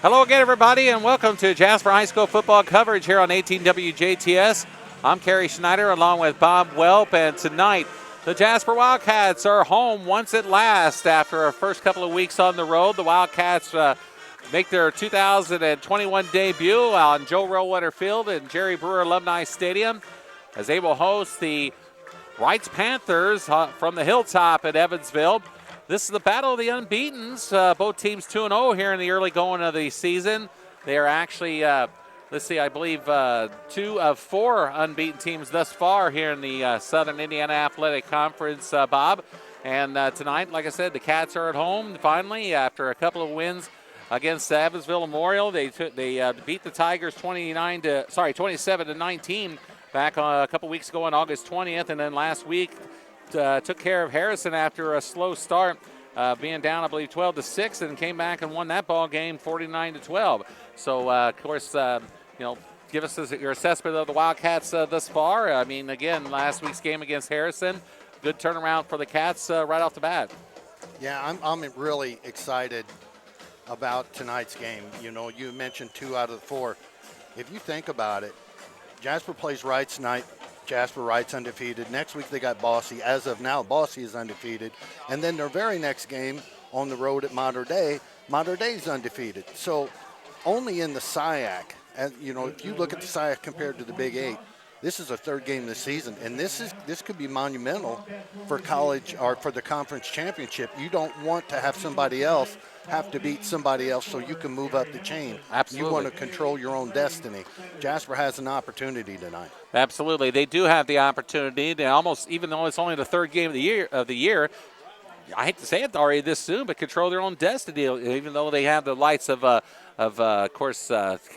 Hello again, everybody, and welcome to Jasper High School football coverage here on 18 WJTS. I'm Kerry Schneider along with Bob Welp, and tonight the Jasper Wildcats are home once at last after our first couple of weeks on the road. The Wildcats make their 2021 debut on Joe Rowetter Field in Jerry Brewer Alumni Stadium as they will host the Reitz Panthers from the hilltop at Evansville. This is the battle of the unbeatens. Both teams 2-0 here in the early going of the season. They are actually, I believe 2 of 4 unbeaten teams thus far here in the Southern Indiana Athletic Conference, Bob. And tonight, like I said, the Cats are at home finally after a couple of wins against Evansville Memorial. They beat the Tigers 27-19 back a couple weeks ago on August 20th, and then last week took care of Harrison after a slow start, being down, I believe, 12-6, and came back and won that ball game 49-12. So, of course, give us your assessment of the Wildcats thus far. I mean, again, last week's game against Harrison, good turnaround for the Cats right off the bat. Yeah, I'm really excited about tonight's game. You know, you mentioned 2 out of the 4. If you think about it, Jasper plays Reitz tonight. Jasper Reitz undefeated. Next week they got Bosse. As of now, Bosse is undefeated. And then their very next game on the road at Mater Dei is undefeated. So only in the SIAC, and if you look at the SIAC compared to the Big 8, this is a third game this season, and this could be monumental for college or for the conference championship. You don't want to have somebody else have to beat somebody else so you can move up the chain. Absolutely. You want to control your own destiny. Jasper has an opportunity tonight. Absolutely, they do have the opportunity. They almost, even though it's only the third game of the year, I hate to say it already this soon, but control their own destiny. Even though they have the lights of course,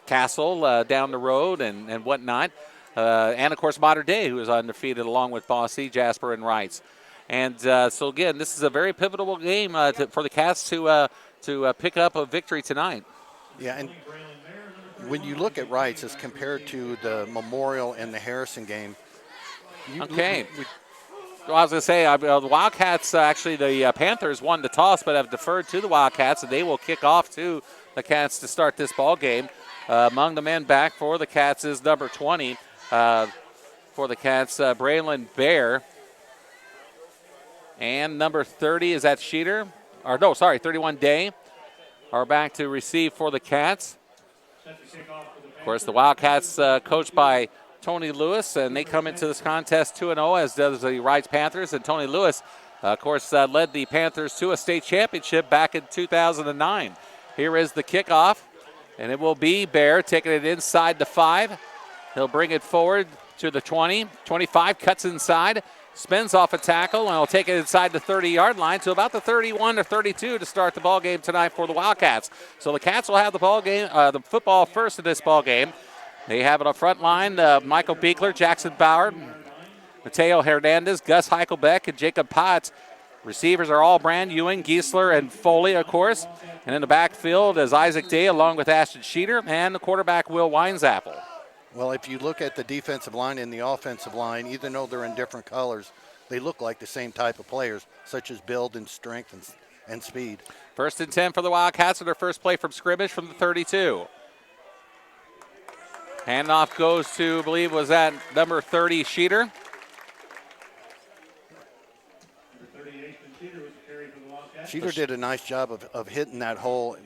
Castle down the road and whatnot. And, of course, Mater Dei, who is undefeated along with Bosse, Jasper, and Reitz. And so, again, this is a very pivotal game for the Cats to pick up a victory tonight. Yeah, and when you look at Reitz as compared to the Memorial and the Harrison game. Well, I was going to say, the Wildcats, actually, the Panthers won the toss but have deferred to the Wildcats, and they will kick off to the Cats to start this ball game. Among the men back for the Cats is number 20 for the Cats, Braylon Bear. And number 30, is that Sheeter? 31 Day are back to receive for the Cats. Of course, the Wildcats coached by Tony Lewis, and they come into this contest 2-0, as does the Reitz Panthers. And Tony Lewis, of course, led the Panthers to a state championship back in 2009. Here is the kickoff, and it will be Bear taking it inside the 5. He'll bring it forward to the 20. 25, cuts inside, spins off a tackle, and he'll take it inside the 30-yard line to about the 31 or 32 to start the ball game tonight for the Wildcats. So the Cats will have the ball game, the football first in this ball game. They have it on front line, Michael Beekler, Jackson Bauer, Mateo Hernandez, Gus Heichelbeck, and Jacob Potts. Receivers are all Brand, Ewing, Giesler, and Foley, of course. And in the backfield is Isaac Day along with Ashton Sheeter and the quarterback Will Weinzappel. Well, if you look at the defensive line and the offensive line, even though they're in different colors, they look like the same type of players, such as build and strength and speed. 1st and 10 for the Wildcats on their first play from scrimmage from the 32. Handoff goes to, I believe, was that number 30, Sheeter. Sheeter did a nice job of hitting that hole.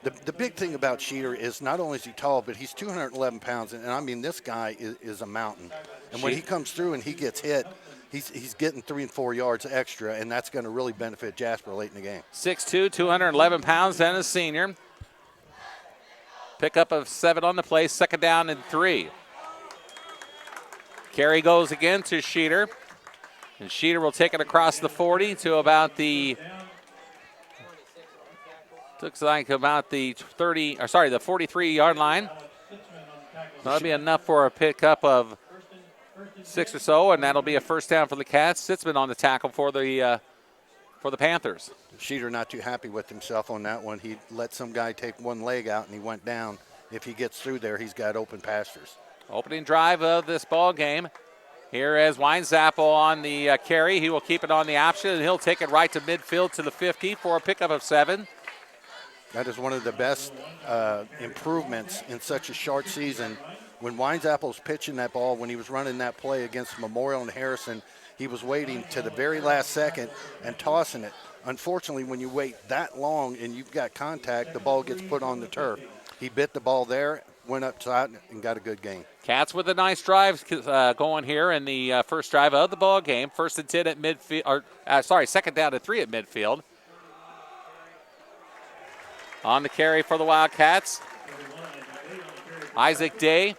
The big thing about Sheeter is not only is he tall, but he's 211 pounds. And I mean, this guy is a mountain. And when he comes through and he gets hit, he's getting 3 and 4 yards extra, and that's going to really benefit Jasper late in the game. 6'2", 211 pounds, and a senior. Pickup of 7 on the play, 2nd down and 3. Carry goes again to Sheeter. And Sheeter will take it across the 40 to about the, looks like about the 43-yard line. That'll be enough for a pickup of 6 or so, and that'll be a first down for the Cats. Sitzman on the tackle for the Panthers. Sheeter not too happy with himself on that one. He let some guy take one leg out, and he went down. If he gets through there, he's got open pastures. Opening drive of this ball game. Here is Weinzappel on the carry. He will keep it on the option, and he'll take it right to midfield to the 50 for a pickup of 7. That is one of the best improvements in such a short season. When Weinzapple's pitching that ball, when he was running that play against Memorial and Harrison, he was waiting to the very last second and tossing it. Unfortunately, when you wait that long and you've got contact, the ball gets put on the turf. He bit the ball there, went up top, and got a good game. Cats with a nice drive going here in the first drive of the ball game. 1st and 10 at midfield, second down and 3 at midfield. On the carry for the Wildcats, Isaac Day.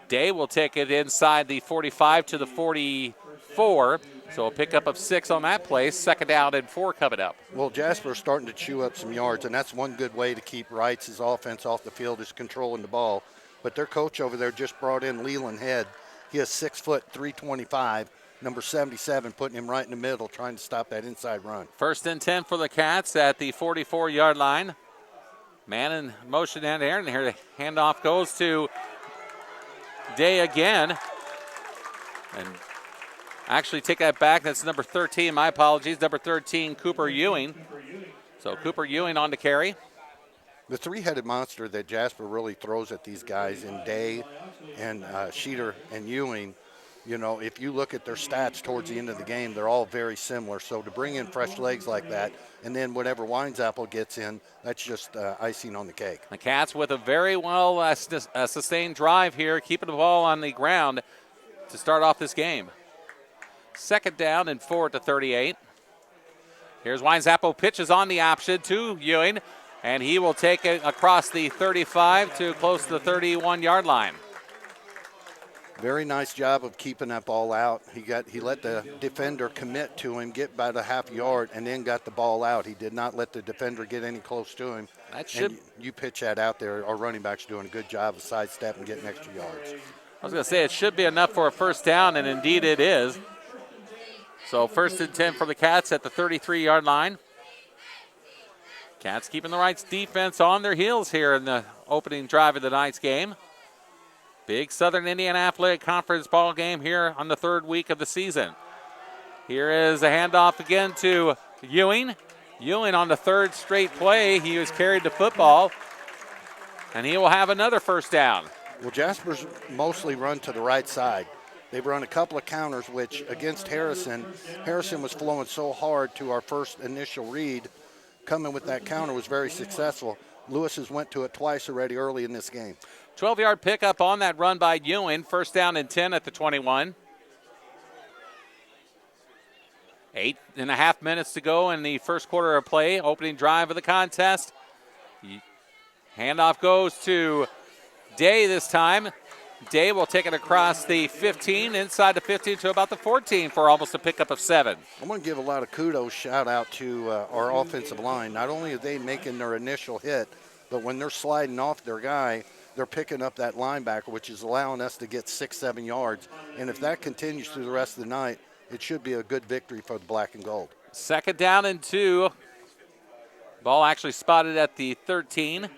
Day will take it inside the 45 to the 44. So a pickup of 6 on that play. 2nd down and 4 coming up. Well, Jasper's starting to chew up some yards, and that's one good way to keep Reitz's offense off the field is controlling the ball. But their coach over there just brought in Leland Head. He is 6 foot 325, number 77, putting him right in the middle, trying to stop that inside run. 1st and 10 for the Cats at the 44-yard line. Man in motion down there, and here the handoff goes to Day again. And actually take that back. That's number 13. My apologies. Number 13, Cooper Ewing. So Cooper Ewing on the carry. The three-headed monster that Jasper really throws at these guys in Day and Sheeter and Ewing, you know, if you look at their stats towards the end of the game, they're all very similar. So to bring in fresh legs like that, and then whatever Weinzapple gets in, that's just icing on the cake. The Cats with a very well sustained drive here, keeping the ball on the ground to start off this game. 2nd down and 4 at the 38. Here's Weinzapple, pitches on the option to Ewing, and he will take it across the 35 to close to the 31-yard line. Very nice job of keeping that ball out. He let the defender commit to him, get about a half yard, and then got the ball out. He did not let the defender get any close to him. And you pitch that out there. Our running back's doing a good job of sidestepping, getting extra yards. I was going to say it should be enough for a 1st down, and indeed it is. So 1st and 10 for the Cats at the 33-yard line. Cats keeping the Reitz defense on their heels here in the opening drive of the night's game. Big Southern Indiana Athletic Conference ball game here on the 3rd week of the season. Here is a handoff again to Ewing. Ewing on the 3rd straight play. He was carried the football, and he will have another 1st down. Well, Jasper's mostly run to the right side. They've run a couple of counters, which against Harrison was flowing so hard to our first initial read. Coming with that counter was very successful. Lewis has went to it twice already early in this game. 12-yard pickup on that run by Ewing. 1st down and 10 at the 21. 8.5 minutes to go in the first quarter of play. Opening drive of the contest. Handoff goes to Day this time. Day will take it across the 15, inside the 15 to about the 14 for almost a pickup of 7. I'm going to give a lot of kudos, shout out to our offensive line. Not only are they making their initial hit, but when they're sliding off their guy, they're picking up that linebacker, which is allowing us to get 6-7 yards. And if that continues through the rest of the night, it should be a good victory for the black and gold. 2nd down and 2. Ball actually spotted at the 13.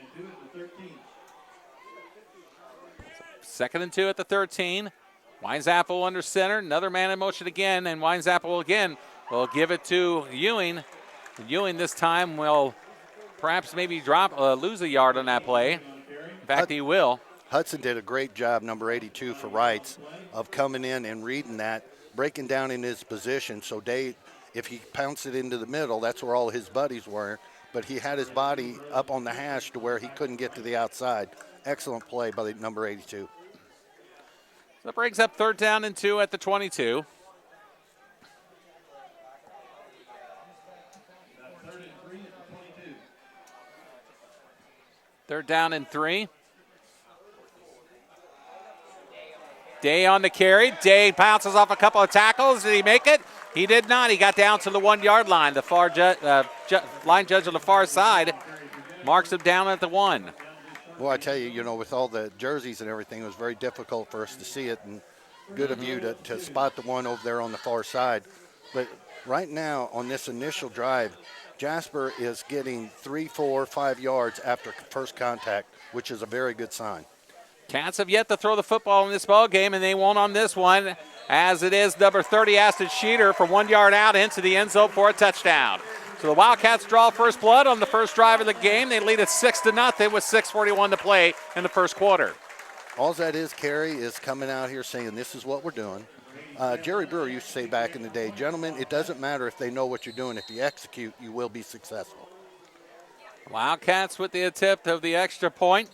2nd and 2 at the 13. Weinzapple under center. Another man in motion again, and Weinzapple again will give it to Ewing. Ewing this time will perhaps maybe lose a yard on that play. In fact, he will. Hudson did a great job, number 82 for Reitz, of coming in and reading that, breaking down in his position. So Day, if he pounced it into the middle, that's where all his buddies were. But he had his body up on the hash to where he couldn't get to the outside. Excellent play by the number 82. That brings up 3rd down and 2 at the 22. Third down and 3. Day on the carry. Day pounces off a couple of tackles. Did he make it? He did not. He got down to the 1-yard line. The far line judge on the far side marks him down at the 1. Well, I tell you, you know, with all the jerseys and everything, it was very difficult for us to see it, and good of you to spot the one over there on the far side. But right now, on this initial drive, Jasper is getting 3, 4, 5 yards after first contact, which is a very good sign. Cats have yet to throw the football in this ball game, and they won't on this one, as it is number 30, Aston Sheeter, from 1 yard out into the end zone for a touchdown. So the Wildcats draw first blood on the first drive of the game. They lead it 6-0 with 6:41 to play in the first quarter. All that is, Kerry, is coming out here saying this is what we're doing. Jerry Brewer used to say back in the day, gentlemen, it doesn't matter if they know what you're doing. If you execute, you will be successful. Wildcats with the attempt of the extra point.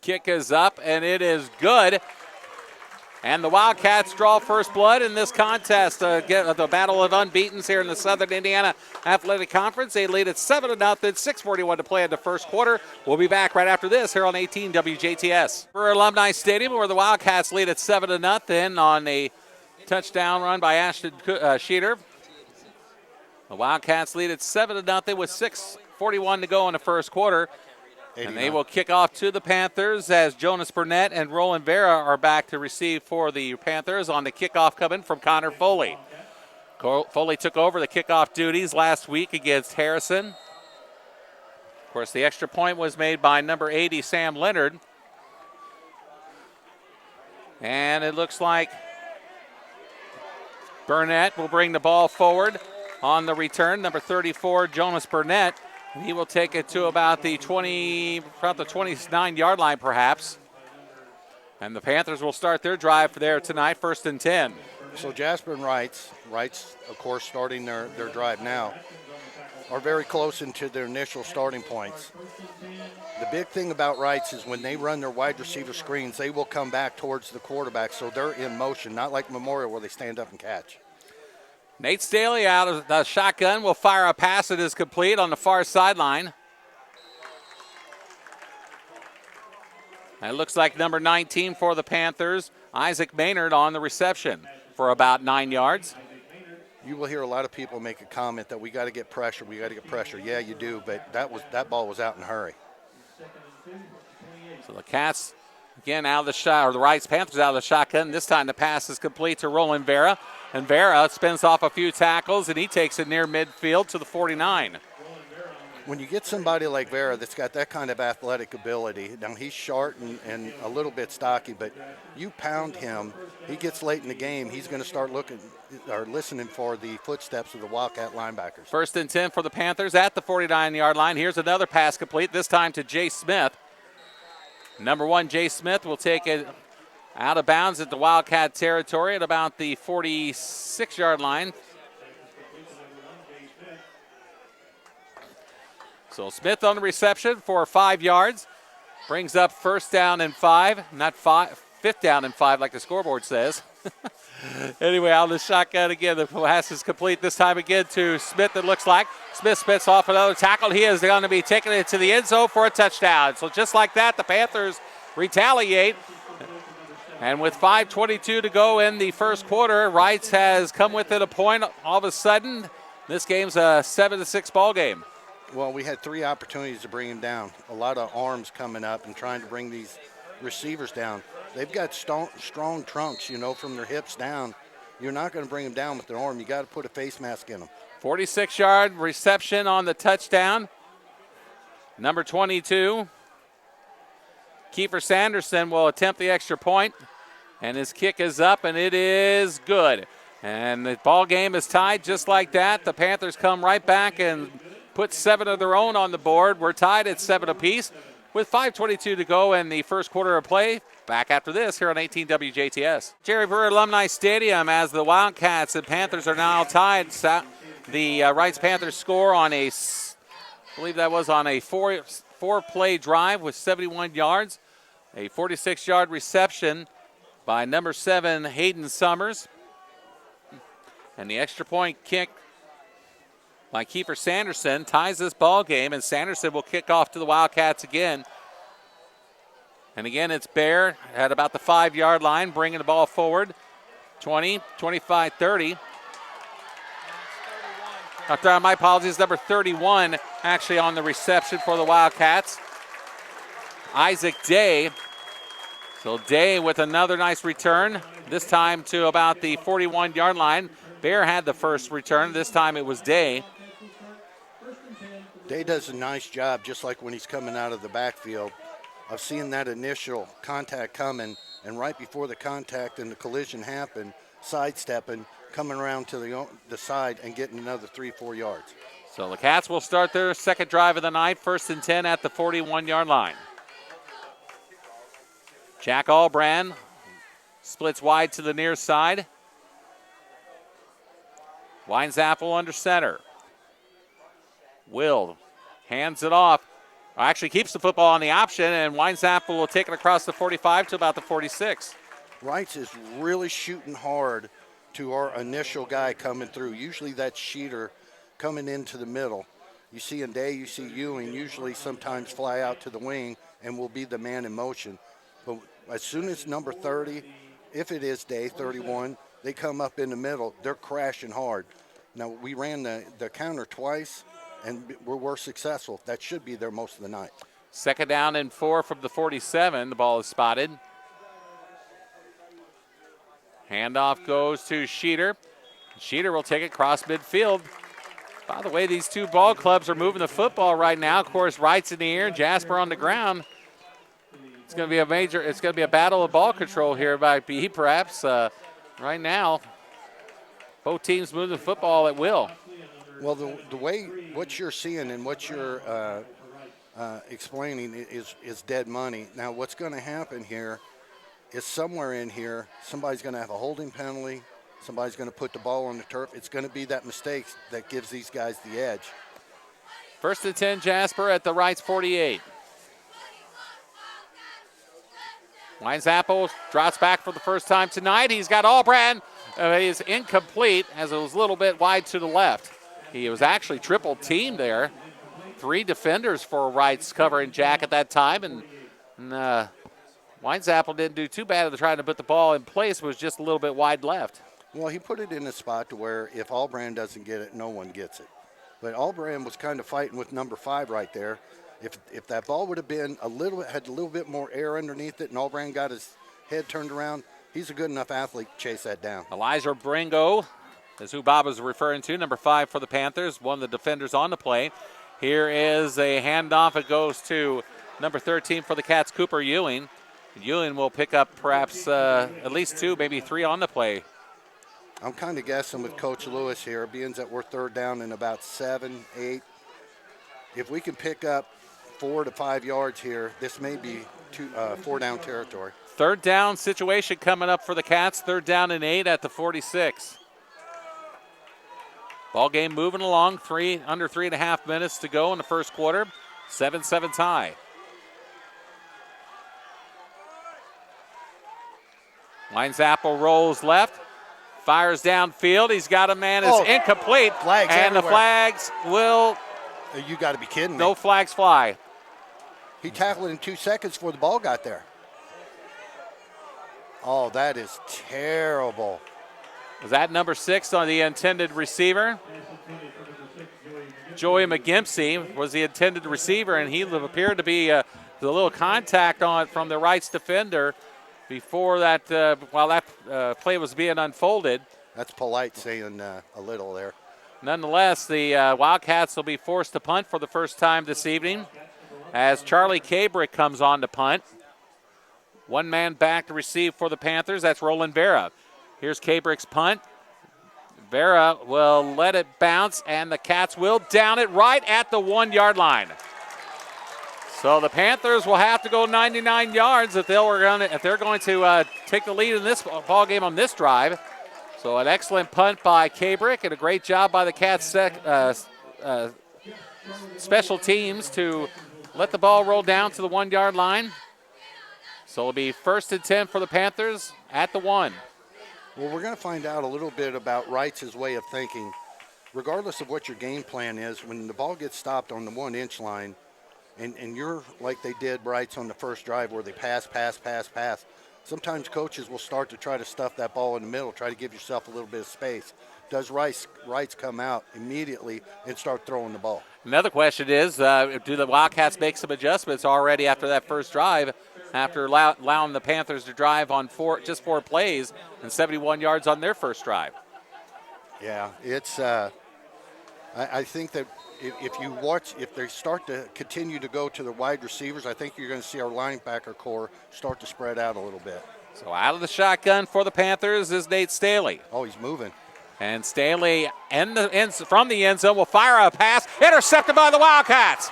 Kick is up, and it is good. And the Wildcats draw first blood in this contest. The battle of unbeatens here in the Southern Indiana Athletic Conference. They lead at 7-0, 6:41 to play in the first quarter. We'll be back right after this here on 18 WJTS. For Alumni Stadium, where the Wildcats lead at 7-0 on a touchdown run by Ashton Sheeter. The Wildcats lead at 7-0 with 6:41 to go in the first quarter. 89. And they will kick off to the Panthers as Jonas Burnett and Roland Vera are back to receive for the Panthers on the kickoff coming from Connor Foley. Foley took over the kickoff duties last week against Harrison. Of course, the extra point was made by number 80, Sam Leonard. And it looks like Burnett will bring the ball forward on the return. Number 34, Jonas Burnett. He will take it to about the 29-yard line, perhaps. And the Panthers will start their drive there tonight, 1st and 10. So Jasper and Reitz, of course, starting their drive now, are very close into their initial starting points. The big thing about Reitz is when they run their wide receiver screens, they will come back towards the quarterback, so they're in motion, not like Memorial where they stand up and catch. Nate Staley out of the shotgun will fire a pass that is complete on the far sideline. And it looks like number 19 for the Panthers, Isaac Maynard, on the reception for about 9 yards. You will hear a lot of people make a comment that we got to get pressure. Yeah, you do, but that ball was out in a hurry. So the Cats again out of the shot, or the Reitz Panthers out of the shotgun. This time the pass is complete to Roland Vera. And Vera spins off a few tackles, and he takes it near midfield to the 49. When you get somebody like Vera that's got that kind of athletic ability, now he's short and a little bit stocky, but you pound him, he gets late in the game, he's going to start looking or listening for the footsteps of the Wildcat linebackers. 1st and 10 for the Panthers at the 49-yard line. Here's another pass complete, this time to Jay Smith. Number 1, Jay Smith, will take it out of bounds at the Wildcat territory at about the 46-yard line. So Smith on the reception for 5 yards. Brings up 1st down and 5, not 5th down and 5 like the scoreboard says. Anyway, out of the shotgun again, the pass is complete this time again to Smith, it looks like. Smith spits off another tackle. He is going to be taking it to the end zone for a touchdown. So just like that, the Panthers retaliate. And with 5:22 to go in the first quarter, Reitz has come within a point all of a sudden. This game's a 7-6 ball game. Well, we had 3 opportunities to bring him down. A lot of arms coming up and trying to bring these receivers down. They've got strong trunks, from their hips down. You're not going to bring them down with their arm. You got to put a face mask in them. 46-yard reception on the touchdown. Number 22, Kiefer Sanderson, will attempt the extra point. And his kick is up, and it is good. And the ball game is tied just like that. The Panthers come right back and put 7 of their own on the board. We're tied at 7 apiece with 5:22 to go in the first quarter of play. Back after this here on 18 WJTS. Jerry Brewer Alumni Stadium, as the Wildcats and Panthers are now tied. The Reitz Panthers score on I believe that was on a four-play drive with 71 yards. A 46-yard reception by number 7, Hayden Summers. And the extra point kick by Kiefer Sanderson ties this ball game, and Sanderson will kick off to the Wildcats again. And again, it's Bear at about the 5-yard line, bringing the ball forward. 20, 25, 30. My apologies, number 31 actually on the reception for the Wildcats. Isaac Day. So Day with another nice return, this time to about the 41-yard line. Bear had the first return. This time it was Day. Day does a nice job, just like when he's coming out of the backfield, of seeing that initial contact coming and right before the contact and the collision happened, sidestepping, coming around to the side and getting another 3-4 yards. So the Cats will start their second drive of the night, 1st and 10 at the 41-yard line. Jack Albrand splits wide to the near side. Weinzappel under center. Will hands it off. Actually keeps the football on the option, and Weinzappel will take it across the 45 to about the 46. Reitz is really shooting hard to our initial guy coming through. Usually that's Sheeter coming into the middle. You see in Day, you see Ewing usually sometimes fly out to the wing and will be the man in motion. But as soon as number 30, if it is Day, 31, they come up in the middle, they're crashing hard. Now, we ran the counter twice, and we were successful. That should be there most of the night. 2nd down and 4 from the 47. The ball is spotted. Handoff goes to Sheeter. Sheeter will take it across midfield. By the way, these two ball clubs are moving the football right now. Of course, Reitz in the air, Jasper on the ground. It's going to be a battle of ball control here by B, perhaps. Right now, both teams move the football at will. Well, the way what you're seeing and what you're explaining is dead money. Now, what's going to happen here is somewhere in here, somebody's going to have a holding penalty. Somebody's going to put the ball on the turf. It's going to be that mistake that gives these guys the edge. 1st and 10, Jasper at the Reitz 48. Weinzappel drops back for the first time tonight. He's got Albrand. He is incomplete as it was a little bit wide to the left. He was actually triple teamed there. 3 defenders for Reitz covering Jack at that time, and Weinzappel didn't do too bad at trying to put the ball in place. It was just a little bit wide left. Well, he put it in a spot to where if Albrand doesn't get it, no one gets it. But Albrand was kind of fighting with number 5 right there. If that ball would have been had a little bit more air underneath it and Albrand got his head turned around, he's a good enough athlete to chase that down. Elijah Bringo is who Bob was referring to, number 5 for the Panthers, one of the defenders on the play. Here is a handoff. It goes to number 13 for the Cats, Cooper Ewing. Ewing will pick up perhaps at least 2, maybe 3 on the play. I'm kind of guessing with Coach Lewis here, being that we're 3rd down and about 7, 8. If we can pick up 4 to 5 yards here, this may be 4 down territory. 3rd down situation coming up for the Cats. 3rd down and 8 at the 46. Ball game moving along. Under 3.5 minutes to go in the first quarter. 7-7 tie. Weinzappel rolls left. Fires downfield. He's got a man. It's incomplete. Flags and everywhere. The flags will. You got to be kidding me. No flags fly. He tackled it in 2 seconds before the ball got there. Oh, that is terrible. Was that number 6 on the intended receiver? Joey McGimpsey was the intended receiver, and he appeared to be the little contact on from the Reitz defender before that, while that play was being unfolded. That's polite saying a little there. Nonetheless, the Wildcats will be forced to punt for the first time this evening as Charlie Cabrick comes on to punt. 1 man back to receive for the Panthers. That's Roland Vera. Here's Cabrick's punt. Vera will let it bounce, and the Cats will down it right at the 1-yard line. So the Panthers will have to go 99 yards if they're going to take the lead in this ball game on this drive. So an excellent punt by Cabrick and a great job by the Cats special teams to let the ball roll down to the 1-yard line. So it'll be 1st and 10 for the Panthers at the 1. Well, we're going to find out a little bit about Reitz's way of thinking. Regardless of what your game plan is, when the ball gets stopped on the 1-inch line, and you're like they did Reitz on the first drive where they pass. Sometimes coaches will start to try to stuff that ball in the middle, try to give yourself a little bit of space. Does Reitz come out immediately and start throwing the ball? Another question is, do the Wildcats make some adjustments already after that first drive, after allowing the Panthers to drive on just 4 plays and 71 yards on their first drive? Yeah, it's. I think that if they start to continue to go to the wide receivers, I think you're going to see our linebacker core start to spread out a little bit. So out of the shotgun for the Panthers is Nate Staley. Oh, he's moving. And Staley from the end zone will fire a pass. Intercepted by the Wildcats.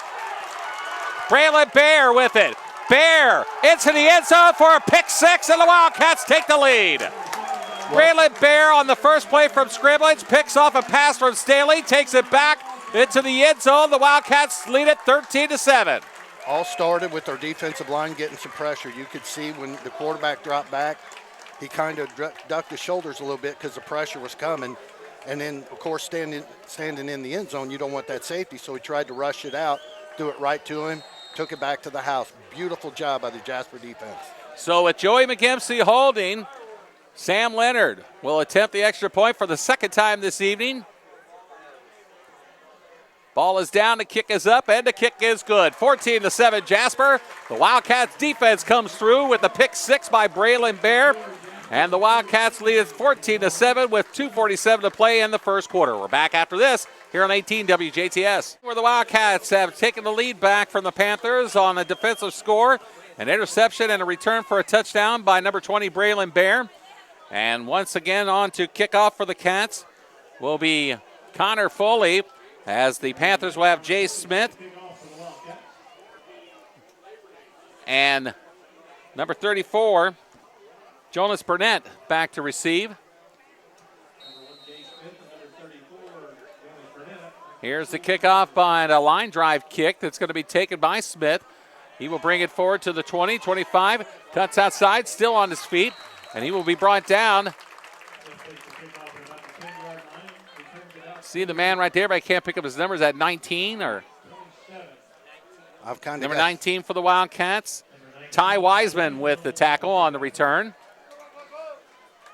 Braylon Bear with it. Bear into the end zone for a pick six, and the Wildcats take the lead. Braylon Bear on the first play from scrimmage picks off a pass from Staley, takes it back into the end zone. The Wildcats lead it 13-7. All started with our defensive line getting some pressure. You could see when the quarterback dropped back, he kind of ducked his shoulders a little bit because the pressure was coming. And then, of course, standing in the end zone, you don't want that safety, so he tried to rush it out, threw it right to him, took it back to the house. Beautiful job by the Jasper defense. So with Joey McGempsey holding, Sam Leonard will attempt the extra point for the second time this evening. Ball is down, the kick is up, and the kick is good. 14-7 Jasper. The Wildcats defense comes through with the pick six by Braylon Bear. And the Wildcats lead it 14-7 with 2:47 to play in the first quarter. We're back after this here on 18 WJTS, where the Wildcats have taken the lead back from the Panthers on a defensive score, an interception and a return for a touchdown by number 20 Braylon Bear. And once again on to kickoff for the Cats will be Connor Foley, as the Panthers will have Jay Smith and number 34, Jonas Burnett, back to receive. Here's the kickoff by a line drive kick that's going to be taken by Smith. He will bring it forward to the 20, 25, cuts outside, still on his feet, and he will be brought down. See the man right there, but I can't pick up his numbers at 19 or number 19 for the Wildcats. Ty Wiseman with the tackle on the return.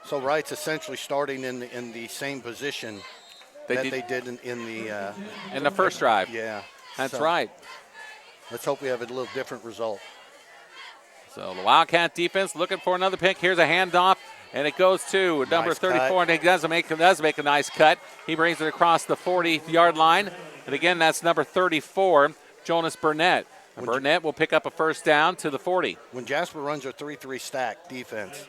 So Reitz essentially starting in the same position they did in the first drive. Yeah, that's right. Let's hope we have a little different result. So the Wildcat defense looking for another pick. Here's a handoff, and it goes to number 34, and he does make a nice cut. He brings it across the 40-yard line, and again, that's number 34, Jonas Burnett. Burnett will pick up a first down to the 40. When Jasper runs our 3-3 stack defense,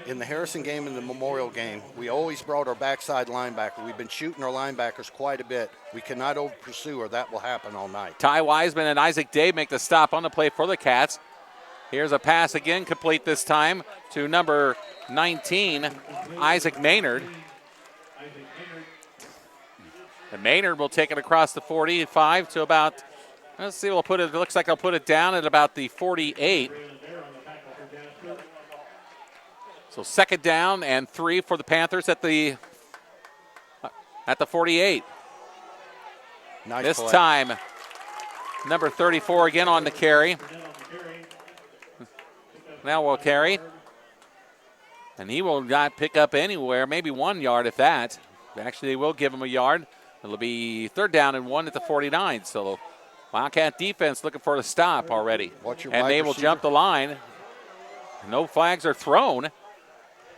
in the Harrison game and the Memorial game, we always brought our backside linebacker. We've been shooting our linebackers quite a bit. We cannot over-pursue, or that will happen all night. Ty Wiseman and Isaac Day make the stop on the play for the Cats. Here's a pass again, complete this time to number 19, Isaac Maynard. And Maynard will take it across the 45 to about, let's see, it looks like I'll put it down at about the 48. So second down and 3 for the Panthers at the 48. Nice this play. Time, number 34 again on the carry. Now will carry. And he will not pick up anywhere, maybe 1 yard if that. Actually, they will give him a yard. It'll be third down and 1 at the 49. So Wildcat defense looking for a stop already. And they will jump the line. No flags are thrown.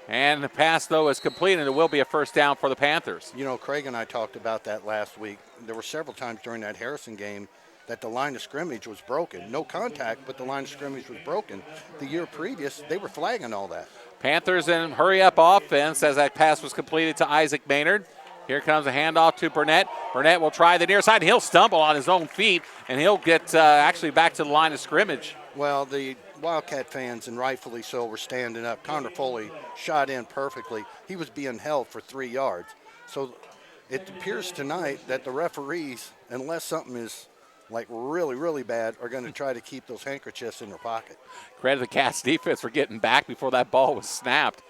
And the pass, though, is complete, and it will be a first down for the Panthers. You know, Craig and I talked about that last week. There were several times during that Harrison game that the line of scrimmage was broken. No contact, but the line of scrimmage was broken. The year previous, they were flagging all that. Panthers in hurry-up offense as that pass was completed to Isaac Maynard. Here comes a handoff to Burnett. Burnett will try the near side, and he'll stumble on his own feet, and he'll get actually back to the line of scrimmage. Well, the Wildcat fans, and rightfully so, were standing up. Connor Foley shot in perfectly. He was being held for 3 yards. So it appears tonight that the referees, unless something is like really, really bad, are going to try to keep those handkerchiefs in their pocket. Credit the Cats defense for getting back before that ball was snapped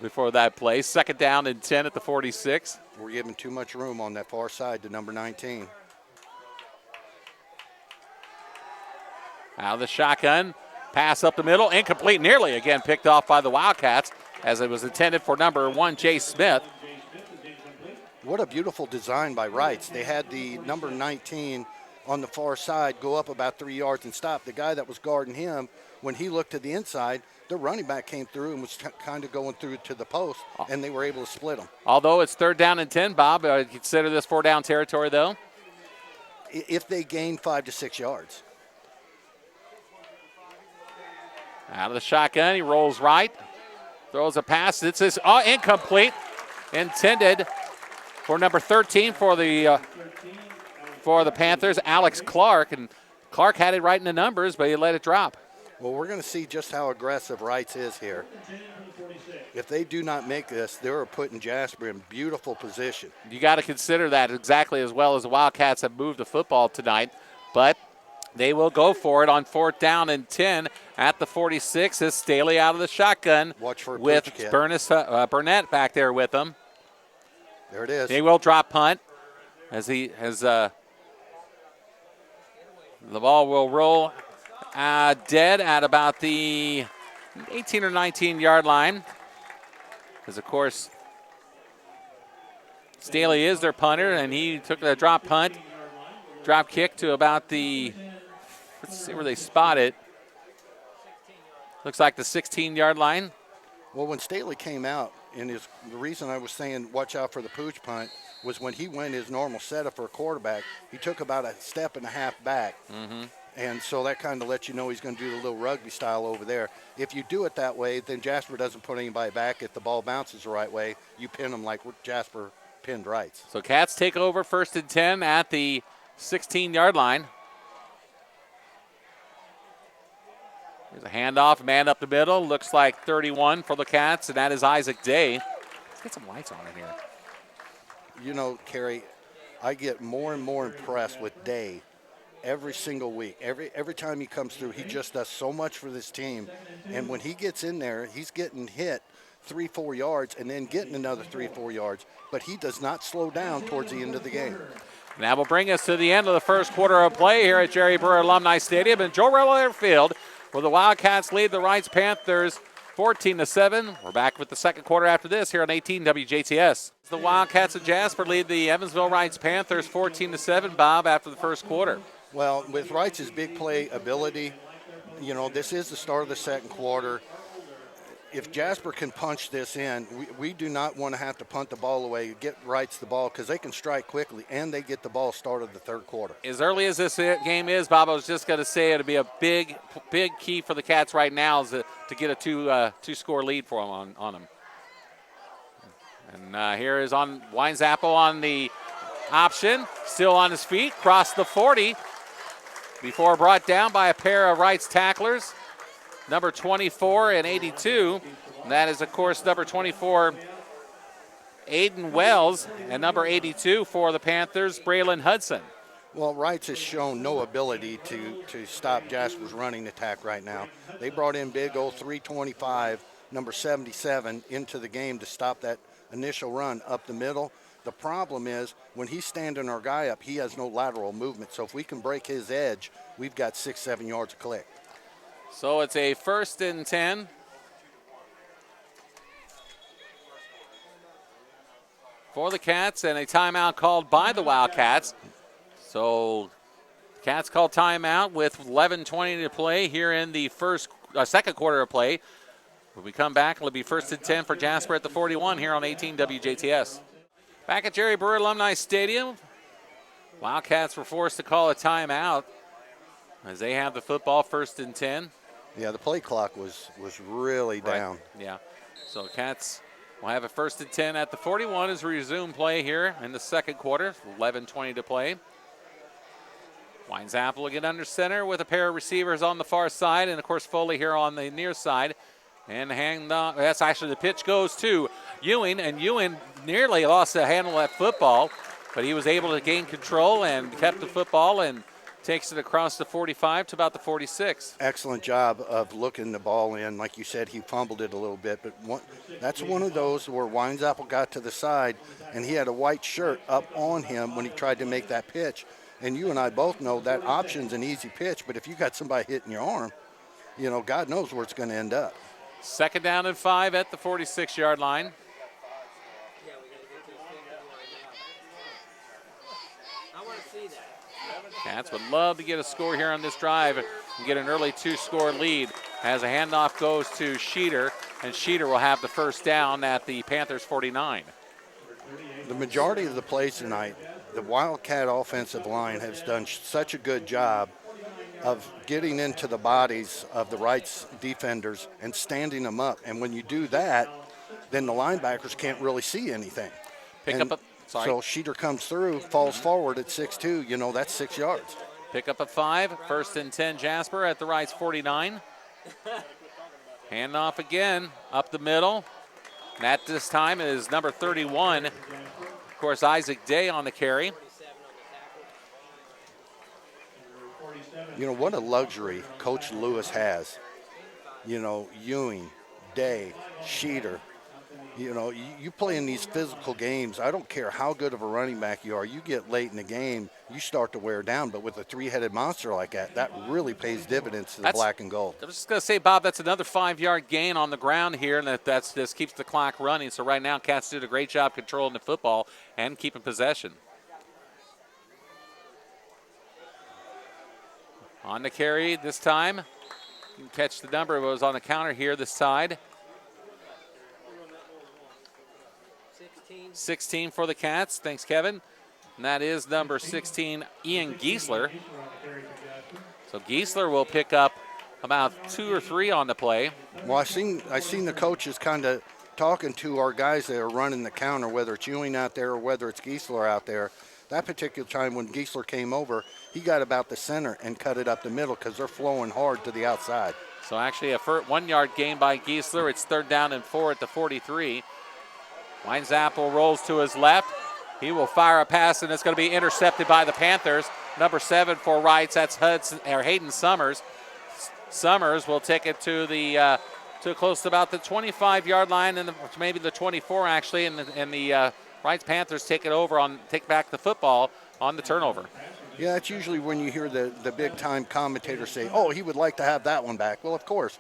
before that play. Second down and 10 at the 46. We're giving too much room on that far side to number 19. Out of the shotgun, pass up the middle, incomplete, nearly again picked off by the Wildcats as it was intended for number 1, Jay Smith. What a beautiful design by Reitz. They had the number 19 on the far side go up about 3 yards and stop. The guy that was guarding him, when he looked to the inside, the running back came through and was kind of going through to the post, and they were able to split them. Although it's third down and 10, Bob, consider this 4-down territory, though? If they gain 5 to 6 yards. Out of the shotgun, he rolls right, Throws a pass. It's incomplete. Intended for number 13 for the Panthers, Alex Clark. And Clark had it right in the numbers, but he let it drop. Well, we're going to see just how aggressive Reitz is here. If they do not make this, they're putting Jasper in beautiful position. You got to consider that exactly as well as the Wildcats have moved the football tonight. But they will go for it on 4th down and 10 at the 46. Is Staley out of the shotgun. Watch for a with kid. Burnett back there with them. There it is. They will drop punt as the ball will roll dead at about the 18 or 19-yard line. Because, of course, Staley is their punter, and he took the drop kick to about the, let's see where they spot it. Looks like the 16-yard line. Well, when Staley came out, the reason I was saying watch out for the pooch punt was when he went his normal setup for a quarterback, he took about a step and a half back. Mm-hmm. And so that kind of lets you know he's going to do the little rugby style over there. If you do it that way, then Jasper doesn't put anybody back. If the ball bounces the right way, you pin them like Jasper pinned Reitz. So Cats take over 1st and 10 at the 16-yard line. There's a handoff, man up the middle. Looks like 31 for the Cats, and that is Isaac Day. Let's get some lights on in here. You know, Kerry, I get more and more impressed with Day every single week. Every time he comes through, he just does so much for this team. And when he gets in there, he's getting hit 3-4 yards and then getting another 3-4 yards. But he does not slow down towards the end of the game. And that will bring us to the end of the first quarter of play here at Jerry Brewer Alumni Stadium in Joe Rello Airfield, where the Wildcats lead the Reitz Panthers 14-7. We're back with the second quarter after this here on 18 WJTS. The Wildcats of Jasper lead the Evansville Reitz Panthers 14-7, Bob, after the first quarter. Well, with Reitz's big play ability, you know, this is the start of the second quarter. If Jasper can punch this in, we do not want to have to punt the ball away, get Reitz the ball, because they can strike quickly, and they get the ball started the third quarter. As early as this game is, Bob, I was just going to say it'll be a big key for the Cats right now is to get a two-score lead for them on them. And here is on Weinzappel on the option, still on his feet, crossed the 40 before brought down by a pair of Reitz tacklers. Number 24 and 82. And that is, of course, number 24, Aiden Wells, and number 82 for the Panthers, Braylon Hudson. Well, Reitz has shown no ability to stop Jasper's running attack right now. They brought in big old 325, number 77, into the game to stop that initial run up the middle. The problem is when he's standing our guy up, he has no lateral movement. So if we can break his edge, we've got 6-7 yards a click. So it's a 1st and 10. For the Cats, and a timeout called by the Wildcats. So Cats call timeout with 11:20 to play here in the second quarter of play. When we come back, it'll be 1st and 10 for Jasper at the 41 here on 18 WJTS. Back at Jerry Brewer Alumni Stadium, Wildcats were forced to call a timeout as they have the football 1st and 10. Yeah, the play clock was really down. Right. Yeah, so Cats will have a 1st and 10 at the 41 as we resume play here in the second quarter. 11:20 to play. Weinzappel will get under center with a pair of receivers on the far side, and of course Foley here on the near side. And that's actually the pitch goes to Ewing, and Ewing nearly lost the handle of that football, but he was able to gain control and kept the football and takes it across the 45 to about the 46. Excellent job of looking the ball in. Like you said, he fumbled it a little bit, but that's one of those where Weinzappel got to the side, and he had a white shirt up on him when he tried to make that pitch. And you and I both know that option's an easy pitch, but if you got somebody hitting your arm, you know, God knows where it's going to end up. 2nd down and 5 at the 46-yard line. Cats would love to get a score here on this drive and get an early 2-score lead as a handoff goes to Sheeter, and Sheeter will have the 1st down at the Panthers 49. The majority of the plays tonight, the Wildcat offensive line has done such a good job of getting into the bodies of the Reitz defenders and standing them up. And when you do that, then the linebackers can't really see anything. So Sheeter comes through, falls forward at 6'2", that's 6 yards. Pick up a 5, 1st and 10 Jasper at the Reitz 49. Handoff again, up the middle. And at this time is number 31. Of course, Isaac Day on the carry. What a luxury Coach Lewis has. Ewing, Day, Sheeter. You play in these physical games. I don't care how good of a running back you are. You get late in the game, you start to wear down. But with a three-headed monster like that really pays dividends to the black and gold. I was just going to say, Bob, that's another 5-yard gain on the ground here, and that just keeps the clock running. So right now, Cats did a great job controlling the football and keeping possession. On the carry this time. You can catch the number. It was on the counter here this side. 16 for the Cats. Thanks, Kevin. And that is number 16, Ian Giesler. So Giesler will pick up about 2 or 3 on the play. Well, I seen the coaches kind of talking to our guys that are running the counter, whether it's Ewing out there or whether it's Giesler out there. That particular time when Giesler came over, he got about the center and cut it up the middle because they're flowing hard to the outside. So actually a 1-yard gain by Giesler. It's 3rd down and 4 at the 43. Weinzappel rolls to his left. He will fire a pass, and it's going to be intercepted by the Panthers. Number 7 for Reitz, that's Hayden Summers. Summers will take it to the to close to about the 25-yard line, and maybe the 24 actually, and the Reitz Panthers take back the football on the turnover. Yeah, that's usually when you hear the big-time commentators say, oh, he would like to have that one back. Well, of course.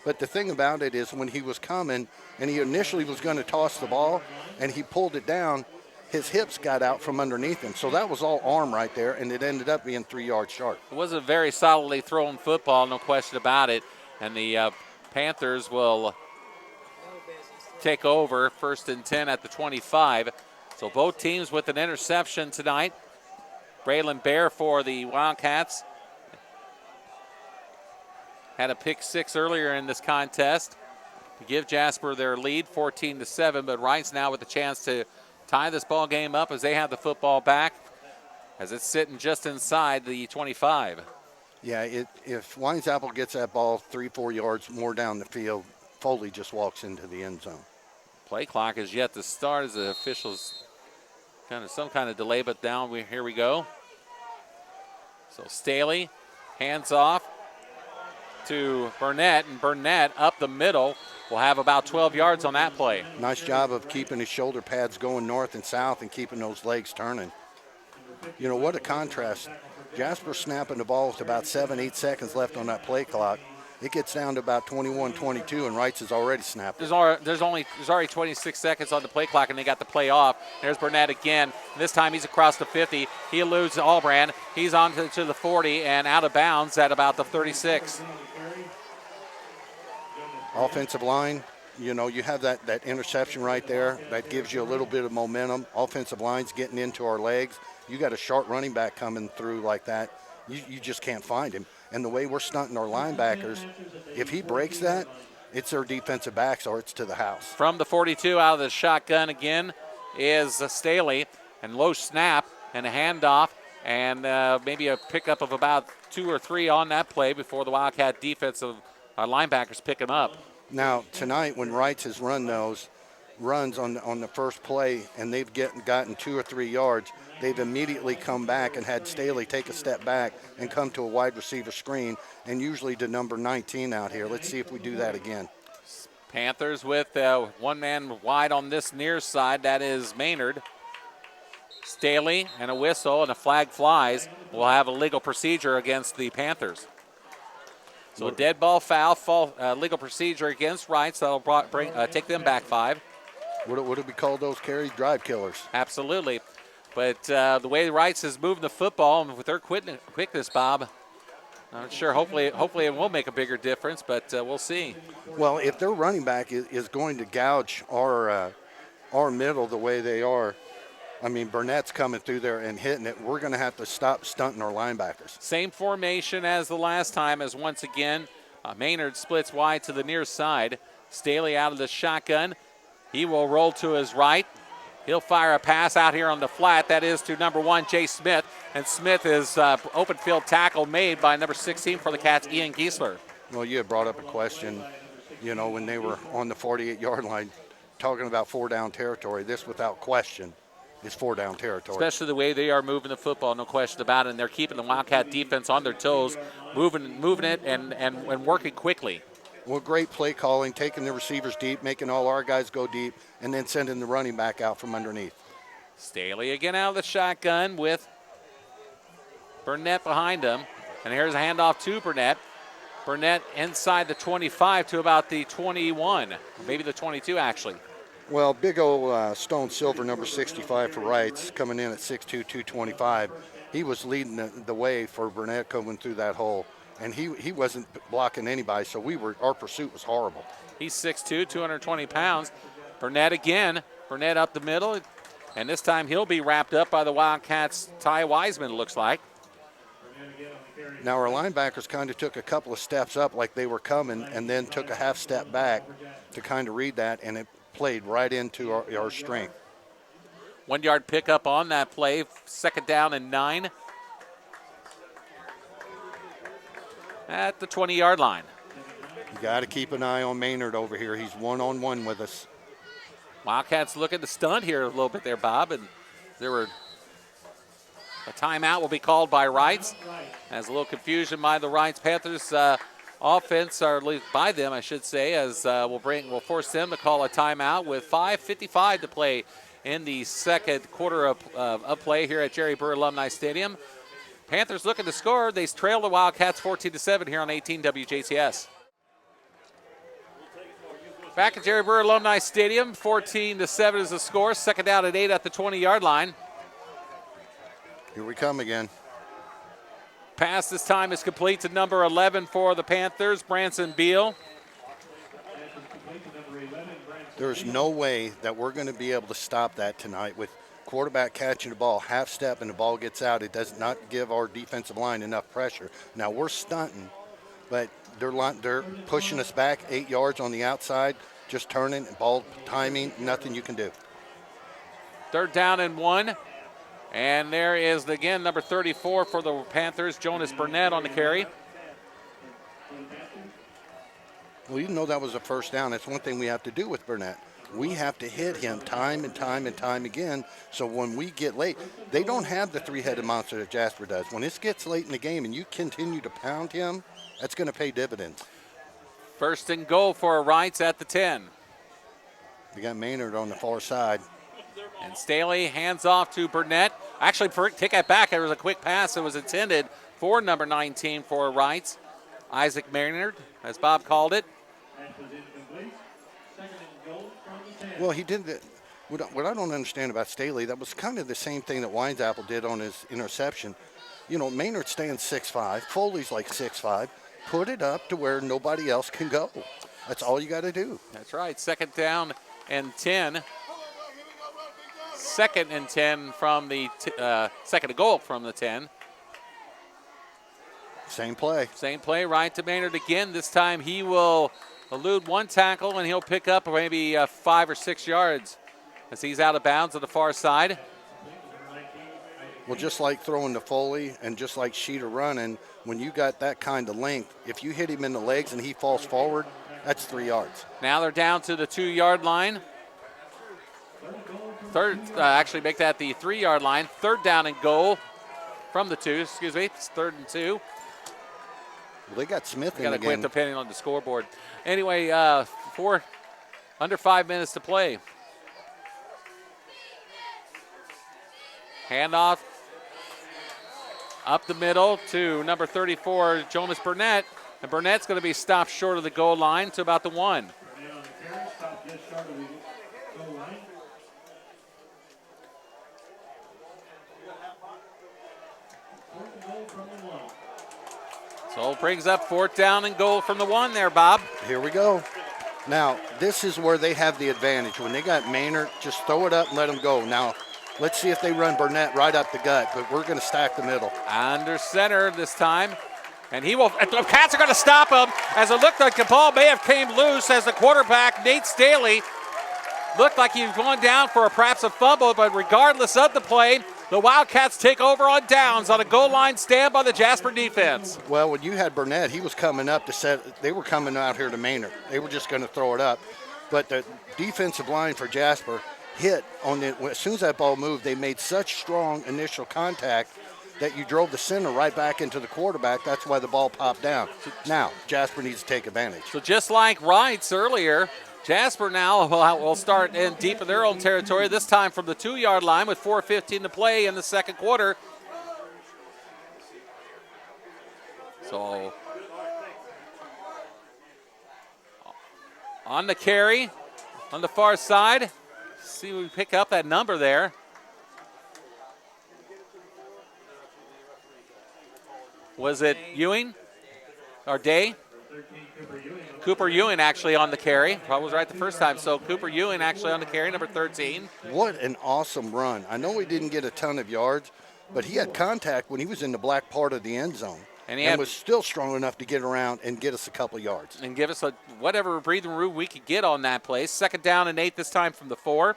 But the thing about it is when he was coming and he initially was going to toss the ball and he pulled it down, his hips got out from underneath him. So that was all arm right there, and it ended up being 3 yards short. It was a very solidly thrown football, no question about it. And the Panthers will take over 1st and 10 at the 25. So both teams with an interception tonight. Braylon Bear for the Wildcats had a pick 6 earlier in this contest to give Jasper their lead, 14-7. But Reitz now with a chance to tie this ball game up as they have the football back, as it's sitting just inside the 25. Yeah, if Weinzappel gets that ball 3-4 yards more down the field, Foley just walks into the end zone. Play clock is yet to start as the officials some kind of delay, but here we go. So Staley hands off to Burnett, and Burnett up the middle will have about 12 yards on that play. Nice job of keeping his shoulder pads going north and south and keeping those legs turning. What a contrast. Jasper snapping the ball with about 7-8 seconds left on that play clock. It gets down to about 21-22, and Reitz has already snapped it. There's already 26 seconds on the play clock, and they got the play off. There's Burnett again. This time he's across the 50. He eludes Albrand. He's on to the 40 and out of bounds at about the 36. Offensive line, you have that interception right there. That gives you a little bit of momentum. Offensive line's getting into our legs. You got a sharp running back coming through like that. You just can't find him. And the way we're stunting our linebackers, if he breaks that, it's their defensive backs or it's to the house. From the 42 out of the shotgun again is Staley, and low snap and a handoff, and maybe a pickup of about 2 or 3 on that play before the Wildcat defensive linebackers pick him up. Now, tonight when Reitz has run those runs on the first play and they've gotten 2 or 3 yards, they've immediately come back and had Staley take a step back and come to a wide receiver screen, and usually to number 19 out here. Let's see if we do that again. Panthers with one man wide on this near side. That is Maynard. Staley and a whistle and a flag flies. We'll have a legal procedure against the Panthers. So a dead ball foul, legal procedure against Reitz. That'll take them back 5. What do we call those carries? Drive killers. Absolutely. But the way Reitz has moved the football and with their quickness, Bob, I'm not sure. Hopefully it will make a bigger difference, but we'll see. Well, if their running back is going to gouge our middle the way they are, I mean, Burnett's coming through there and hitting it. We're going to have to stop stunting our linebackers. Same formation as the last time, as once again, Maynard splits wide to the near side. Staley out of the shotgun. He will roll to his right. He'll fire a pass out here on the flat. That is to number 1, Jay Smith. And Smith is open field tackle made by number 16 for the Cats, Ian Giesler. Well, you had brought up a question, you know, when they were on the 48-yard line talking about 4-down territory. This, without question, is 4-down territory. Especially the way they are moving the football, no question about it. And they're keeping the Wildcat defense on their toes, moving it and working quickly. Well, great play calling, taking the receivers deep, making all our guys go deep, and then sending the running back out from underneath. Staley again out of the shotgun with Burnett behind him. And here's a handoff to Burnett. Burnett inside the 25 to about the 21, maybe the 22 actually. Well, big old Stone Silver, number 65 for Reitz, coming in at 6'2", 225. He was leading the way for Burnett coming through that hole. And he wasn't blocking anybody, so our pursuit was horrible. He's 6'2", 220 pounds. Burnett again. Burnett up the middle, and this time he'll be wrapped up by the Wildcats' Ty Wiseman, it looks like. Now our linebackers kind of took a couple of steps up like they were coming and then took a half step back to kind of read that, and it played right into our strength. 1 yard pickup on that play, 2nd down and 9. At the 20-yard line. You got to keep an eye on Maynard over here. He's one-on-one with us. Wildcats looking to stunt here a little bit there, Bob, and a timeout will be called by Reitz. As a little confusion by the Reitz Panthers offense, or at least by them, I should say, as we'll force them to call a timeout with 5:55 to play in the second quarter of play here at Jerry Burr Alumni Stadium. Panthers looking to score. They trail the Wildcats 14-7 here on 18 WJCS. Back at Jerry Burr Alumni Stadium, 14-7 is the score. 2nd down and 8 at the 20-yard line. Here we come again. Pass this time is complete to number 11 for the Panthers, Branson Beal. There's no way that we're going to be able to stop that tonight with quarterback catching the ball half step and the ball gets out. It does not give our defensive line enough pressure. Now we're stunting, but they're pushing us back 8 yards on the outside, just turning, ball timing, nothing you can do. 3rd down and 1. And there is, again, number 34 for the Panthers, Jonas Burnett on the carry. Well, even though that was a 1st down, that's one thing we have to do with Burnett. We have to hit him time and time and time again, so when we get late, they don't have the 3-headed monster that Jasper does. When this gets late in the game and you continue to pound him, that's going to pay dividends. 1st and goal for Reitz at the 10. We got Maynard on the far side. And Staley hands off to Burnett. Actually, take that back. There was a quick pass that was intended for number 19 for Reitz. Isaac Maynard, as Bob called it. Well, he did that. What I don't understand about Staley, that was kind of the same thing that Winesapple did on his interception. You know, Maynard stands 6'5", Foley's like 6'5". Put it up to where nobody else can go. That's all you got to do. That's right. 2nd down and 10. 2nd and 10 from the 2nd and goal from the 10. Same play. Same play, right to Maynard again. This time he will elude one tackle, and he'll pick up maybe 5 or 6 yards as he's out of bounds on the far side. Well, just like throwing to Foley and just like Sheeter running, when you got that kind of length, if you hit him in the legs and he falls forward, that's 3 yards. Now they're down to the 2-yard line. Actually make that the 3-yard line. 3rd down and goal from the 2, excuse me. It's 3rd and 2. Well, they got Smith in the game. Got to quit depending on the scoreboard. Anyway, under 5 minutes to play. Handoff up the middle to number 34, Jonas Burnett. And Burnett's going to be stopped short of the goal line to about the 1. So it brings up 4th down and goal from the 1 there, Bob. Here we go. Now, this is where they have the advantage. When they got Maynard, just throw it up and let them go. Now, Let's see if they run Burnett right up the gut, but we're going to stack the middle. Under center this time. And the Cats are going to stop him, as it looked like the ball may have came loose as the quarterback, Nate Staley, looked like he was going down for perhaps a fumble, but regardless of the play, the Wildcats take over on downs on a goal line stand by the Jasper defense. Well, when you had Burnett, he was coming up to set. They were coming out here to Maynard. They were just going to throw it up. But the defensive line for Jasper hit on it. As soon as that ball moved, they made such strong initial contact that you drove the center right back into the quarterback. That's why the ball popped down. Now, Jasper needs to take advantage. So just like Reitz earlier, Jasper now will start in deep in their own territory, this time from the 2-yard line with 4:15 to play in the second quarter. So on the carry, on the far side, see if we pick up that number there. Was it Ewing or Day? Cooper Ewing actually on the carry. I was right the first time. So Cooper Ewing actually on the carry, number 13. What an awesome run. I know he didn't get a ton of yards, but he had contact when he was in the black part of the end zone. And was still strong enough to get around and get us a couple yards. And give us whatever breathing room we could get on that play. Second down and 8 this time from the 4.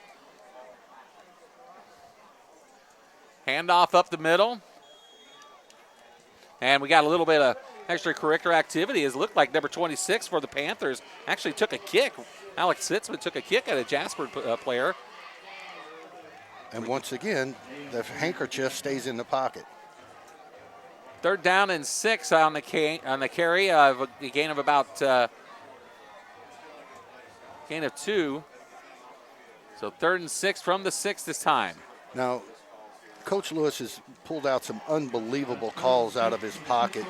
Handoff up the middle. And we got a little bit of extracurricular activity. It looked like number 26 for the Panthers actually took a kick. Alex Sitzman took a kick at a Jasper player. And once again, the handkerchief stays in the pocket. Third down and 6 on the carry. A gain of about gain of 2. So 3rd and 6 from the 6 this time. Now, Coach Lewis has pulled out some unbelievable calls out of his pocket.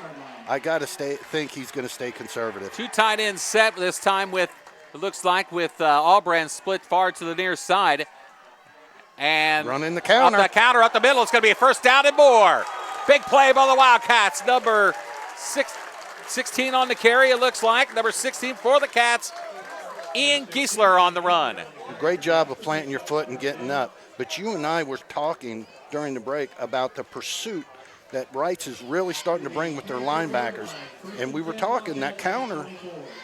I got to think he's going to stay conservative. 2 tight ends set this time with, it looks like, with Albrand split far to the near side. And running the counter. Up the counter, up the middle. It's going to be a first down and more. Big play by the Wildcats. Number 16 on the carry, it looks like. Number 16 for the Cats, Ian Giesler on the run. Great job of planting your foot and getting up. But you and I were talking during the break about the pursuit that Reitz is really starting to bring with their linebackers. And we were talking that counter,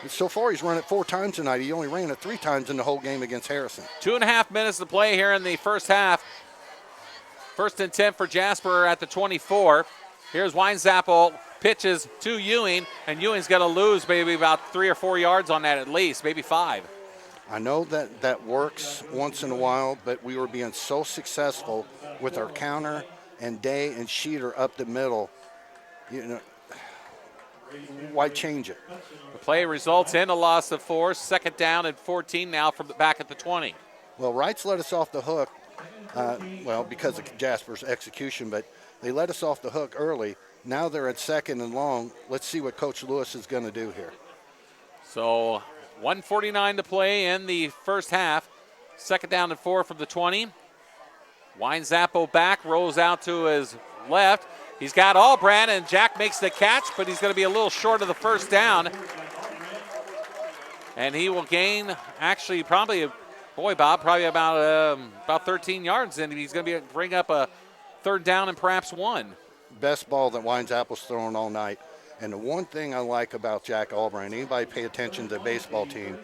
so far he's run it 4 times tonight. He only ran it 3 times in the whole game against Harrison. 2.5 minutes to play here in the first half. 1st and 10 for Jasper at the 24. Here's Weinzappel, pitches to Ewing, and Ewing's going to lose maybe about 3 or 4 yards on that at least, maybe 5. I know that works once in a while, but we were being so successful with our counter and Day and Sheeter up the middle. You know, why change it? The play results in a loss of 4. 2nd down and 14 now from the back at the 20. Well, Reitz let us off the hook, because of Jasper's execution, but they let us off the hook early. Now they're at 2nd and long. Let's see what Coach Lewis is going to do here. So 1:49 to play in the first half. 2nd down and 4 from the 20. Weinzappel back, rolls out to his left. He's got Albrand, and Jack makes the catch, but he's going to be a little short of the first down. And he will gain, actually, probably about 13 yards, and he's going to bring up a 3rd down and perhaps 1. Best ball that Weinzappel's thrown all night. And the one thing I like about Jack Albrand, anybody pay attention to the baseball team,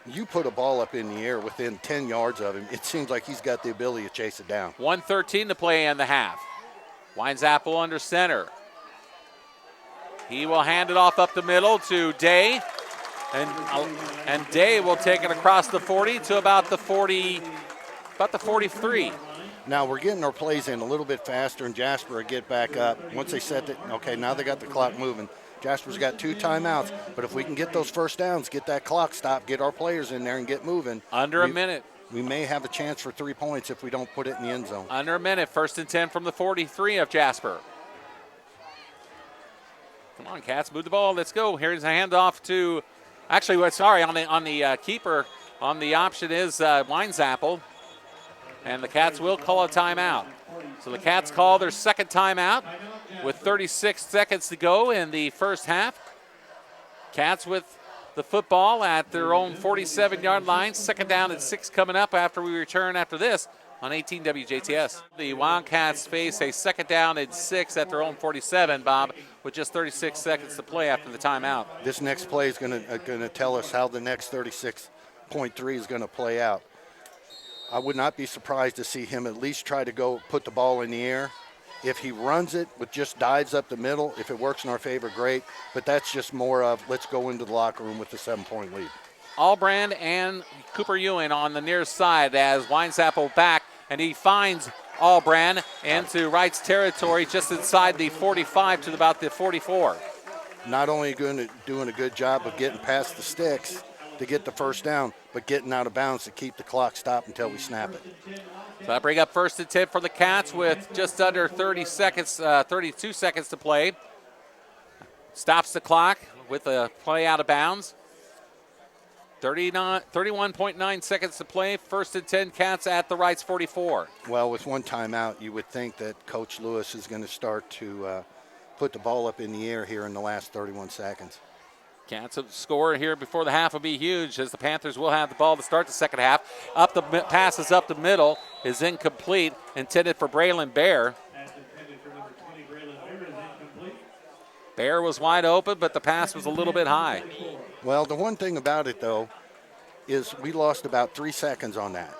you put a ball up in the air within 10 yards of him, it seems like he's got the ability to chase it down. 1:13 to play in the half. Weinzappel under center. He will hand it off up the middle to Day. And Day will take it across the 40 to about the 43. Now we're getting our plays in a little bit faster, and Jasper will get back up. Once they set it, okay, now they got the clock moving. Jasper's got 2 timeouts, but if we can get those first downs, get that clock stopped, get our players in there and get moving. Under a minute. We may have a chance for 3 points if we don't put it in the end zone. Under a minute, 1st and 10 from the 43 of Jasper. Come on, Cats, move the ball. Let's go. Here's a handoff to, on the keeper, on the option is Weinzappel. And the Cats will call a timeout. So the Cats call their 2nd timeout with 36 seconds to go in the first half. Cats with the football at their own 47-yard line. 2nd down and 6 coming up after we return after this on 18 WJTS. The Wildcats face a second down and 6 at their own 47, Bob, with just 36 seconds to play after the timeout. This next play is going to tell us how the next 36.3 is going to play out. I would not be surprised to see him at least try to go put the ball in the air. If he runs it with just dives up the middle, if it works in our favor, great. But that's just more of let's go into the locker room with the 7-point lead. Albrand and Cooper Ewing on the near side as Weinsappel back, and he finds Albrand into Reitz territory just inside the 45 to about the 44. Not only doing a good job of getting past the sticks to get the first down, but getting out of bounds to keep the clock stopped until we snap it. So that bring up 1st and 10 for the Cats with just under 32 seconds to play. Stops the clock with a play out of bounds. 31.9 seconds to play. 1st and 10, Cats at the Reitz 44. Well, with one timeout, you would think that Coach Lewis is going to start to put the ball up in the air here in the last 31 seconds. Cats score here before the half will be huge as the Panthers will have the ball to start the second half. Passes up the middle is incomplete, intended for Braylon Bear. Bear was wide open, but the pass was a little bit high. Well, the one thing about it, though, is we lost about 3 seconds on that.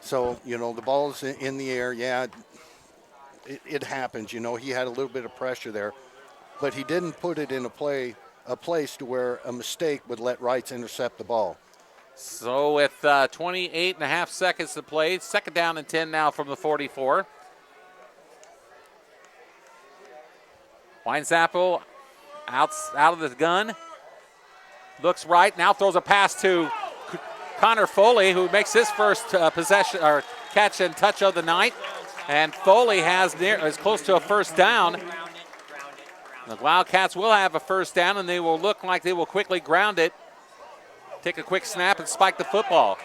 So, the ball's in the air. Yeah, it happens. He had a little bit of pressure there, but he didn't put it in a place to where a mistake would let Reitz intercept the ball. So with 28.5 seconds to play, 2nd down and 10 now from the 44. Weinsappel out of the gun. Looks right, now throws a pass to Connor Foley, who makes his first possession or catch and touch of the night. And Foley is close to a first down. The Wildcats will have a first down, and they will look like they will quickly ground it. Take a quick snap and spike the football.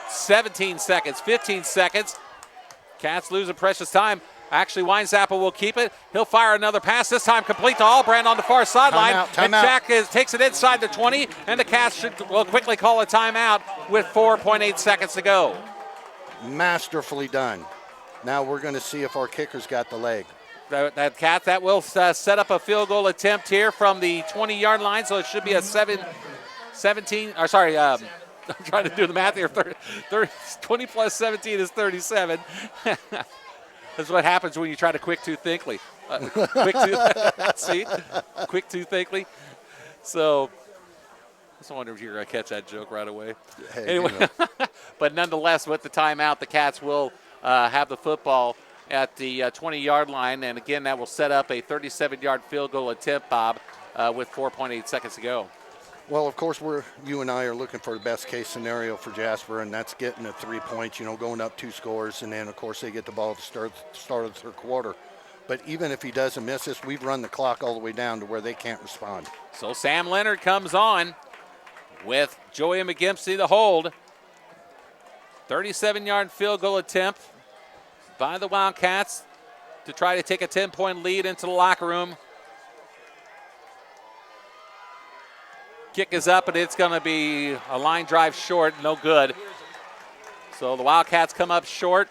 17 seconds, 15 seconds. Cats losing precious time. Actually, Weinsappel will keep it. He'll fire another pass, this time complete to Albrand on the far sideline. And Jack takes it inside the 20, and the Cats will quickly call a timeout with 4.8 seconds to go. Masterfully done. Now we're going to see if our kicker's got the leg. That will set up a field goal attempt here from the 20-yard line, so it should be a 17. I'm trying to do the math here. 20 plus 17 is 37. That's what happens when you try to quick too thickly. See? Quick too thickly. So I just wonder if you're going to catch that joke right away. Hey, anyway, but nonetheless, with the timeout, the Cats will have the football at the 20-yard line, and again, that will set up a 37-yard field goal attempt, Bob, with 4.8 seconds to go. Well, of course, you and I are looking for the best-case scenario for Jasper, and that's getting the 3 points, going up 2 scores, and then, of course, they get the ball to start of the third quarter. But even if he doesn't miss this, we've run the clock all the way down to where they can't respond. So Sam Leonard comes on with Joey McGimpsey the hold. 37-yard field goal attempt by the Wildcats to try to take a 10-point lead into the locker room. Kick is up, and it's going to be a line drive short, no good. So the Wildcats come up short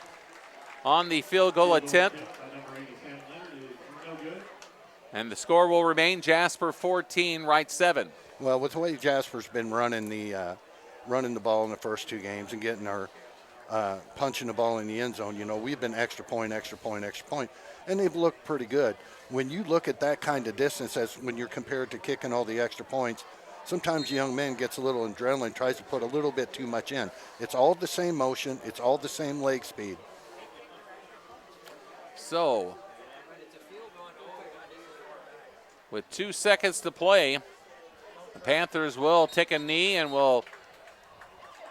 on the field goal attempt. And the score will remain Jasper 14, Reitz 7. Well, with the way Jasper's been running the ball in the first 2 games and getting our punching the ball in the end zone, we've been extra point, and they've looked pretty good. When you look at that kind of distance, as when you're compared to kicking all the extra points, sometimes young man gets a little adrenaline, tries to put a little bit too much in. It's all the same motion. It's all the same leg speed. So, with 2 seconds to play, the Panthers will take a knee and will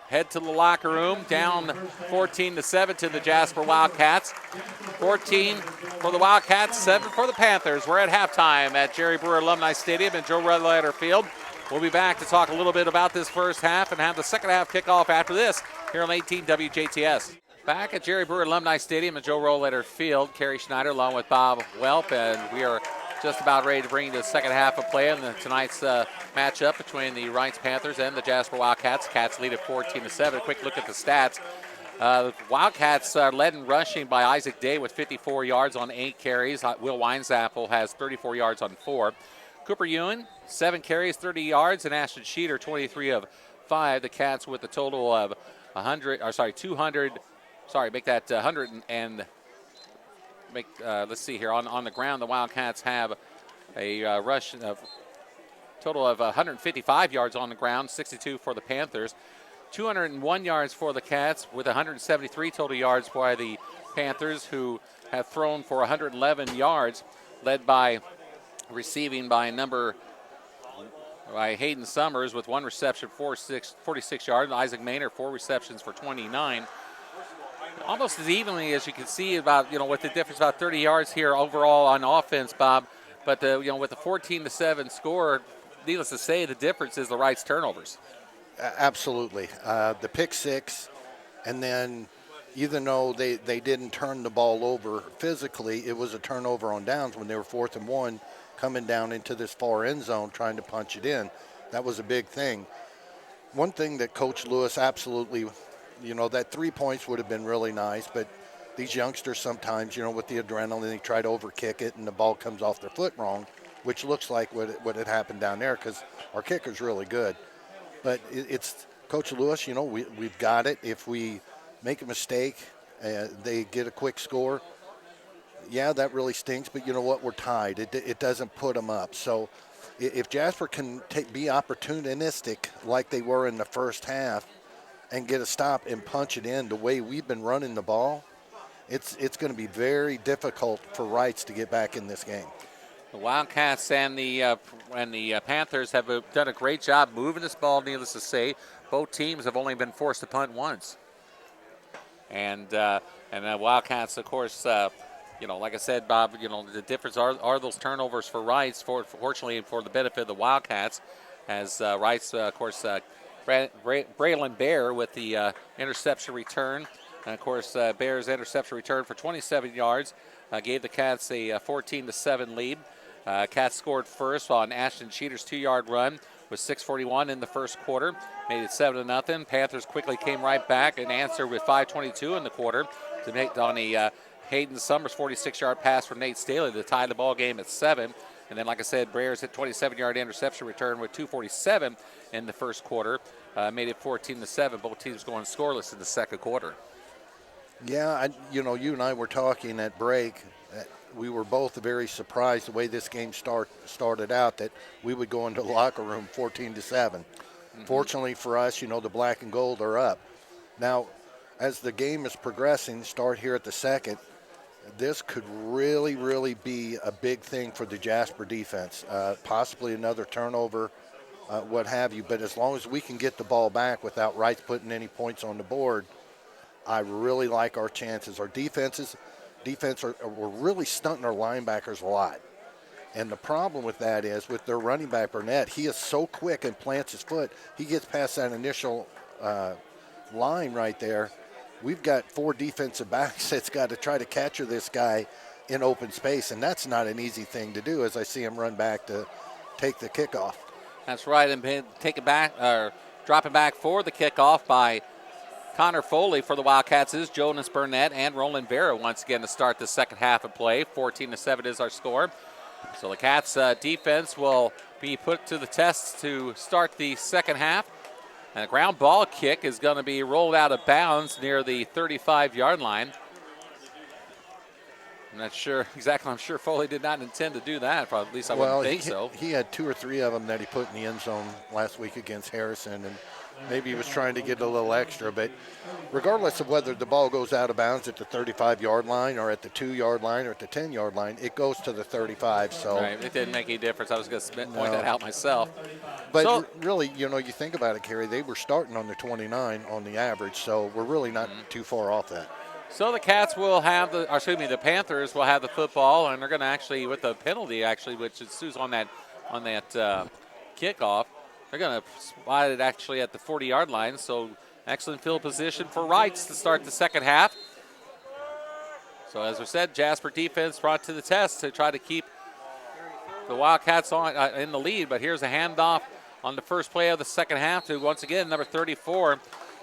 head to the locker room, down 14-7 to the Jasper Wildcats. 14 for the Wildcats, 7 for the Panthers. We're at halftime at Jerry Brewer Alumni Stadium and Joe Redletter Field. We'll be back to talk a little bit about this first half and have the second half kickoff after this here on 18 WJTS. Back at Jerry Brewer Alumni Stadium and Joe Redletter Field, Kerry Schneider along with Bob Welp, and we are just about ready to bring you the second half of play in tonight's matchup between the Reitz Panthers and the Jasper Wildcats. Cats lead at 14-7. Quick look at the stats. The Wildcats led in rushing by Isaac Day with 54 yards on 8 carries. Will Weinzappel has 34 yards on 4. Cooper Ewan, 7 carries, 30 yards, and Ashton Sheeter, 23 of 5. The Cats with a total of 200. Make that 100 and make. Let's see here on the ground. The Wildcats have a rush of total of 155 yards on the ground, 62 for the Panthers. 201 yards for the Cats with 173 total yards by the Panthers, who have thrown for 111 yards, led by receiving by Hayden Summers with 1 reception, 46 yards. Isaac Maynard, 4 receptions for 29. Almost as evenly as you can see about, with the difference about 30 yards here overall on offense, Bob. But, with the 14-7 score, needless to say, the difference is the Reitz turnovers. Absolutely. The pick six, and then even though they didn't turn the ball over physically, it was a turnover on downs when they were 4th and 1 coming down into this far end zone trying to punch it in. That was a big thing. One thing that Coach Lewis absolutely, that 3 points would have been really nice, but these youngsters sometimes, with the adrenaline, they try to overkick it and the ball comes off their foot wrong, which looks like what had happened down there because our kicker's really good. But it's Coach Lewis, we've got it. If we make a mistake, they get a quick score. Yeah, that really stinks, but you know what? We're tied. It doesn't put them up. So if Jasper can be opportunistic like they were in the first half and get a stop and punch it in the way we've been running the ball, it's going to be very difficult for Reitz to get back in this game. The Wildcats and the Panthers have done a great job moving this ball, needless to say. Both teams have only been forced to punt once. And the Wildcats, of course, like I said, Bob, the difference are those turnovers for Reitz, fortunately for the benefit of the Wildcats, as Reitz, of course, Braylon Bear with the interception return. And, of course, Bear's interception return for 27 yards gave the Cats a 14-7 lead. Cats scored first on Ashton Cheater's 2-yard run with 6:41 in the first quarter, made it 7-0. Panthers quickly came right back and answered with 5:22 in the quarter to make on a Hayden Summers 46-yard pass from Nate Staley to tie the ball game at 7. And then, like I said, Bears hit 27-yard interception return with 2:47 in the first quarter, made it 14-7. Both teams going scoreless in the second quarter. Yeah, you and I were talking at break. We were both very surprised the way this game started out, that we would go into the locker room 14-7. Mm-hmm. Fortunately for us, the black and gold are up. Now, as the game is progressing, start here at the second, this could really, really be a big thing for the Jasper defense. Possibly another turnover, what have you. But as long as we can get the ball back without Reitz putting any points on the board, I really like our chances. Our defense, we're really stunting our linebackers a lot. And the problem with that is with their running back, Burnett, he is so quick and plants his foot. He gets past that initial line right there. We've got 4 defensive backs that's got to try to capture this guy in open space, and that's not an easy thing to do as I see him run back to take the kickoff. That's right, and dropping back for the kickoff by Connor Foley for the Wildcats is Jonas Burnett and Roland Vera once again to start the second half of play. 14-7 is our score. So the Cats defense will be put to the test to start the second half. And a ground ball kick is going to be rolled out of bounds near the 35-yard line. I'm not sure exactly. I'm sure Foley did not intend to do that. At least I wouldn't think so. He had 2 or 3 of them that he put in the end zone last week against Harrison, and maybe he was trying to get a little extra. But regardless of whether the ball goes out of bounds at the 35-yard line or at the 2-yard line or at the 10-yard line, it goes to the 35. So right. It didn't make any difference. I was going to point that out myself. But really, you think about it, Kerry, they were starting on the 29 on the average, so we're really not too far off that. So the Cats will have the Panthers will have the football, and they're going to actually, with the penalty which ensues on that kickoff, they're going to spot it actually at the 40-yard line. So excellent field position for Reitz to start the second half. So as we said, Jasper defense brought to the test to try to keep the Wildcats on in the lead. But here's a handoff on the first play of the second half to, once again, number 34,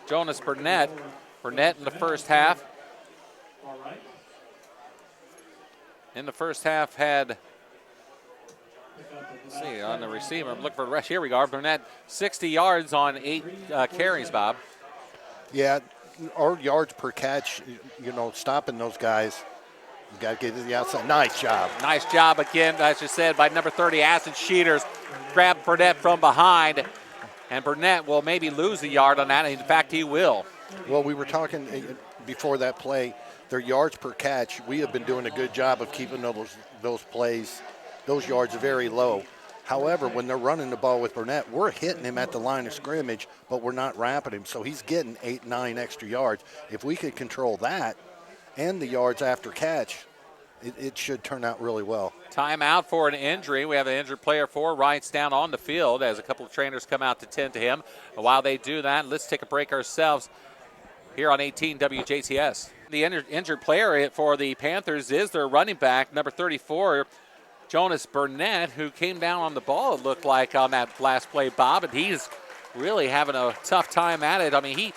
Jonas Burnett. Burnett in the first half. In the first half had, let's see, on the receiver, I'm looking for the rest. Here we go. Burnett, 60 yards on 8 carries, Bob. Yeah, our yards per catch, stopping those guys. You got to get to the outside. Nice job. Nice job again, as you said, by number 30, Ashton Sheeters. Grabbed Burnett from behind, and Burnett will maybe lose a yard on that. In fact, he will. Well, we were talking before that play, their yards per catch, we have been doing a good job of keeping those plays, those yards very low. However, when they're running the ball with Burnett, we're hitting him at the line of scrimmage, but we're not wrapping him. So he's getting 8, 9 extra yards. If we could control that and the yards after catch, it should turn out really well. Timeout for an injury. We have an injured player for Reitz down on the field as a couple of trainers come out to tend to him. And while they do that, let's take a break ourselves here on 18 WJTS. The injured player for the Panthers is their running back, number 34, Jonas Burnett, who came down on the ball, it looked like, on that last play, Bob, and he's really having a tough time at it. I mean, he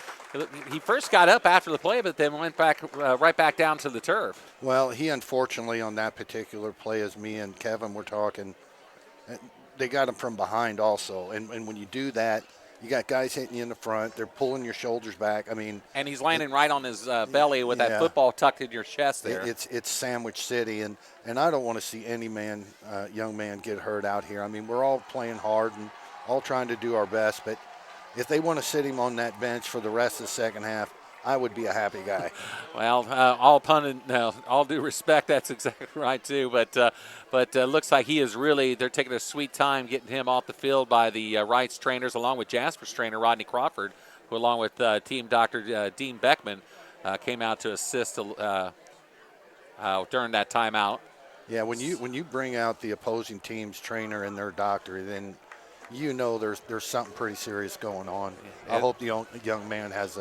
first got up after the play, but then went back right back down to the turf. Well, he unfortunately on that particular play, as me and Kevin were talking, they got him from behind also. And when you do that, you got guys hitting you in the front. They're pulling your shoulders back. I mean, and he's landing right on his belly with that football tucked in your chest there. It's Sandwich City, and I don't want to see any young man get hurt out here. I mean, we're all playing hard and all trying to do our best, but if they want to sit him on that bench for the rest of the second half, I would be a happy guy. Well, all due respect, that's exactly right too. But looks like he is really. They're taking a sweet time getting him off the field by the Reitz trainers, along with Jasper's trainer Rodney Crawford, who, along with team Dr. Dean Beckman, came out to assist during that timeout. Yeah, when you bring out the opposing team's trainer and their doctor, then there's something pretty serious going on. Yeah. I hope the young man has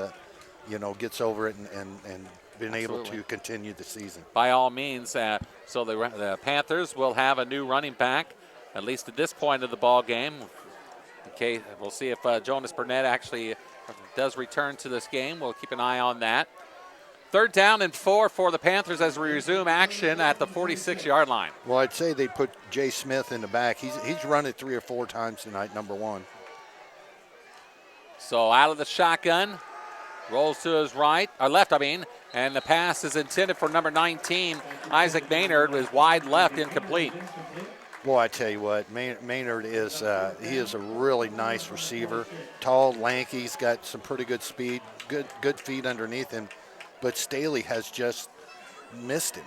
gets over it and been able to continue the season. By all means, so the Panthers will have a new running back, at least at this point of the ball game. Okay, we'll see if Jonas Burnett actually does return to this game. We'll keep an eye on that. 3rd down and 4 for the Panthers as we resume action at the 46-yard line. Well, I'd say they put Jay Smith in the back. He's run it 3 or 4 times tonight, number 1. So out of the shotgun. Rolls to his left, and the pass is intended for number 19, Isaac Maynard, with wide left, incomplete. Boy, I tell you what, Maynard is he is a really nice receiver, tall, lanky. He's got some pretty good speed, good feet underneath him, but Staley has just missed him.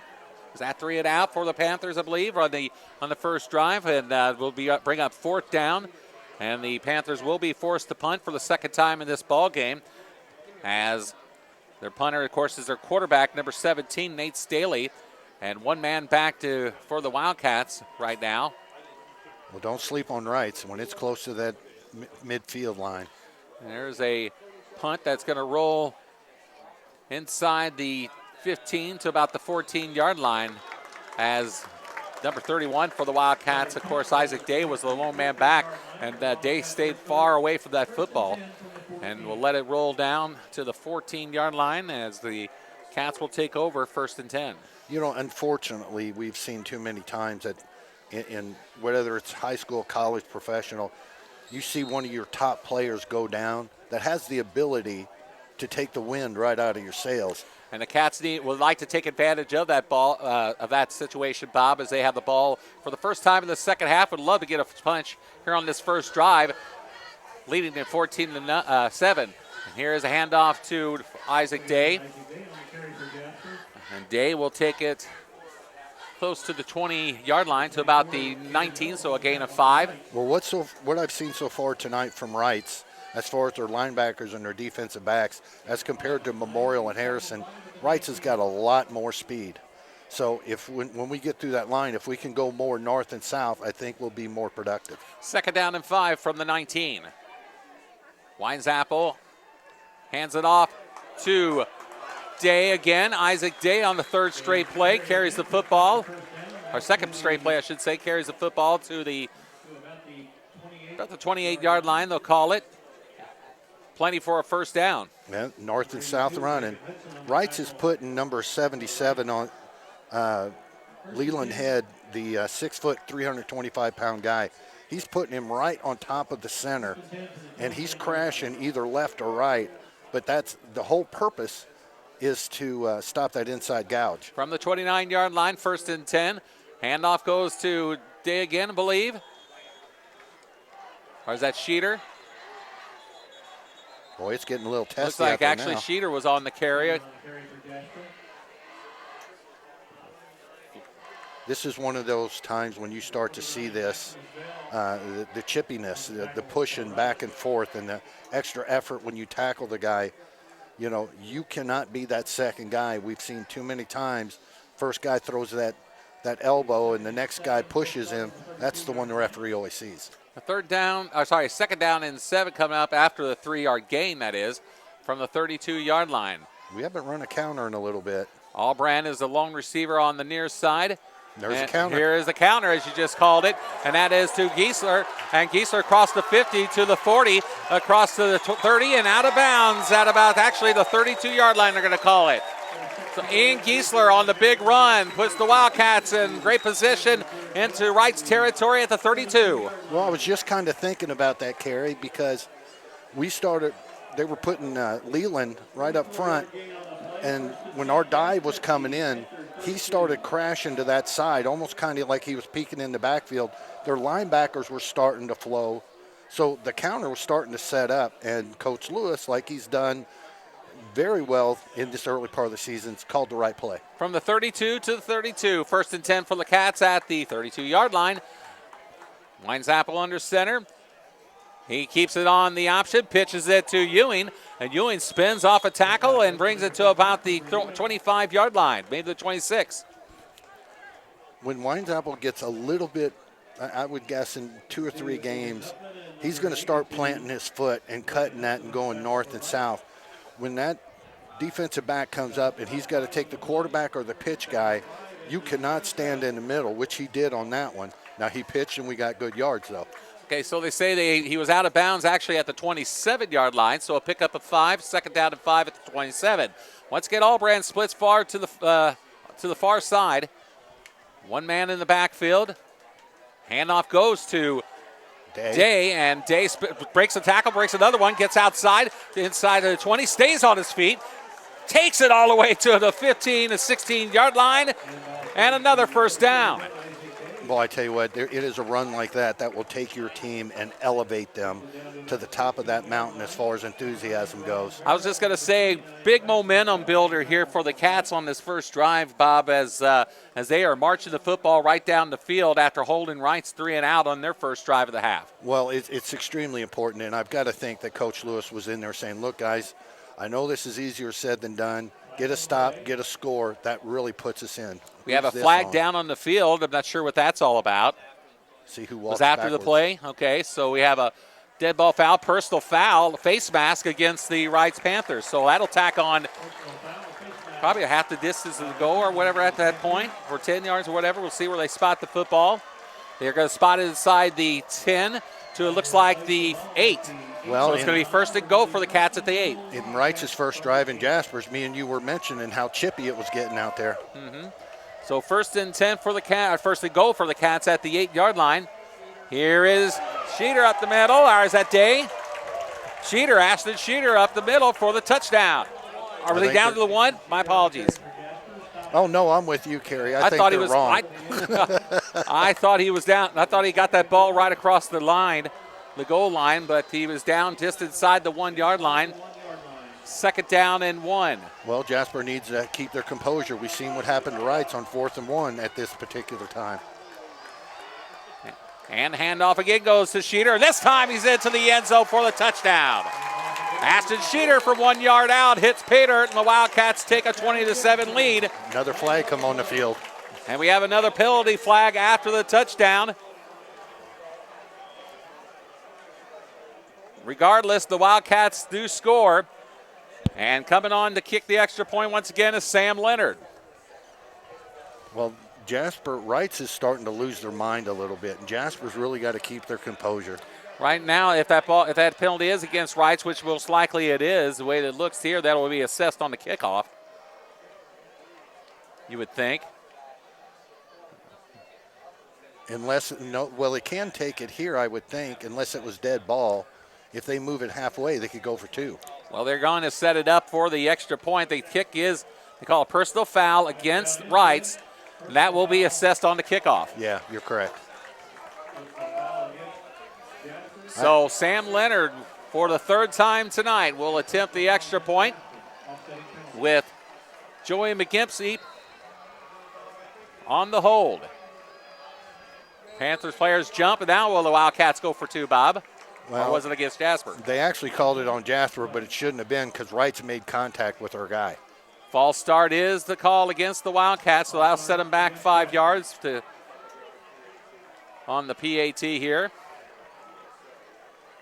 Is that 3 and out for the Panthers, I believe, on the first drive, and will bring up 4th down, and the Panthers will be forced to punt for the second time in this ball game. As their punter, of course, is their quarterback, number 17, Nate Staley, and one man back for the Wildcats right now. Well, don't sleep on Reitz when it's close to that midfield line. There's a punt that's going to roll inside the 15 to about the 14-yard line as number 31 for the Wildcats, of course, Isaac Day was the lone man back, and Day stayed far away from that football. And we'll let it roll down to the 14-yard line as the Cats will take over 1st and 10. Unfortunately, we've seen too many times that in whether it's high school, college, professional, you see one of your top players go down that has the ability to take the wind right out of your sails. And the Cats would like to take advantage of that ball, of that situation, Bob, as they have the ball for the first time in the second half. Would love to get a punch here on this first drive, leading to 14-7. And here is a handoff to Isaac Day. And Day will take it close to the 20-yard line to about the 19, so a gain of 5. Well, what I've seen so far tonight from Reitz, as far as their linebackers and their defensive backs, as compared to Memorial and Harrison, Reitz has got a lot more speed. So when we get through that line, if we can go more north and south, I think we'll be more productive. 2nd down and 5 from the 19. Weinzappel hands it off to Day again. Isaac Day on the 3rd straight play carries the football, or 2nd straight play, I should say, carries the football to about the 28-yard line, they'll call it. Plenty for a 1st down. Man, north and south running. Reitz is putting number 77 on Leland Head, the 6 foot, 325-pound guy. He's putting him right on top of the center, and he's crashing either left or right. But that's the whole purpose, is to stop that inside gouge. From the 29-yard line, 1st and 10. Handoff goes to Day again, I believe. Or is that Sheeter? Boy, it's getting a little testy. Looks like out there actually now. Sheeter was on the carry. This is one of those times when you start to see this, the chippiness, the pushing back and forth, and the extra effort when you tackle the guy. You know, you cannot be that second guy. We've seen too many times. First guy throws that elbow, and the next guy pushes him. That's the one the referee always sees. A 2nd down and 7 coming up after the 3-yard gain, that is, from the 32-yard line. We haven't run a counter in a little bit. Allbrand is the lone receiver on the near side. There's and a counter. Here is the counter, as you just called it, and that is to Giesler. And Giesler across the 50 to the 40, across to the 30, and out of bounds at about actually the 32-yard line, they're going to call it. So Ian Giesler on the big run puts the Wildcats in great position into Reitz territory at the 32. Well, I was just kind of thinking about that, Kerry, because they were putting Leland right up front, and when our dive was coming in, he started crashing to that side, almost kind of like he was peeking in the backfield. Their linebackers were starting to flow, so the counter was starting to set up, and Coach Lewis, like he's done very well in this early part of the season, called the right play. From the 32 to the 32, 1st and 10 for the Cats at the 32-yard line. Weinzappel under center. He keeps it on the option, pitches it to Ewing, and Ewing spins off a tackle and brings it to about the 25-yard line, maybe the 26. When Weinzappel gets a little bit, I would guess in 2 or 3 games, he's going to start planting his foot and cutting that and going north and south. When that defensive back comes up and he's got to take the quarterback or the pitch guy, you cannot stand in the middle, which he did on that one. Now, he pitched and we got good yards, though. Okay, so they say he was out of bounds actually at the 27-yard line, so a pickup of 5, 2nd down and 5 at the 27. Once again, Allbrand splits far to the far side. One man in the backfield. Handoff goes to Day, and Day breaks a tackle, breaks another one, gets outside, inside of the 20, stays on his feet, takes it all the way to the 15 to 16-yard line, and another 1st down. Well, I tell you what, it is a run like that will take your team and elevate them to the top of that mountain as far as enthusiasm goes. I was just going to say, big momentum builder here for the Cats on this first drive, Bob, as they are marching the football right down the field after holding Reitz 3 and out on their first drive of the half. Well, it's extremely important, and I've got to think that Coach Lewis was in there saying, look, guys, I know this is easier said than done. Get a stop, get a score. That really puts us in. We have a flag down on the field. I'm not sure what that's all about. See who walks was after backwards. The play. Okay, so we have a dead ball foul, personal foul, face mask against the Reitz Panthers. So that'll tack on probably a half the distance to go or whatever at that point, or 10 yards or whatever. We'll see where they spot the football. They're going to spot it inside the 10 to, it looks like, the 8. Well, so it's going to be 1st and go for the Cats at the 8. In Reitz's first drive in Jasper's, me and you were mentioning how chippy it was getting out there. Mm-hmm. So 1st and 10 for the Cats, 1st and go for the Cats at the 8-yard line. Here is Sheeter up the middle, or is that Day? Ashton Sheeter up the middle for the touchdown. Are they down to the 1? My apologies. Oh, no, I'm with you, Kerry. I think thought he they're was wrong. I thought he was down. I thought he got that ball right across the line, the goal line, but he was down just inside the 1-yard line. 2nd down and 1. Well, Jasper needs to keep their composure. We've seen what happened to Reitz on 4th and 1 at this particular time. And handoff again goes to Sheeter. This time he's into the end zone for the touchdown. Ashton Sheeter from 1 yard out hits pay dirt, and the Wildcats take a 20-7 lead. Another flag come on the field. And we have another penalty flag after the touchdown. Regardless, the Wildcats do score. And coming on to kick the extra point once again is Sam Leonard. Well, Reitz is starting to lose their mind a little bit, and Jasper's really got to keep their composure. Right now, if that penalty is against Reitz, which most likely it is, the way that it looks here, that will be assessed on the kickoff. You would think. Unless, no, well, they can take it here, I would think, unless it was dead ball. If they move it halfway, they could go for 2. Well, they're going to set it up for the extra point. The kick is, they call a personal foul against Reitz. And that will be assessed on the kickoff. Yeah, you're correct. So Sam Leonard, for the 3rd time tonight, will attempt the extra point with Joey McGimpsey on the hold. Panthers players jump, and now will the Wildcats go for 2, Bob? Well, or was it against Jasper? They actually called it on Jasper, but it shouldn't have been because Reitz made contact with our guy. False start is the call against the Wildcats, so that'll set them back 5 yards on the PAT here.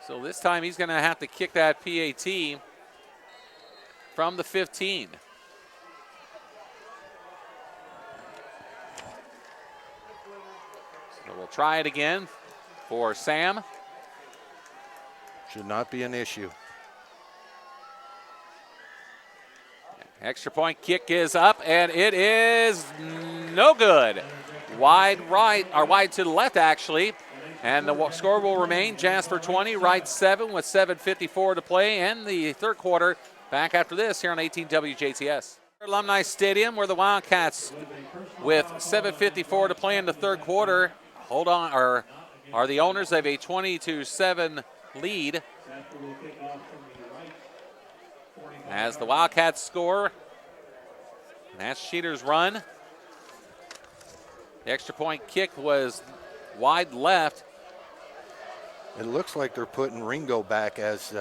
So this time he's going to have to kick that PAT from the 15. So we'll try it again for Sam. Should not be an issue. Extra point kick is up, and it is no good. Wide right, or wide to the left, actually. And the score will remain Jasper 20, Reitz 7 with 7:54 to play. And the 3rd quarter back after this here on 18 WJTS. Alumni Stadium, where the Wildcats, with 7:54 to play in the 3rd quarter, are the owners of a 20-7 lead. As the Wildcats score, that's Sheeter's run. The extra point kick was wide left. It looks like they're putting Ringo back as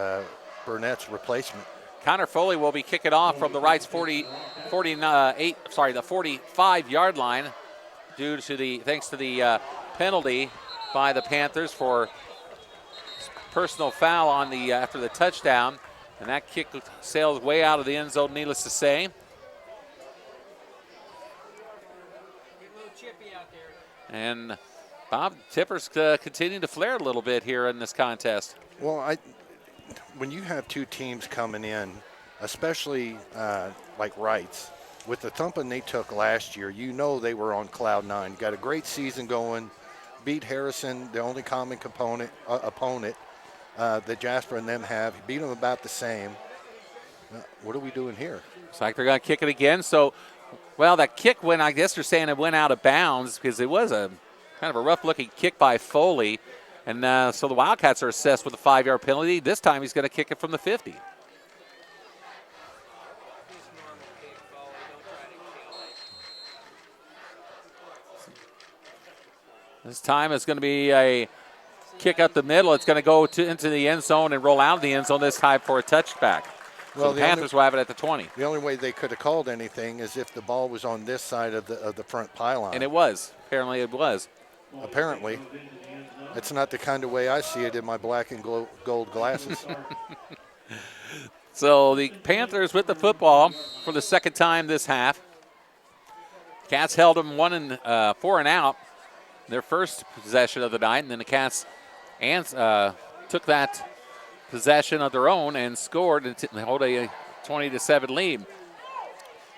Burnett's replacement. Connor Foley will be kicking off from the Reitz 45-yard line thanks to the penalty by the Panthers for personal foul on after the touchdown. And that kick sails way out of the end zone, needless to say. And Bob, Tipper's continuing to flare a little bit here in this contest. Well, when you have 2 teams coming in, especially like Reitz, with the thumping they took last year, you know they were on cloud 9. Got a great season going, beat Harrison, the only common opponent that Jasper and them have. Beat them about the same. What are we doing here? Looks like they're going to kick it again. So, well, that kick went, I guess they're saying it went out of bounds because it was a kind of a rough-looking kick by Foley. And so the Wildcats are assessed with a 5-yard penalty. This time he's going to kick it from the 50. This time it's going to be a kick up the middle. It's going to go into the end zone and roll out of the end zone this time for a touchback. Well, so the Panthers will have it at the 20. The only way they could have called anything is if the ball was on this side of the front pylon. And it was. Apparently it was. Apparently. It's not the kind of way I see it in my black and gold glasses. So the Panthers with the football for the 2nd time this half. Cats held them 4 and out. Their first possession of the night, and then the Cats took that possession of their own and scored and hold a 20-7 lead.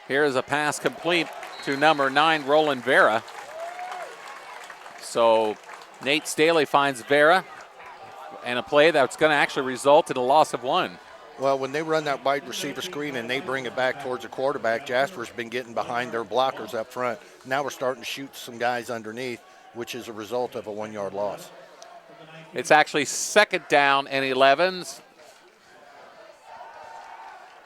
Here is a pass complete to number 9, Roland Vera. So Nate Staley finds Vera and a play that's going to actually result in a loss of 1. Well, when they run that wide receiver screen and they bring it back towards the quarterback, Jasper's been getting behind their blockers up front. Now we're starting to shoot some guys underneath, which is a result of a 1-yard loss. It's actually 2nd down and 11.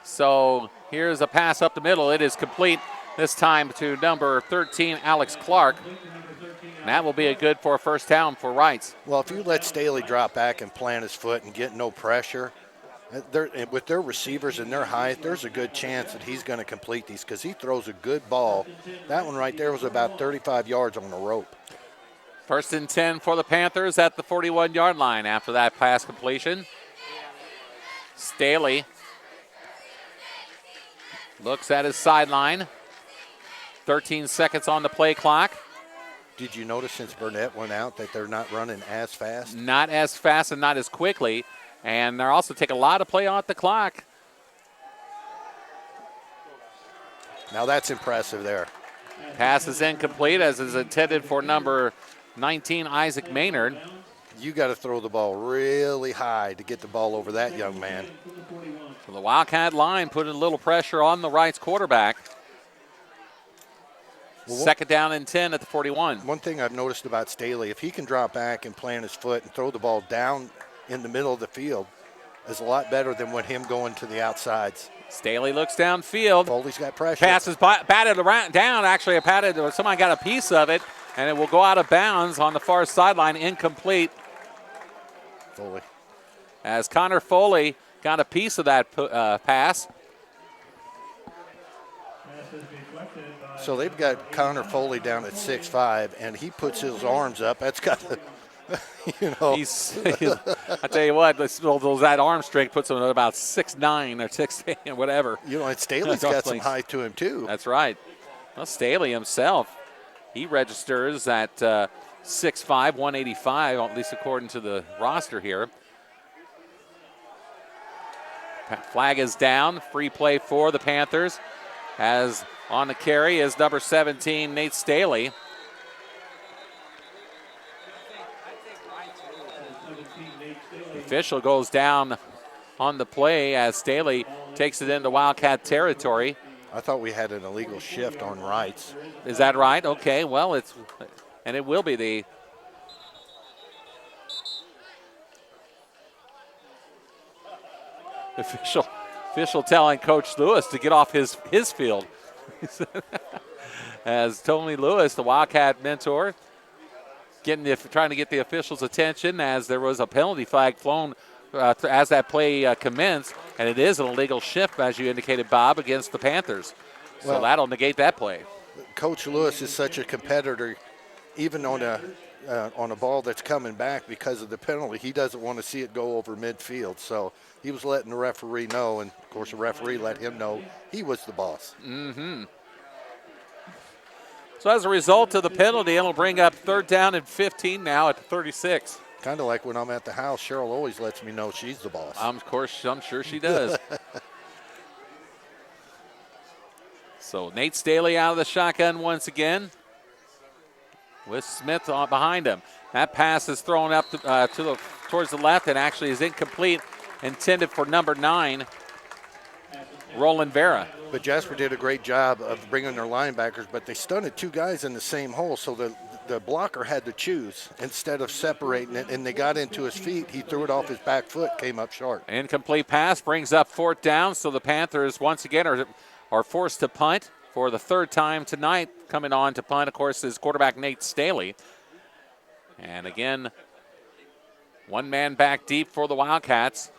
So here's a pass up the middle. It is complete this time to number 13, Alex Clark. And that will be a good for a 1st down for Reitz. Well, if you let Staley drop back and plant his foot and get no pressure, with their receivers and their height, there's a good chance that he's going to complete these because he throws a good ball. That one right there was about 35 yards on the rope. 1st and 10 for the Panthers at the 41-yard line after that pass completion. Staley looks at his sideline. 13 seconds on the play clock. Did you notice since Burnett went out that they're not running as fast? Not as fast and not as quickly. And they're also taking a lot of play off the clock. Now that's impressive there. Pass is incomplete as is intended for number 19, Isaac Maynard. You got to throw the ball really high to get the ball over that young man. So the Wildcat line putting a little pressure on the Reitz quarterback. Well, second down and 10 at the 41. One thing I've noticed about Staley, if he can drop back and plant his foot and throw the ball down in the middle of the field, is a lot better than with him going to the outsides. Staley looks downfield. Foley's got pressure. Pass is batted around, down. Actually, somebody got a piece of it, and it will go out of bounds on the far sideline, incomplete. Foley. As Connor Foley got a piece of that pass. So they've got Connor Foley down at 6'5", and he puts his arms up. That's got to, I tell you what, that arm strength puts him at about 6'9" or 6'10", whatever. And Staley's got some height to him, too. That's right. Well, Staley himself, he registers at 6'5", 185, at least according to the roster here. Flag is down. Free play for the Panthers. As on the carry is number 17, Nate Staley. The official goes down on the play as Staley takes it into Wildcat territory. I thought we had an illegal shift on Reitz. Is that right? Okay, well, it will be the official telling Coach Lewis to get off his field. As Tony Lewis, the Wildcat mentor, trying to get the officials' attention as there was a penalty flag flown as that play commenced, and it is an illegal shift, as you indicated, Bob, against the Panthers. So that'll negate that play. Coach Lewis is such a competitor, even on a ball that's coming back because of the penalty. He doesn't want to see it go over midfield. So he was letting the referee know, and, of course, the referee let him know he was the boss. Mm-hmm. So as a result of the penalty, it'll bring up third down and 15 now at the 36. Kind of like when I'm at the house, Cheryl always lets me know she's the boss. I'm sure she does. So Nate Staley out of the shotgun once again, with Smith behind him. That pass is thrown up towards the left and actually is incomplete, intended for number 9, Roland Vera. But Jasper did a great job of bringing their linebackers, but they stunted 2 guys in the same hole, so the blocker had to choose instead of separating it, and they got into his feet. He threw it off his back foot, came up short. Incomplete pass brings up fourth down, so the Panthers once again are forced to punt for the third time tonight. Coming on to punt, of course, is quarterback Nate Staley. And again, one man back deep for the Wildcats.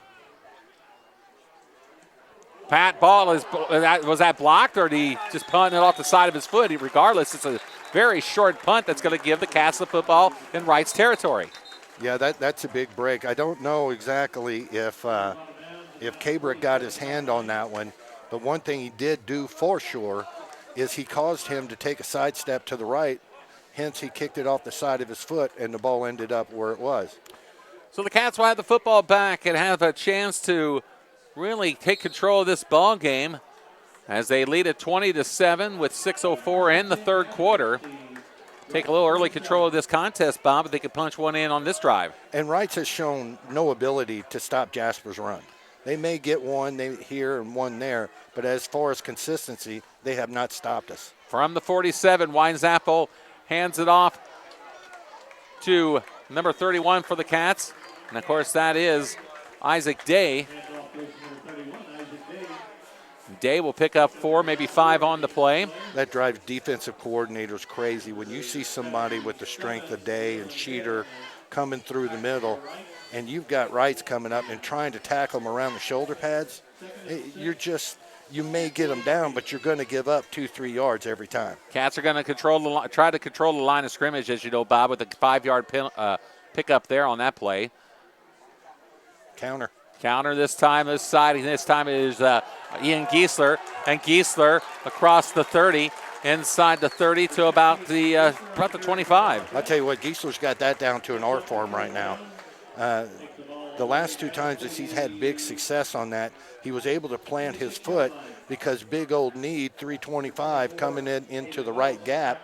Pat ball was that blocked, or did he just punt it off the side of his foot? Regardless, it's a very short punt that's going to give the Cats the football in Reitz territory. Yeah, that's a big break. I don't know exactly if Cabrick got his hand on that one, but one thing he did do for sure is he caused him to take a sidestep to the right. Hence, he kicked it off the side of his foot, and the ball ended up where it was. So the Cats will have the football back and have a chance to really take control of this ball game as they lead at 20-7 with 6:04 in the third quarter. Take a little early control of this contest, Bob, but they could punch one in on this drive. And Reitz has shown no ability to stop Jasper's run. They may get one here and one there, but as far as consistency, they have not stopped us. From the 47, Weinzappel hands it off to number 31 for the Cats. And, of course, that is Isaac Day. Day will pick up 4, maybe 5 on the play. That drives defensive coordinators crazy. When you see somebody with the strength of Day and Sheeter coming through the middle, and you've got Reitz coming up and trying to tackle them around the shoulder pads, you may get them down, but you're going to give up 2-3 yards every time. Cats are going to try to control the line of scrimmage, as you know, Bob, with a 5-yard pickup there on that play. Counter this time, this time is Ian Giesler, and Giesler across the 30 inside the 30 to about the 25. I'll tell you what, Giesler's got that down to an art form right now. The last 2 times that he's had big success on that, he was able to plant his foot because big old Need 325 coming into the right gap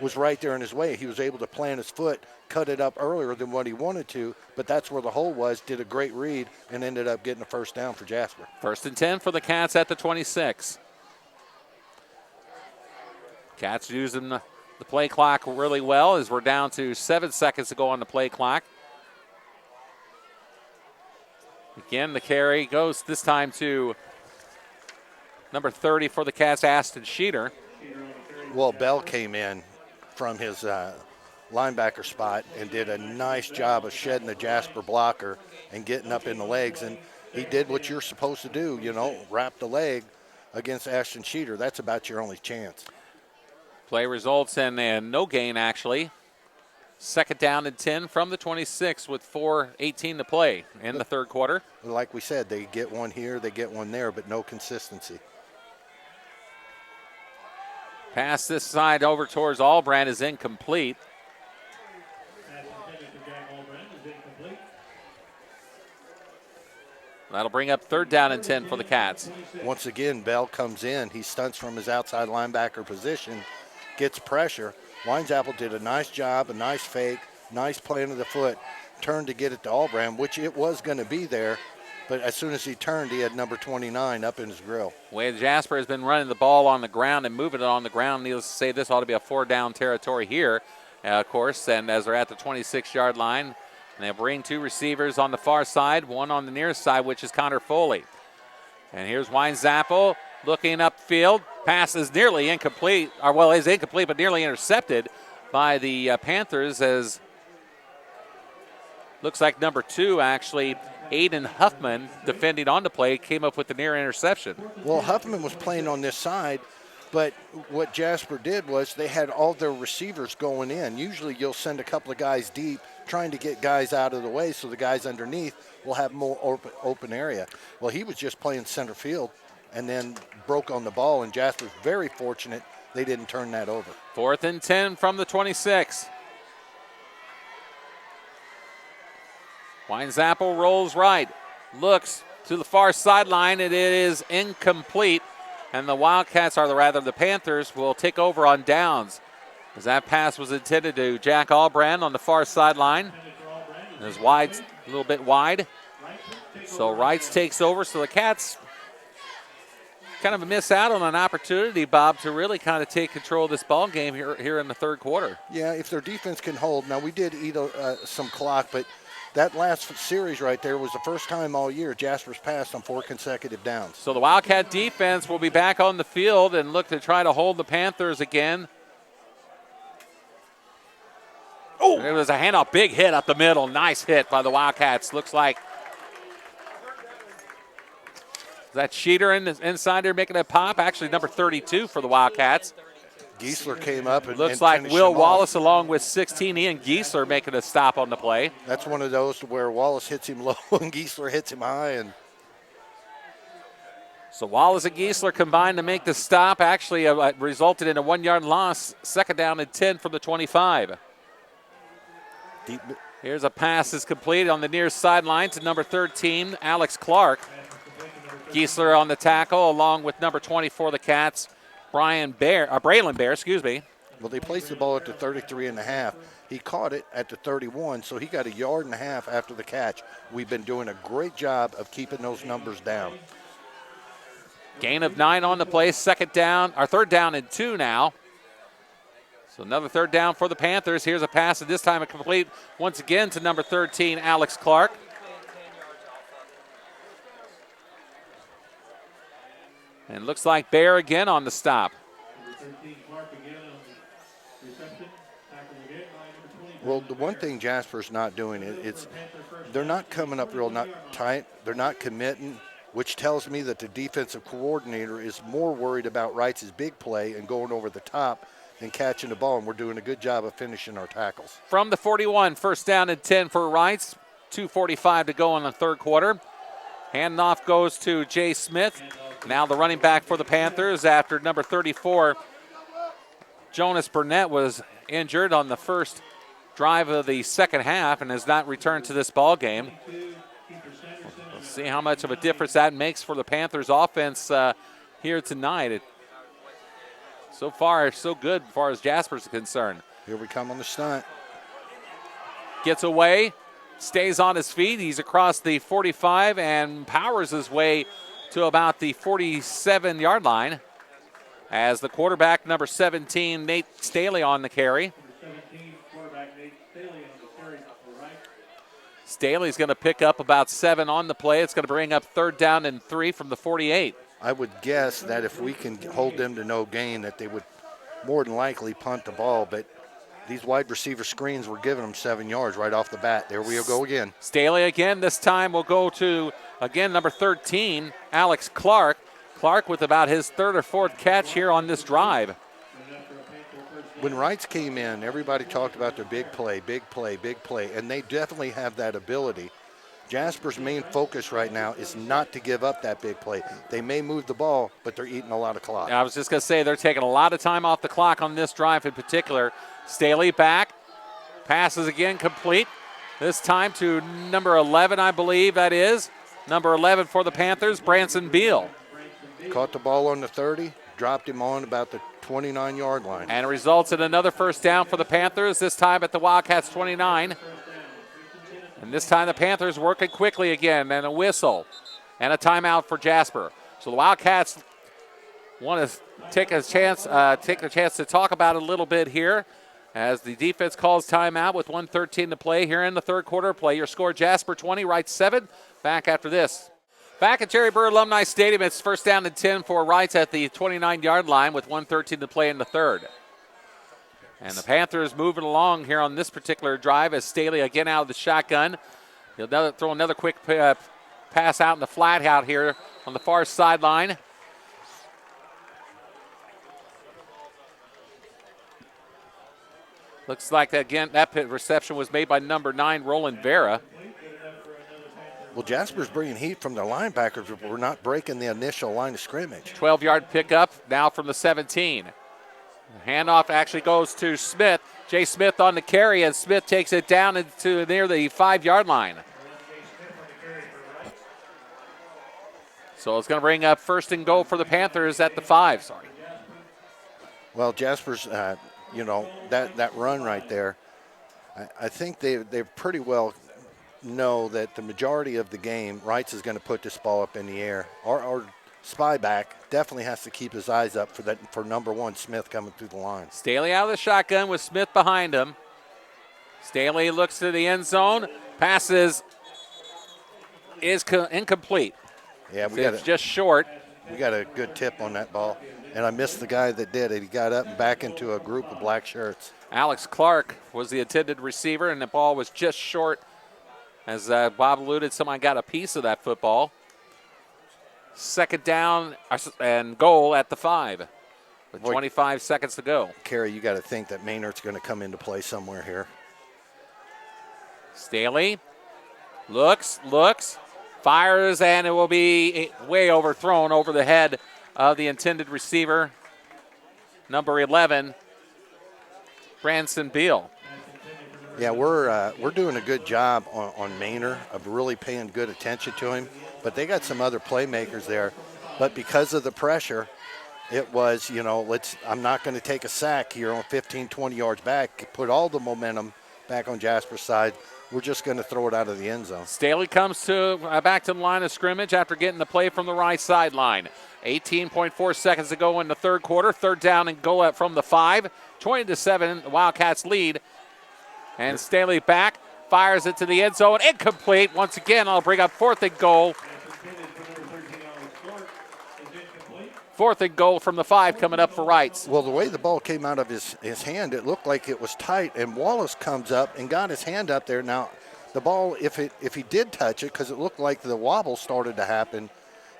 was right there in his way. He was able to plant his foot, cut it up earlier than what he wanted to, but that's where the hole was, did a great read, and ended up getting a first down for Jasper. 1st and 10 for the Cats at the 26. Cats using the play clock really well as we're down to 7 seconds to go on the play clock. Again, the carry goes this time to number 30 for the Cats, Aston Sheeter. Well, Bell came in from his linebacker spot and did a nice job of shedding the Jasper blocker and getting up in the legs. And he did what you're supposed to do, wrap the leg against Ashton Sheeter. That's about your only chance. Play results in no gain, actually. 2nd down and 10 from the 26 with 4:18 to play in the 3rd quarter. Like we said, they get one here, they get one there, but no consistency. Pass this side over towards Albrand is incomplete. That'll bring up 3rd down and 10 for the Cats. Once again, Bell comes in. He stunts from his outside linebacker position, gets pressure. Winesapple did a nice job, a nice fake, nice plant of the foot, turned to get it to Albrand, which it was going to be there. But as soon as he turned, he had number 29 up in his grill. Wade Jasper has been running the ball on the ground and moving it on the ground. Needless to say, this ought to be a 4-down territory here, of course. And as they're at the 26-yard line, and they'll bring 2 receivers on the far side, one on the near side, which is Connor Foley. And here's Winesapple looking upfield. Pass is nearly incomplete, or well, is incomplete, but nearly intercepted by the Panthers as looks like number 2, actually, Aiden Huffman, defending on the play, came up with the near interception. Well, Huffman was playing on this side, but what Jasper did was they had all their receivers going in. Usually you'll send a couple of guys deep trying to get guys out of the way so the guys underneath will have more open area. Well, he was just playing center field and then broke on the ball, and Jasper's very fortunate they didn't turn that over. 4th and 10 from the 26. Winesapple rolls right, looks to the far sideline, and it is incomplete. And the Wildcats, or rather the Panthers, will take over on downs. As that pass was intended to Jack Albrand on the far sideline. It was wide, a little bit wide. So Reitz takes over, so the Cats kind of miss out on an opportunity, Bob, to really kind of take control of this ball game here in the 3rd quarter. Yeah, if their defense can hold. Now, we did eat some clock, but that last series right there was the first time all year Jasper's passed on 4 consecutive downs. So the Wildcat defense will be back on the field and look to try to hold the Panthers again. Oh! It was a handoff, big hit up the middle. Nice hit by the Wildcats. Looks like that Sheeter inside there making a pop. Actually, number 32 for the Wildcats. Giesler came up and looks like Will Wallace along with 16, Ian Giesler making a stop on the play. That's one of those where Wallace hits him low and Giesler hits him high. And so Wallace and Giesler combined to make the stop. Actually resulted in a 1-yard loss. 2nd down and 10 from the 25. Here's a pass that's completed on the near sideline to number 13, Alex Clark. Giesler on the tackle along with number 24, the Cats, Braylon Bear, excuse me. Well, they placed the ball at the 33.5. He caught it at the 31, so he got 1.5 yards after the catch. We've been doing a great job of keeping those numbers down. Gain of 9 on the play, 3rd down and 2 now. So another 3rd down for the Panthers. Here's a pass, and this time a complete once again to number 13, Alex Clark. And looks like Bear again on the stop. Well, the one thing Jasper's not doing is they're not coming up real tight. They're not committing, which tells me that the defensive coordinator is more worried about Reitz's big play and going over the top than catching the ball, and we're doing a good job of finishing our tackles. From the 41, 1st down and 10 for Reitz. 2:45 to go in the 3rd quarter. Handoff goes to Jay Smith. Now the running back for the Panthers after number 34, Jonas Burnett was injured on the first drive of the second half and has not returned to this ball game. We'll see how much of a difference that makes for the Panthers offense here tonight. So far, so good as far as Jasper's concerned. Here we come on the stunt. Gets away, stays on his feet. He's across the 45 and powers his way to about the 47-yard line as the quarterback, number 17, Nate Staley, on the carry. Staley's going to pick up about 7 on the play. It's going to bring up 3rd down and 3 from the 48. I would guess that if we can hold them to no gain, that they would more than likely punt the ball, but these wide receiver screens were giving them 7 yards right off the bat. There we go again. Staley again. This time we'll go to, again, number 13, Alex Clark. Clark with about his 3rd or 4th catch here on this drive. When Reitz came in, everybody talked about their big play, big play, big play, and they definitely have that ability. Jasper's main focus right now is not to give up that big play. They may move the ball, but they're eating a lot of clock. I was just going to say they're taking a lot of time off the clock on this drive in particular. Staley back, passes again, complete. This time to number 11, I believe that is. Number 11 for the Panthers, Branson Beal. Caught the ball on the 30, dropped him on about the 29-yard line. And it results in another first down for the Panthers, this time at the Wildcats 29. And this time the Panthers working quickly again, and a whistle and a timeout for Jasper. So the Wildcats want to take a chance to talk about it a little bit here as the defense calls timeout with 1:13 to play here in the third quarter. Play your score, Jasper 20, Reitz 7. Back after this. Back at Jerry Burr Alumni Stadium, it's 1st down and 10 for Reitz at the 29-yard line with 1:13 to play in the third. And the Panthers moving along here on this particular drive as Staley again out of the shotgun. He'll throw another quick pass out in the flat out here on the far sideline. Looks like, again, that reception was made by number 9, Roland Vera. Well, Jasper's bringing heat from the linebackers, but we're not breaking the initial line of scrimmage. 12-yard pickup now from the 17. Handoff actually goes to Smith. Jay Smith on the carry, and Smith takes it down into near the 5-yard line. So it's going to bring up 1st and goal for the Panthers at the 5. Well, Jasper's, that run right there, I think they pretty well know that the majority of the game, Reitz is going to put this ball up in the air. Our spy back definitely has to keep his eyes up for number 1, Smith, coming through the line. Staley out of the shotgun with Smith behind him. Staley looks to the end zone. Passes is incomplete. Yeah, it's just short. We got a good tip on that ball. And I missed the guy that did it. He got up and back into a group of black shirts. Alex Clark was the intended receiver, and the ball was just short. As Bob alluded, somebody got a piece of that football. 2nd down and goal at the 5 with 25 seconds to go. Kerry, you got to think that Maynard's going to come into play somewhere here. Staley looks, fires, and it will be way overthrown over the head of the intended receiver, number 11, Branson Beal. Yeah, we're doing a good job on Maynard of really paying good attention to him. But they got some other playmakers there. But because of the pressure, it was, I'm not going to take a sack here on 15, 20 yards back, put all the momentum back on Jasper's side. We're just going to throw it out of the end zone. Staley comes back to the line of scrimmage after getting the play from the right sideline. 18.4 seconds to go in the third quarter. 3rd down and goal from the 5. 20-7, the Wildcats lead. And Staley back, fires it to the end zone. Incomplete. Once again, I'll bring up 4th and goal. 4th and goal from the 5 coming up for Reitz. Well, the way the ball came out of his hand, it looked like it was tight, and Wallace comes up and got his hand up there. Now, the ball, if he did touch it, because it looked like the wobble started to happen,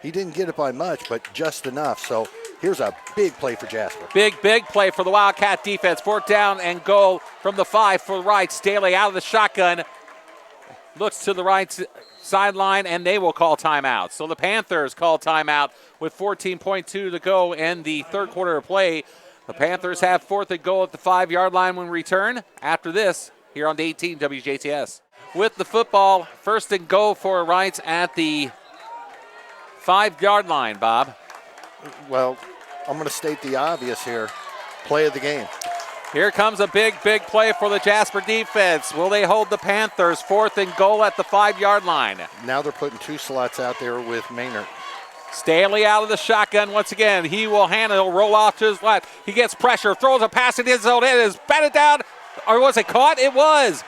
he didn't get it by much, but just enough. So here's a big play for Jasper. Big play for the Wildcat defense. 4th down and goal from the 5 for Reitz. Staley out of the shotgun. Looks to the right sideline, and they will call timeout. So the Panthers call timeout with 14.2 to go in the third quarter of play. The Panthers have 4th and goal at the 5-yard line when we return after this here on the 18 WJTS. With the football, 1st and goal for Reitz at the 5-yard line, Bob. Well, I'm going to state the obvious here. Play of the game. Here comes a big play for the Jasper defense. Will they hold the Panthers? 4th and goal at the 5-yard line. Now they're putting 2 slots out there with Maynard. Staley out of the shotgun once again. He will handle, he'll roll off to his left. He gets pressure, throws a pass in his zone. It is batted down. Or was it caught? It was.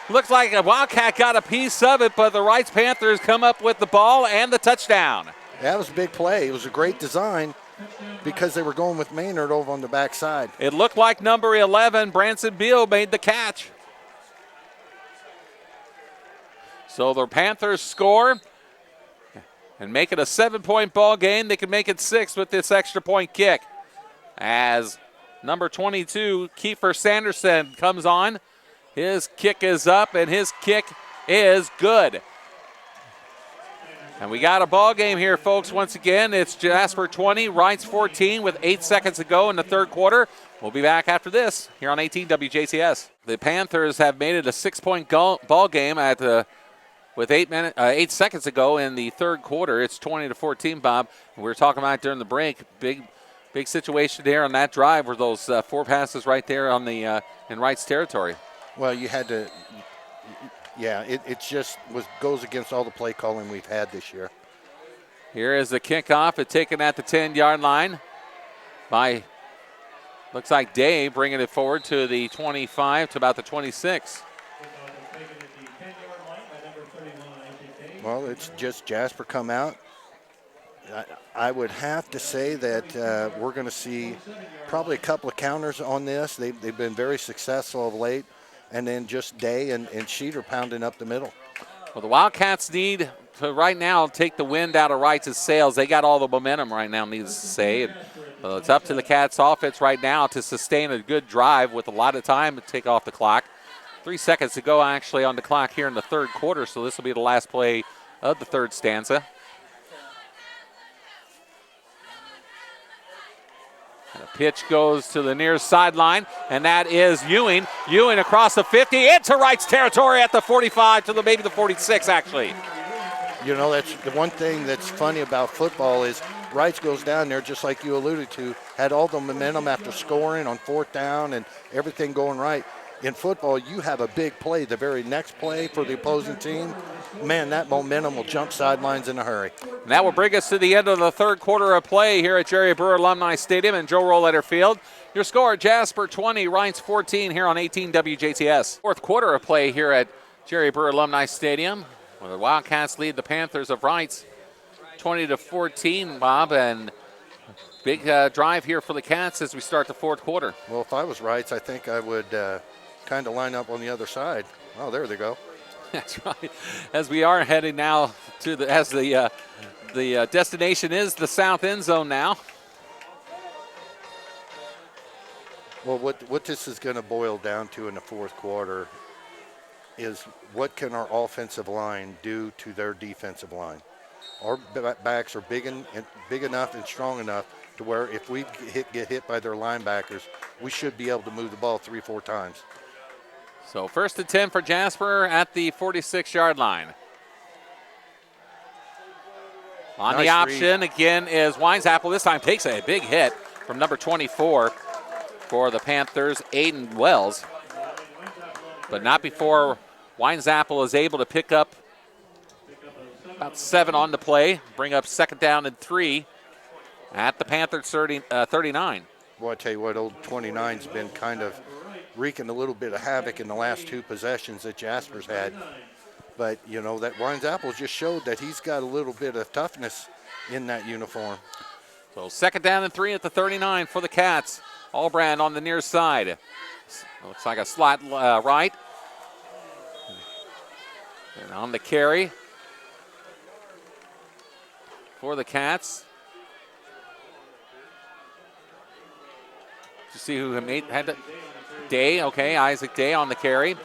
Looks like a Wildcat got a piece of it, but the Reitz Panthers come up with the ball and the touchdown. That was a big play. It was a great design because they were going with Maynard over on the backside. It looked like number 11, Branson Beal, made the catch. So the Panthers score and make it a 7-point ball game. They can make it 6 with this extra point kick. As number 22, Kiefer Sanderson, comes on. His kick is up, and his kick is good. And we got a ball game here, folks. Once again, it's Jasper 20, Reitz 14 with 8 seconds to go in the 3rd quarter. We'll be back after this here on 18 WJCS. The Panthers have made it a 6-point ball game with 8 seconds to go in the 3rd quarter. It's 20-14, Bob. We were talking about it during the break. Big situation there on that drive were those 4 passes right there on the in Reitz territory. Well, you had to. Yeah, it just goes against all the play calling we've had this year. Here is the kickoff. It's taken at the 10-yard line by, looks like Day, bringing it forward to the 25 to about the 26. Well, it's just Jasper come out. I would have to say that we're going to see probably a couple of counters on this. They've been very successful of late. And then just Day and Sheeter pounding up the middle. Well, the Wildcats need to right now take the wind out of Reitz's sails. They got all the momentum right now, needless to say. And, it's up to the Cats offense right now to sustain a good drive with a lot of time to take off the clock. 3 seconds to go actually on the clock here in the 3rd quarter, so this will be the last play of the 3rd stanza. And the pitch goes to the near sideline, and that is Ewing. Ewing across the 50 into Reitz territory at the 45 to maybe the 46, actually. You know, that's the one thing that's funny about football is Reitz goes down there, just like you alluded to, had all the momentum after scoring on 4th down and everything going right. In football, you have a big play, the very next play for the opposing team. Man, that momentum will jump sidelines in a hurry. And that will bring us to the end of the 3rd quarter of play here at Jerry Brewer Alumni Stadium and Joe Rolleder Field. Your score, Jasper 20, Reitz 14 here on 18 WJTS. 4th quarter of play here at Jerry Brewer Alumni Stadium, where the Wildcats lead the Panthers of Reitz 20-14, Bob, and big drive here for the Cats as we start the 4th quarter. Well, if I was Reitz, I think I would kind of line up on the other side. Oh, there they go. That's right. As we are heading now to the destination is the south end zone now. Well, what this is going to boil down to in the 4th quarter is what can our offensive line do to their defensive line? Our backs are big enough and strong enough to where if we get hit by their linebackers, we should be able to move the ball 3-4 times. So 1st and 10 for Jasper at the 46-yard line. On the option again is Winesapple. This time takes a big hit from number 24 for the Panthers, Aiden Wells. But not before Winesapple is able to pick up about 7 on the play, bring up 2nd down and 3 at the Panthers 39. Well, I tell you what, old 29's been kind of wreaking a little bit of havoc in the last 2 possessions that Jasper's had. But, you know, that Winesapple just showed that he's got a little bit of toughness in that uniform. So 2nd down and 3 at the 39 for the Cats. Albrand on the near side. Looks like a slot right. And on the carry for the Cats. To see who had the Day, okay, Isaac Day on the carry.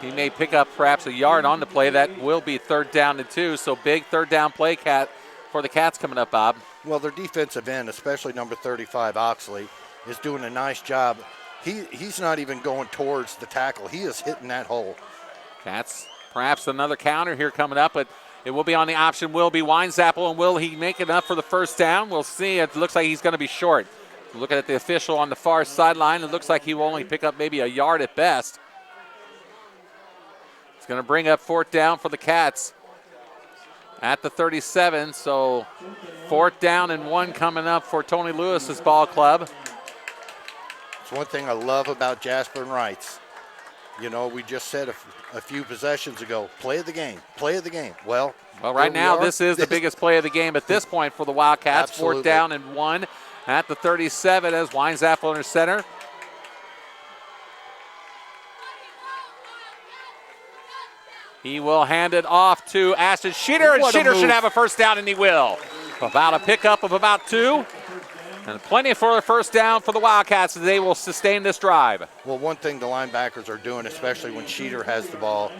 He may pick up perhaps a yard on the play. That will be 3rd down and 2. So big 3rd down play for the Cats coming up, Bob. Well, their defensive end, especially number 35, Oxley, is doing a nice job. He's not even going towards the tackle. He is hitting that hole. Cats, perhaps another counter here coming up, but it will be on the option. Will be Weinzappel, and will he make enough for the first down? We'll see. It looks like he's going to be short. Looking at the official on the far sideline, it looks like he will only pick up maybe a yard at best. It's going to bring up fourth down for the Cats at the 37. So fourth down and 1 coming up for Tony Lewis's ball club. It's one thing I love about Jasper and Reitz. You know, we just said a few possessions ago, play of the game, play of the game. Well, right now this is the biggest play of the game at this point for the Wildcats. Absolutely. Fourth down and 1 at the 37 as Weinzappel under center. He will hand it off to Ashton Sheeter, and Sheeter should have a first down, and he will. About a pickup of about 2. And plenty for a first down for the Wildcats as they will sustain this drive. Well, one thing the linebackers are doing, especially when Sheeter has the ball,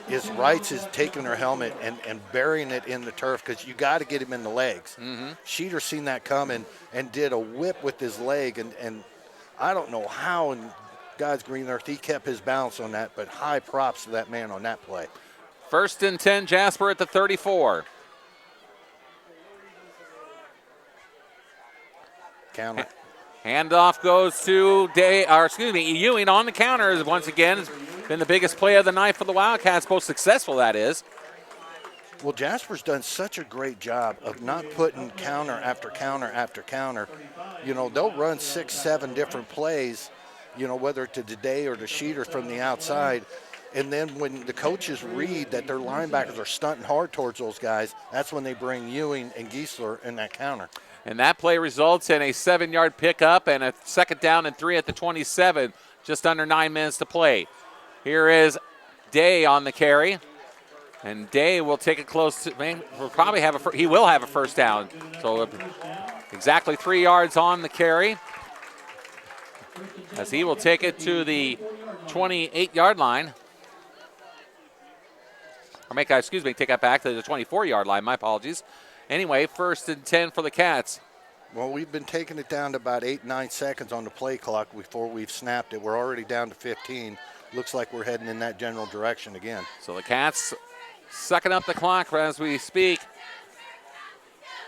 is Reitz is taking her helmet and burying it in the turf because you got to get him in the legs. Sheeter seen that coming and did a whip with his leg, and I don't know how in God's green earth he kept his balance on that, but high props to that man on that play. First and 10, Jasper at the 34. Counter. Handoff goes to Ewing on the counter. Once again, it's been the biggest play of the night for the Wildcats, most successful that is. Well, Jasper's done such a great job of not putting counter after counter after counter. You know, they'll run 6, 7 different plays, you know, whether to Today or to Sheeter from the outside. And then when the coaches read that their linebackers are stunting hard towards those guys, that's when they bring Ewing and Giesler in that counter. And that play results in a 7-yard pickup and a second down and 3 at the 27, just under 9 minutes to play. Here is Day on the carry, and Day will take it close to, he will have a first down. So exactly 3 yards on the carry, as he will take it to the 28-yard line. Take that back to the 24-yard line, my apologies. Anyway, first and 10 for the Cats. Well, we've been taking it down to about 8, 9 seconds on the play clock before we've snapped it. We're already down to 15. Looks like we're heading in that general direction again. So the Cats sucking up the clock as we speak.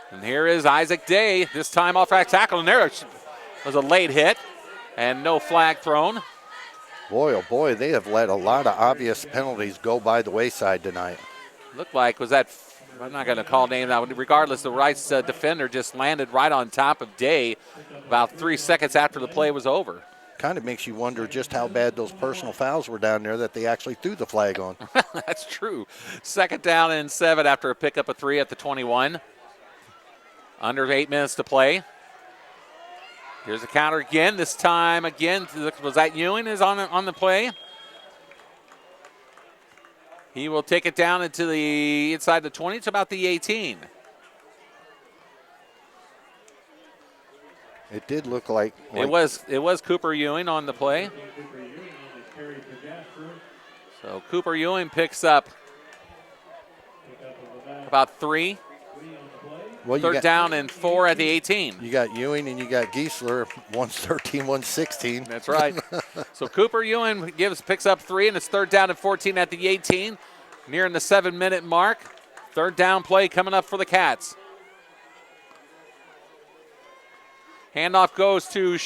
And here is Isaac Day, this time off track tackle, and there was a late hit and no flag thrown. Boy, oh boy, they have let a lot of obvious penalties go by the wayside tonight. Looked like, I'm not going to call names now. Regardless, the Reitz defender just landed right on top of Day about 3 seconds after the play was over. Kind of makes you wonder just how bad those personal fouls were down there that they actually threw the flag on. That's true. Second down and 7 after a pickup of 3 at the 21. Under 8 minutes to play. Here's the counter again. This time again, was that Ewing is on the play? He will take it down into the inside the 20. It's about the 18. It did look like it was Cooper Ewing on the play. So Cooper Ewing picks up about 3. Well, third down and 4 at the 18. You got Ewing and you got Giesler, one's 13, one's 16. That's right. So Cooper Ewing picks up 3, and it's third down and 14 at the 18, nearing the 7-minute mark. Third down play coming up for the Cats. Handoff goes to,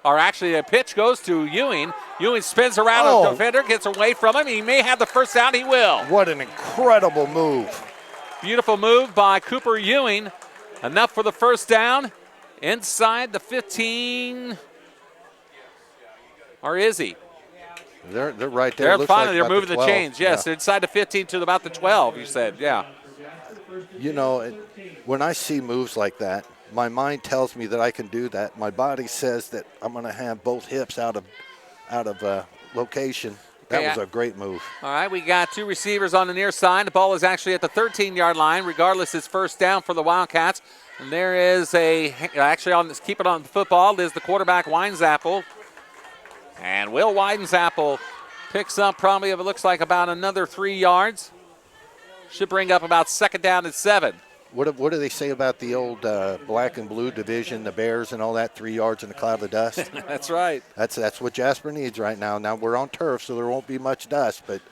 a pitch goes to Ewing. Ewing spins around the defender, gets away from him. He may have the first down. He will. What an incredible move. Beautiful move by Cooper Ewing. Enough for the first down. Inside the 15. Or is he? They're right there. They're moving the chains. Yes, inside the 15 to about the 12, you said. Yeah. You know, when I see moves like that, my mind tells me that I can do that. My body says that I'm going to have both hips out of location. That was a great move. All right, we got 2 receivers on the near side. The ball is actually at the 13-yard line. Regardless, it's first down for the Wildcats. And there is keep it on the football, is the quarterback, Weinzappel. And Will Weinzappel picks up probably, it looks like, about another 3 yards. Should bring up about second down and 7. What do they say about the old black and blue division, the Bears and all that, 3 yards in a cloud of dust? That's right. That's what Jasper needs right now. Now we're on turf, so there won't be much dust, but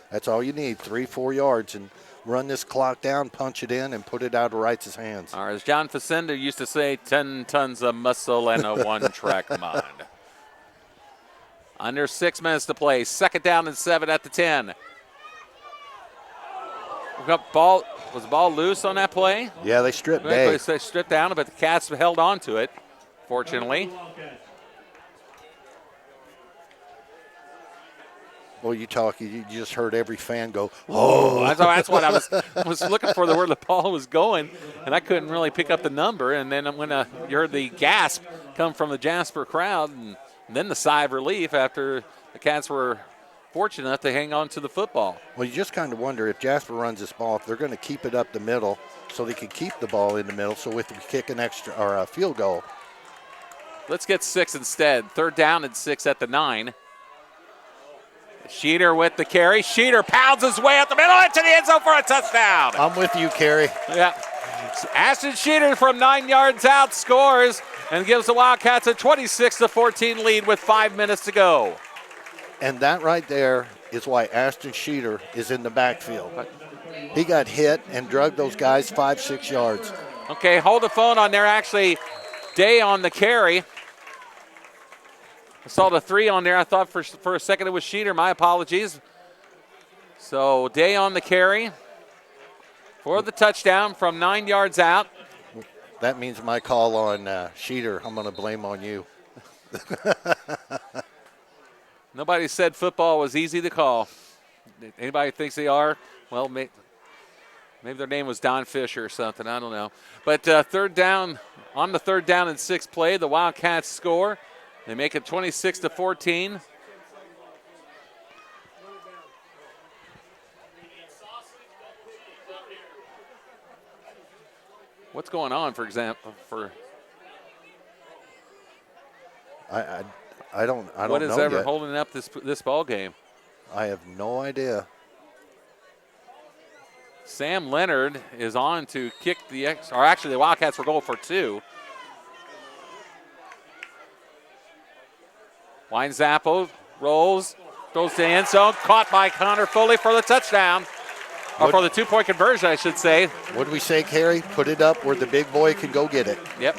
that's all you need, 3-4 yards, and run this clock down, punch it in, and put it out of Reitz's hands. Or as John Facenda used to say, 10 tons of muscle and a one-track mind. Under 6 minutes to play. 2nd down and 7 at the 10. We've got ball. Was the ball loose on that play? Yeah, they stripped Day. They stripped down, but the Cats held on to it, fortunately. Well, you just heard every fan go, oh. That's what I was looking for, where the ball was going, and I couldn't really pick up the number. And then when you heard the gasp come from the Jasper crowd, and then the sigh of relief after the Cats were fortunate enough to hang on to the football. Well, you just kind of wonder if Jasper runs this ball, if they're going to keep it up the middle so they can keep the ball in the middle, so if we kick an extra or a field goal. Let's get 6 instead. 3rd down and 6 at the 9. Sheeter with the carry. Sheeter pounds his way up the middle into the end zone for a touchdown. I'm with you, Kerry. Yeah. Ashton Sheeter from 9 yards out scores and gives the Wildcats a 26-14 lead with 5 minutes to go. And that right there is why Ashton Sheeter is in the backfield. He got hit and drugged those guys 5-6 yards. Okay, hold the phone on there. Actually, Day on the carry. I saw the 3 on there. I thought for a second it was Sheeter. My apologies. So Day on the carry for the touchdown from 9 yards out. That means my call on Sheeter, I'm going to blame on you. Nobody said football was easy to call. Anybody thinks they are? Well, maybe their name was Don Fisher or something. I don't know. But 3rd down, on the 3rd down and 6 play, the Wildcats score. They make it 26-14. What's going on, for example, I don't know what is ever yet. holding up this ball game? I have no idea. Sam Leonard is on to kick or actually the Wildcats were going for 2. Weinzappo rolls, throws to the end zone, caught by Connor Foley for the touchdown. Or for the 2-point conversion, I should say. What did we say, Kerry? Put it up where the big boy can go get it. Yep,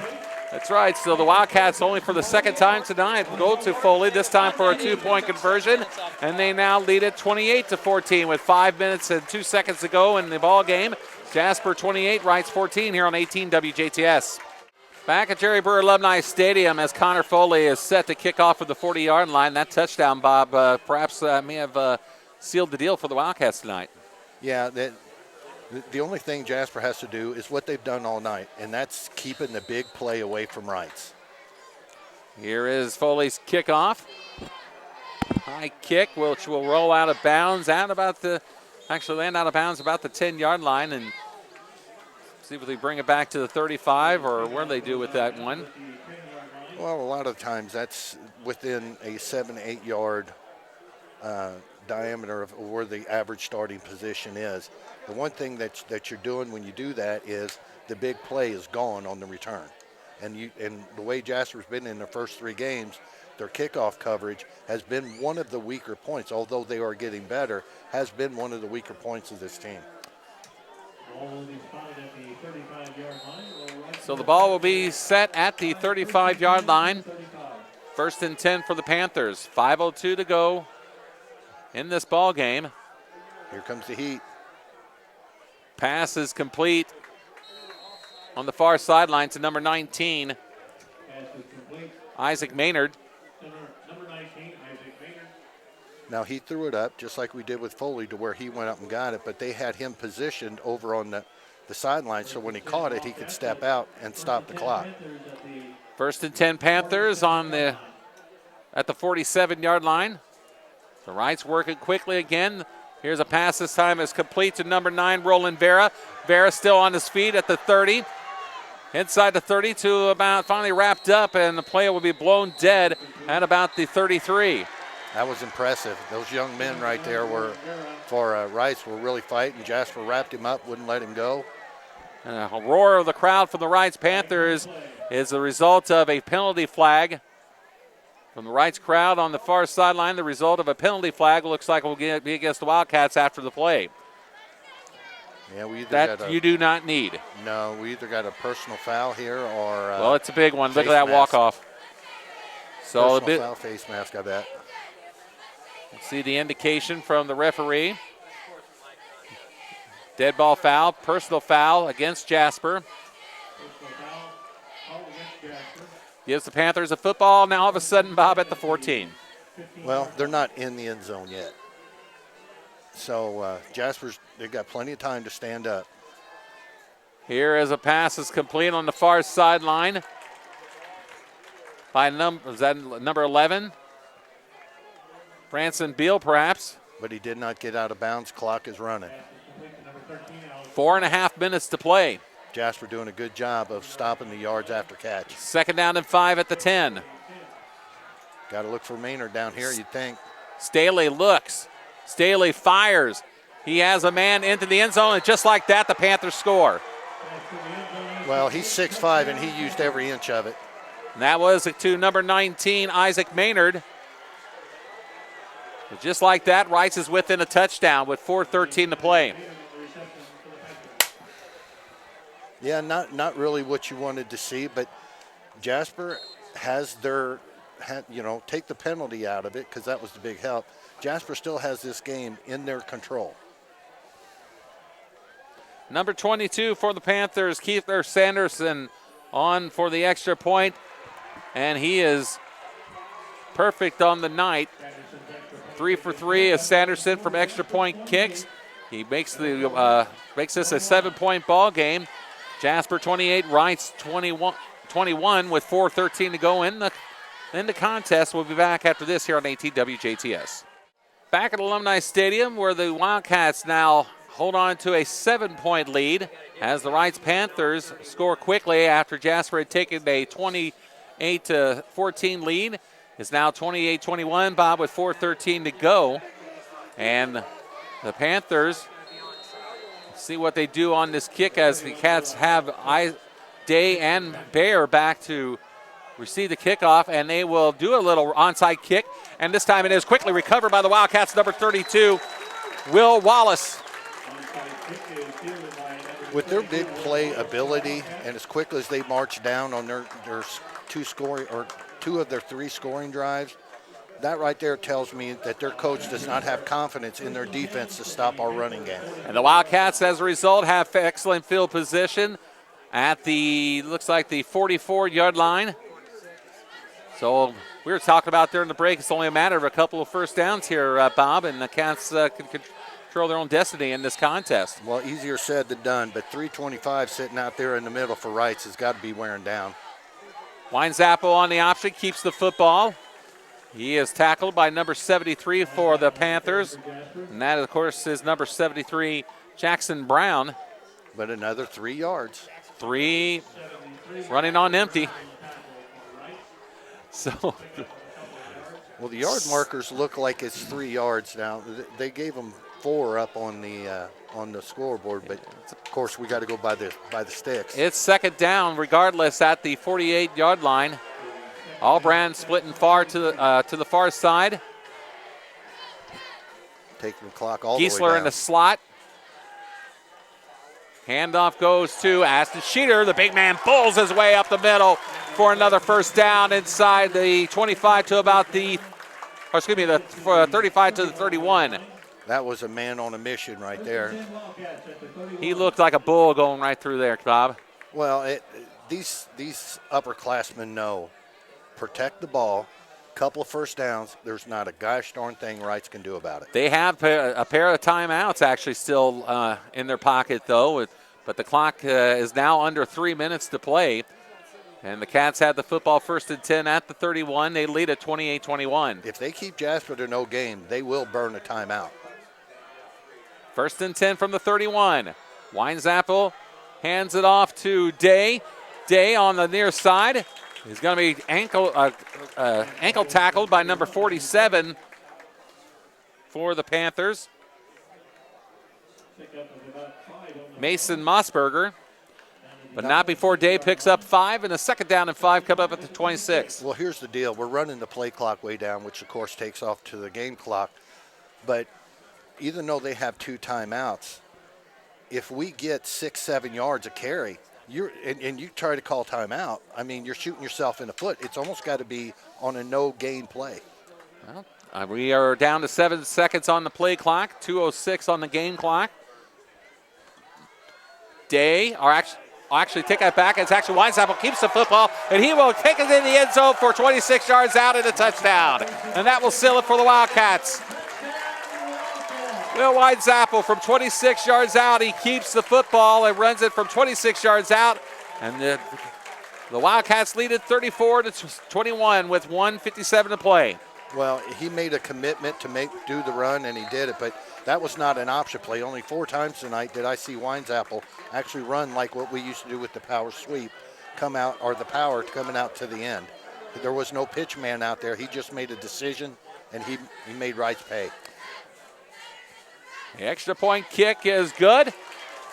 that's right. So the Wildcats only for the 2nd time tonight go to Foley, this time for a 2-point conversion. And they now lead it 28-14 with 5 minutes and 2 seconds to go in the ball game. Jasper 28, Reitz 14 here on 18 WJTS. Back at Jerry Brewer Alumni Stadium as Connor Foley is set to kick off at the 40-yard line. That touchdown, Bob, perhaps may have sealed the deal for the Wildcats tonight. Yeah, the only thing Jasper has to do is what they've done all night, and that's keeping the big play away from Reitz. Here is Foley's kickoff. High kick, which will roll out of bounds land out of bounds about the 10-yard line, and see if they bring it back to the 35 or what do they do with that one. Well, a lot of times that's within a 7-8 yard diameter of where the average starting position is. The one thing that you're doing when you do that is the big play is gone on the return. And the way Jasper's been in the first 3 games, their kickoff coverage has been one of the weaker points, although they are getting better, has been one of the weaker points of this team. So the ball will be set at the 35-yard line. 1st and 10 for the Panthers. 5:02 to go in this ball game. Here comes the heat. Pass is complete on the far sideline to number 19, Isaac Maynard. Now he threw it up just like we did with Foley to where he went up and got it, but they had him positioned over on the sideline so when he caught it, he could step out and stop the clock. 1st and 10 Panthers at the 47-yard line. The Reitz working quickly again. Here's a pass this time is complete to number 9, Roland Vera. Vera still on his feet at the 30. Inside the 30 to about finally wrapped up, and the play will be blown dead at about the 33. That was impressive. Those young men right there were, for Reitz, were really fighting. Jasper wrapped him up, wouldn't let him go. A roar of the crowd from the Reitz Panthers is the result of a penalty flag from the Reitz crowd on the far sideline. The result of a penalty flag looks like it will be against the Wildcats after the play. Yeah, we either that you do not need. No, we either got a personal foul here or well, it's a big one. Look at that walk-off. So personal foul, face mask, I bet. See the indication from the referee. Dead ball foul, personal foul against Jasper. Gives the Panthers a football. Now all of a sudden, Bob, at the 14. Well, they're not in the end zone yet. So they've got plenty of time to stand up. Here as a pass is complete on the far sideline by number 11? Branson Beal, perhaps. But he did not get out of bounds. Clock is running. 4.5 minutes to play. Jasper doing a good job of stopping the yards after catch. 2nd down and 5 at the 10. Got to look for Maynard down here, you'd think. Staley looks. Staley fires. He has a man into the end zone, and just like that, the Panthers score. Well, he's 6'5", and he used every inch of it. And that was to number 19, Isaac Maynard. But just like that, Reitz is within a touchdown with 4:13 to play. Yeah, not really what you wanted to see, but Jasper has take the penalty out of it because that was the big help. Jasper still has this game in their control. Number 22 for the Panthers, Keithler Sanderson on for the extra point, and he is perfect on the night. 3 for 3 is Sanderson from extra point kicks. He makes this a 7-point ball game. Jasper 28, Reitz 21 with 4:13 to go in the contest. We'll be back after this here on ATWJTS. Back at Alumni Stadium where the Wildcats now hold on to a 7-point lead as the Reitz Panthers score quickly after Jasper had taken a 28-14 lead. It's now 28-21, Bob, with 4:13 to go. And the Panthers see what they do on this kick as the Cats have Day and Bear back to receive the kickoff, and they will do a little onside kick, and this time it is quickly recovered by the Wildcats, number 32, Will Wallace. With their big play ability and as quick as they march down on their two of their 3 scoring drives, that right there tells me that their coach does not have confidence in their defense to stop our running game. And the Wildcats, as a result, have excellent field position at looks like the 44-yard line. So we were talking about during the break, it's only a matter of a couple of first downs here, Bob, and the Cats can control their own destiny in this contest. Well, easier said than done, but 3:25 sitting out there in the middle for Reitz has got to be wearing down. Weinzappel on the option, keeps the football. He is tackled by number 73 for the Panthers, and that, of course, is number 73, Jackson Brown. But another 3 yards. 3 running on empty. So, well, the yard markers look like it's 3 yards now. They gave them 4 up on the scoreboard, but of course we got to go by the sticks. It's 2nd down, regardless, at the 48-yard line. Allbrand splitting far to the far side. Taking the clock all the way Giesler down. in the slot. Handoff goes to Aston Sheeter. The big man pulls his way up the middle for another first down inside the 25 to about the 35 to the 31. That was a man on a mission right there. He looked like a bull going right through there, Bob. Well, these upperclassmen know. Protect the ball, couple of first downs. There's not a gosh darn thing Reitz can do about it. They have a pair of timeouts actually still in their pocket, though, but the clock is now under 3 minutes to play. And the Cats had the football 1st and 10 at the 31. They lead at 28-21. If they keep Jasper to no game, they will burn a timeout. 1st and 10 from the 31. Weinzappel hands it off to Day. Day on the near side. He's going to be ankle tackled by number 47 for the Panthers. Mason Mossberger. but not before Day picks up 5, and a 2nd down and 5 come up at the 26. Well, here's the deal. We're running the play clock way down, which, of course, takes off to the game clock. But even though they have 2 timeouts, if we get 6, 7 yards a carry, and you try to call timeout, I mean, you're shooting yourself in the foot. It's almost got to be on a no-gain play. Well, we are down to 7 seconds on the play clock, 2:06 on the game clock. Day, actually take that back. It's actually Weinsappel keeps the football, and he will kick it in the end zone for 26 yards out and a touchdown. And that will seal it for the Wildcats. Will Weinsappel from 26 yards out. He keeps the football and runs it from 26 yards out. And the Wildcats lead it 34-21 with 1:57 to play. Well, he made a commitment to do the run, and he did it, but that was not an option play. Only 4 times tonight did I see Weinsappel actually run like what we used to do with the power sweep, come out, or the power coming out to the end. There was no pitch man out there. He just made a decision, and he made Reitz pay. The extra point kick is good,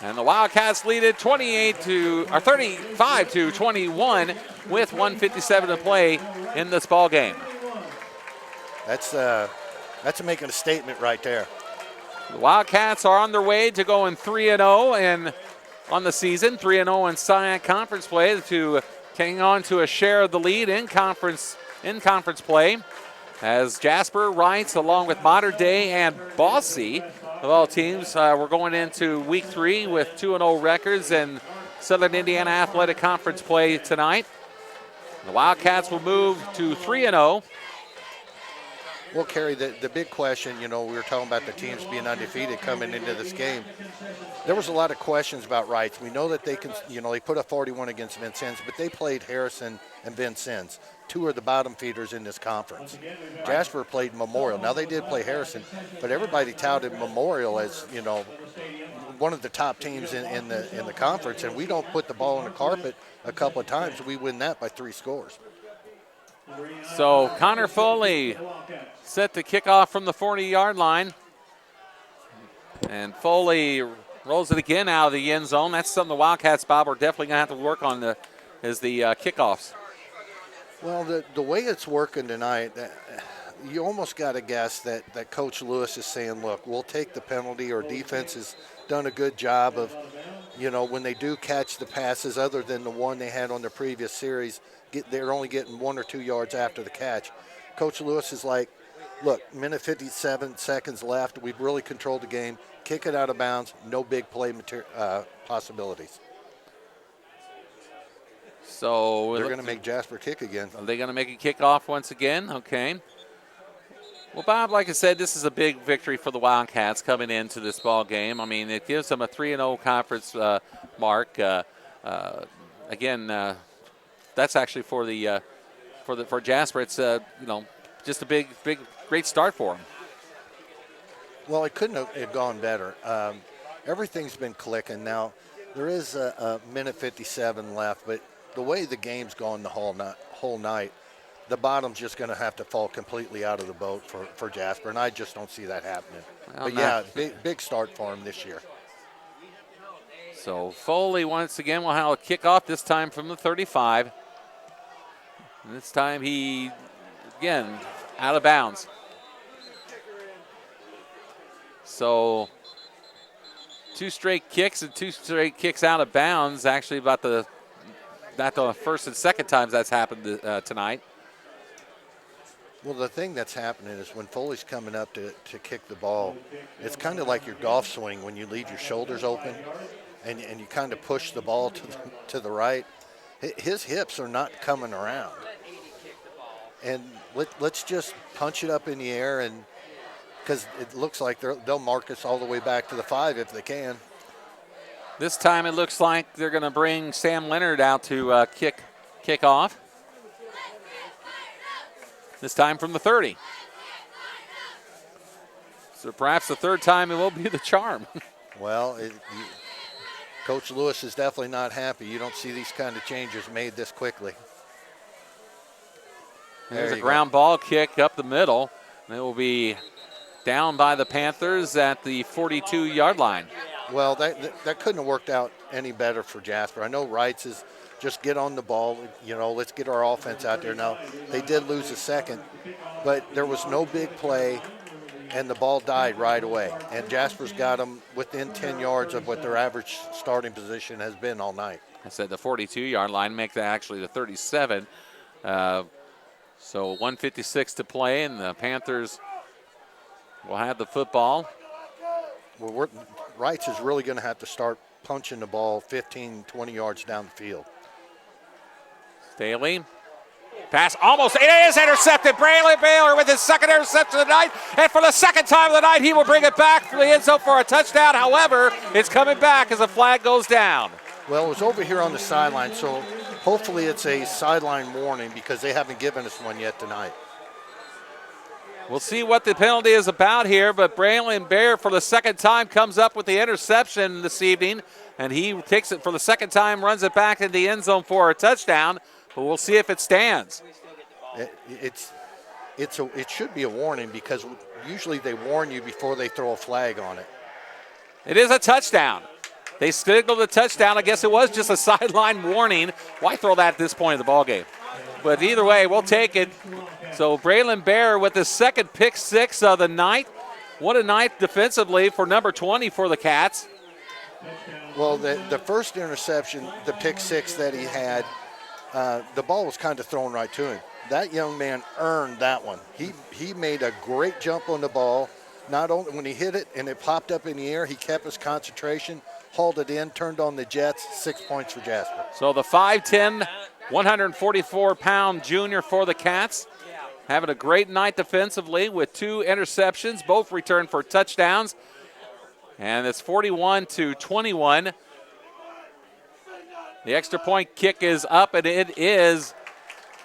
and the Wildcats lead it 35-21 with 1:57 to play in this ball game. That's making a statement right there. The Wildcats are on their way to going 3-0 and on the season, 3-0 in SIAC conference play, to hang on to a share of the lead in conference play. As Jasper, Reitz, along with Modern Day and Bossy, of all teams, we're going into week 3 with 2-0 records in Southern Indiana Athletic Conference play tonight. The Wildcats will move to 3-0. Well, Kerry, the big question, we were talking about the teams being undefeated coming into this game. There was a lot of questions about Reitz. We know that they can, they put up 41 against Vincennes, but they played Harrison and Vincennes, 2 of the bottom feeders in this conference. Jasper played Memorial. Now, they did play Harrison, but everybody touted Memorial as, one of the top teams in the conference, and we don't put the ball on the carpet a couple of times. We win that by 3 scores. So Connor Foley set to kick off from the 40-yard line. And Foley rolls it again out of the end zone. That's something the Wildcats, Bob, are definitely going to have to work on is the kickoffs. Well, the way it's working tonight, you almost got to guess that Coach Lewis is saying, look, we'll take the penalty. Our defense has done a good job of, when they do catch the passes, other than the one they had on the previous series, they're only getting 1 or 2 yards after the catch. Coach Lewis is like, look, minute 57 seconds left. We've really controlled the game. Kick it out of bounds. No big play possibilities. So they're going to make Jasper kick again. Are they going to make a kickoff once again? Okay. Well, Bob, like I said, this is a big victory for the Wildcats coming into this ball game. I mean, it gives them a 3-0 conference mark. Again, that's actually for Jasper. It's just a big, great start for them. Well, it couldn't have gone better. Everything's been clicking. Now, there is a minute 57 left, but the way the game's gone the whole night, the bottom's just going to have to fall completely out of the boat for Jasper, and I just don't see that happening. Well, but, yeah, big start for him this year. So Foley once again will have a kickoff, this time from the 35. And this time he, again, out of bounds. So 2 straight kicks and 2 straight kicks out of bounds. Actually, not the first and second times that's happened tonight. Well, the thing that's happening is when Foley's coming up to kick the ball, it's kind of like your golf swing when you leave your shoulders open and you kind of push the ball to the right. His hips are not coming around. And let's just punch it up in the air, and because it looks like they'll mark us all the way back to the 5 if they can. This time it looks like they're going to bring Sam Leonard out to kick off. This time from the 30. So perhaps the third time it will be the charm. Well, Coach Lewis is definitely not happy. You don't see these kind of changes made this quickly. There's a ground ball kick up the middle. And it will be down by the Panthers at the 42-yard line. Well, that couldn't have worked out any better for Jasper. I know Reitz is just get on the ball, let's get our offense out there. Now, they did lose a second, but there was no big play, and the ball died right away. And Jasper's got them within 10 yards of what their average starting position has been all night. I said the 42-yard line, make that actually the 37. So 1:56 to play, and the Panthers will have the football. Well, Reitz is really going to have to start punching the ball 15, 20 yards down the field. Staley. Pass almost, it is intercepted. Braylon Baylor with his second interception of the night. And for the second time of the night, he will bring it back for the end zone for a touchdown. However, it's coming back as a flag goes down. Well, it was over here on the sideline, so hopefully it's a sideline warning because they haven't given us one yet tonight. We'll see what the penalty is about here, but Braylon Bear for the second time comes up with the interception this evening, and he takes it for the second time, runs it back into the end zone for a touchdown, but we'll see if it stands. It should be a warning because usually they warn you before they throw a flag on it. It is a touchdown. They signaled the touchdown. I guess it was just a sideline warning. Why throw that at this point of the ballgame? But either way, we'll take it. So Braylon Bear with his second pick six of the night. What a night defensively for number 20 for the Cats. Well, the first interception, the pick six that he had, the ball was kind of thrown right to him. That young man earned that one. He made a great jump on the ball. Not only when he hit it and it popped up in the air, he kept his concentration, hauled it in, turned on the Jets. 6 points for Jasper. So the 5'10", 144-pound junior for the Cats, having a great night defensively with 2 interceptions, both returned for touchdowns. And it's 41-21. The extra point kick is up, and it is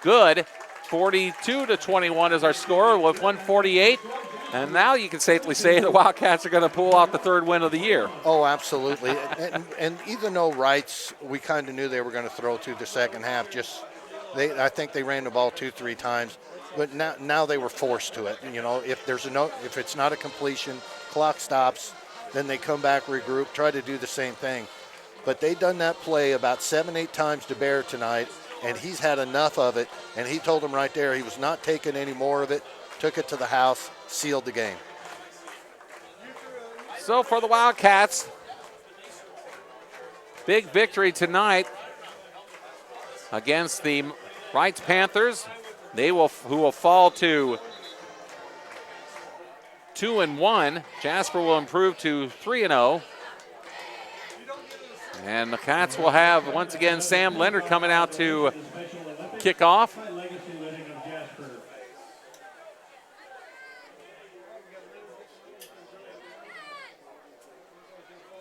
good. 42-21 is our score with 1:48. And now you can safely say the Wildcats are going to pull out the third win of the year. Oh, absolutely. and even though Reitz, we kind of knew they were going to throw to the second half, I think they ran the ball 2-3 times. But now they were forced to it. If it's not a completion, clock stops, then they come back, regroup, try to do the same thing. But they done that play about 7-8 times to Bear tonight, and he's had enough of it. And he told them right there he was not taking any more of it, took it to the house, sealed the game. So for the Wildcats, big victory tonight against the Reitz Panthers. Who will fall to 2-1. Jasper will improve to 3-0. And the Cats will have, once again, Sam Leonard coming out to kick off.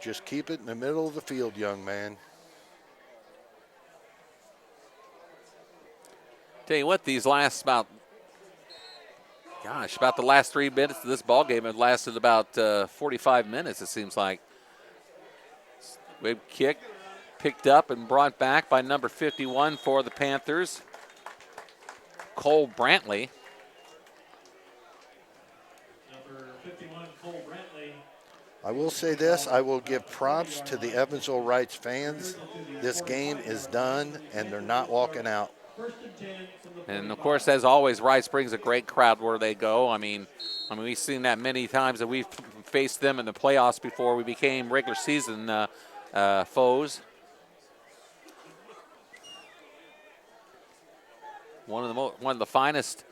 Just keep it in the middle of the field, young man. Tell you what, these last about the last 3 minutes of this ball game have lasted about 45 minutes, it seems like. Wave kick picked up and brought back by number 51 for the Panthers, Cole Brantley. Number 51, Cole Brantley. I will say this, I will give props to the Evansville Reitz fans. This game is done, and they're not walking out. And, of course, as always, Reitz brings a great crowd where they go. I mean, we've seen that many times that we've faced them in the playoffs before we became regular season foes. One of the finest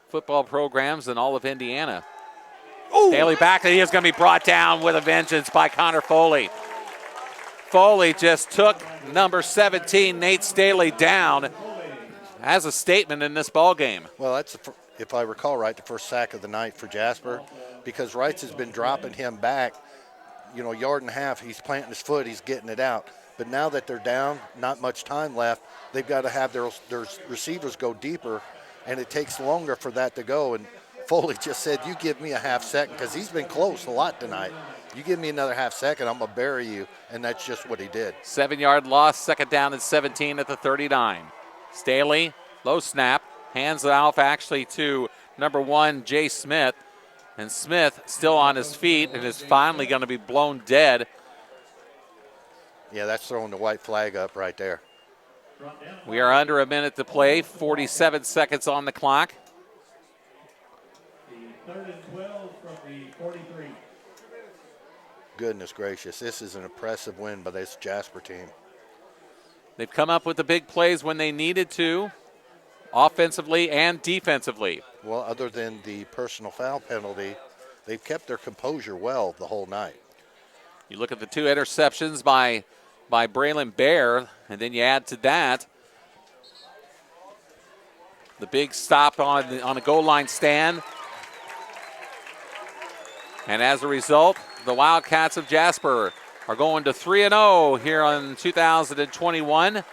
football programs in all of Indiana. Staley back, and he is going to be brought down with a vengeance by Connor Foley. Foley just took number 17, Nate Staley, down as a statement in this ball game. Well, that's, if I recall right, the first sack of the night for Jasper, because Reitz has been dropping him back, yard and a half. He's planting his foot, he's getting it out. But now that they're down, not much time left, they've got to have their receivers go deeper, and it takes longer for that to go. And Foley just said, you give me a half second, because he's been close a lot tonight. You give me another half second, I'm going to bury you, and that's just what he did. 7-yard loss, second down and 17 at the 39. Staley, low snap, hands it off actually to number 1, Jay Smith. And Smith still on his feet and is finally going to be blown dead Yeah, that's throwing the white flag up right there. We are under a minute to play, 47 seconds on the clock. The 3rd and 12 from the 43. Goodness gracious, this is an impressive win by this Jasper team. They've come up with the big plays when they needed to, offensively and defensively. Well, other than the personal foul penalty, they've kept their composure well the whole night. You look at the 2 interceptions by Braylon Bear, and then you add to that the big stop on a goal line stand. And as a result, the Wildcats of Jasper are going to 3-0 here on 2021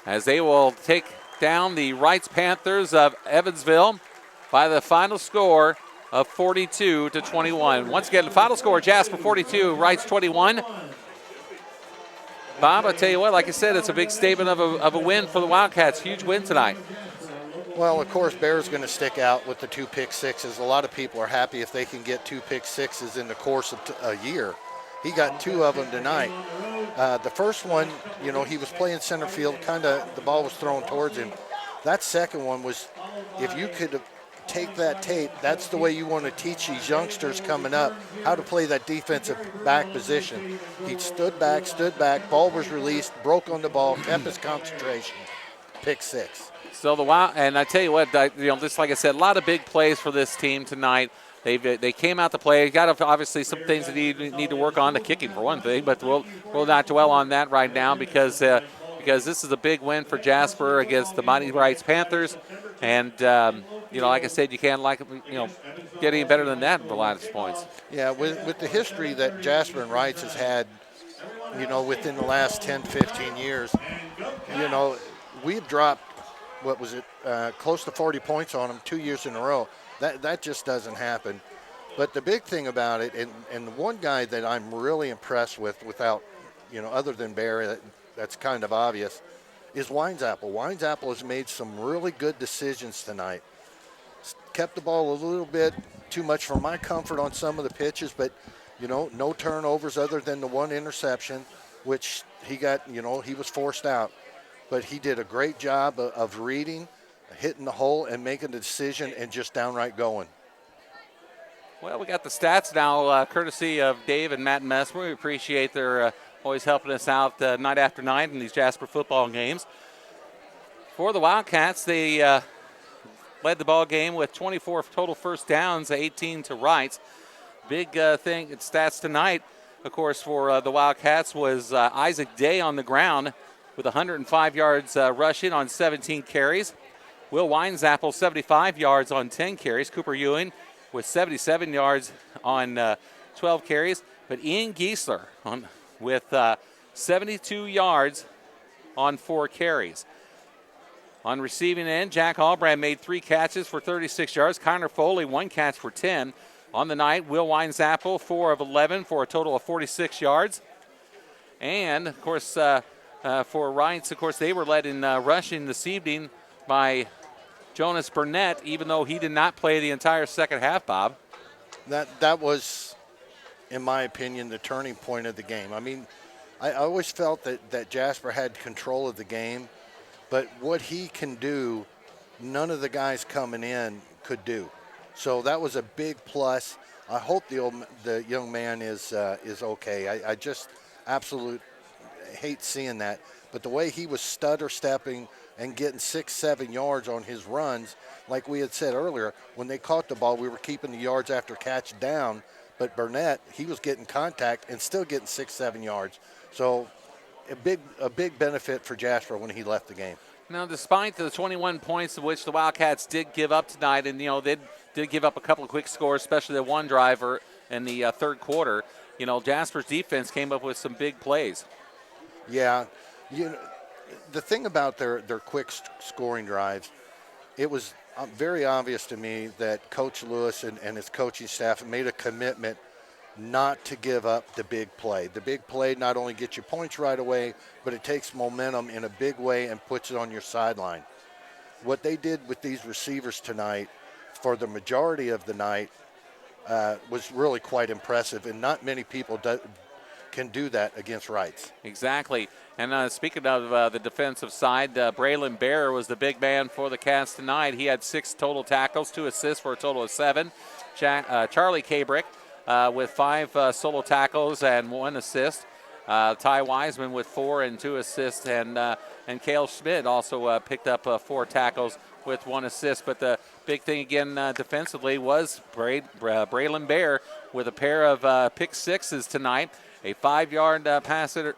as they will take down the Reitz Panthers of Evansville by the final score of 42-21. Once again, the final score, Jasper 42, Reitz 21. Bob, I tell you what, like I said, it's a big statement of a win for the Wildcats. Huge win tonight. Well, of course, Bear's going to stick out with the 2 pick sixes. A lot of people are happy if they can get 2 pick sixes in the course of a year. He got 2 of them tonight. The first one, he was playing center field, the ball was thrown towards him. That second one was, if you could take that tape, that's the way you want to teach these youngsters coming up how to play that defensive back position. He stood back, ball was released, broke on the ball, kept his concentration, pick 6. So the Wild, and I tell you what, just like I said, a lot of big plays for this team tonight. They came out to play. Got obviously some things that need to work on, the kicking for one thing, but we'll not dwell on that right now because this is a big win for Jasper against the mighty Reitz Panthers, and like I said, you can't get any better than that in the line of points. Yeah, with the history that Jasper and Reitz has had, within the last 10, 15 years, we've dropped, close to 40 points on them 2 years in a row. That just doesn't happen. But the big thing about it, and the one guy that I'm really impressed with, without, other than Barry, that's kind of obvious, is Winesapple. Winesapple has made some really good decisions tonight. Kept the ball a little bit too much for my comfort on some of the pitches, but, no turnovers other than the 1 interception, which he got, he was forced out. But he did a great job of reading, hitting the hole, and making the decision and just downright going. Well, we got the stats now, courtesy of Dave and Matt Messmer. We appreciate their always helping us out night after night in these Jasper football games. For the Wildcats, they led the ball game with 24 total first downs, 18 to Reitz. Big thing in stats tonight, of course, for the Wildcats was Isaac Day on the ground with 105 yards rushing on 17 carries. Will Winesapple, 75 yards on 10 carries. Cooper Ewing with 77 yards on 12 carries. But Ian Giesler with 72 yards on 4 carries. On receiving end, Jack Albrand made 3 catches for 36 yards. Connor Foley, 1 catch for 10. On the night, Will Winesapple, 4 of 11 for a total of 46 yards. And, of course, for Reitz, of course, they were led in rushing this evening by Jonas Burnett, even though he did not play the entire second half, Bob. That was, in my opinion, the turning point of the game. I mean, I always felt that Jasper had control of the game, but what he can do, none of the guys coming in could do. So that was a big plus. I hope the young man is okay. I just absolutely hate seeing that. But the way he was stutter stepping and getting 6-7 yards on his runs, like we had said earlier, when they caught the ball, we were keeping the yards after catch down. But Burnett, he was getting contact and still getting 6-7 yards. So a big benefit for Jasper when he left the game. Now, despite the 21 points of which the Wildcats did give up tonight, and they did give up a couple of quick scores, especially the one driver in the third quarter, Jasper's defense came up with some big plays. Yeah, the thing about their quick scoring drives, it was very obvious to me that Coach Lewis and his coaching staff made a commitment not to give up the big play. The big play not only gets you points right away, but it takes momentum in a big way and puts it on your sideline. What they did with these receivers tonight for the majority of the night was really quite impressive, and not many people can do that against Reitz. Exactly. And speaking of the defensive side, Braylon Bear was the big man for the Cats tonight. He had 6 total tackles, 2 assists for a total of 7. Charlie Kabrick with 5 solo tackles and 1 assist. Ty Wiseman with 4 and 2 assists, and Cale Schmidt also picked up 4 tackles with 1 assist. But the big thing again defensively was Braylon Bear with a pair of pick sixes tonight. A 5-yard pass, a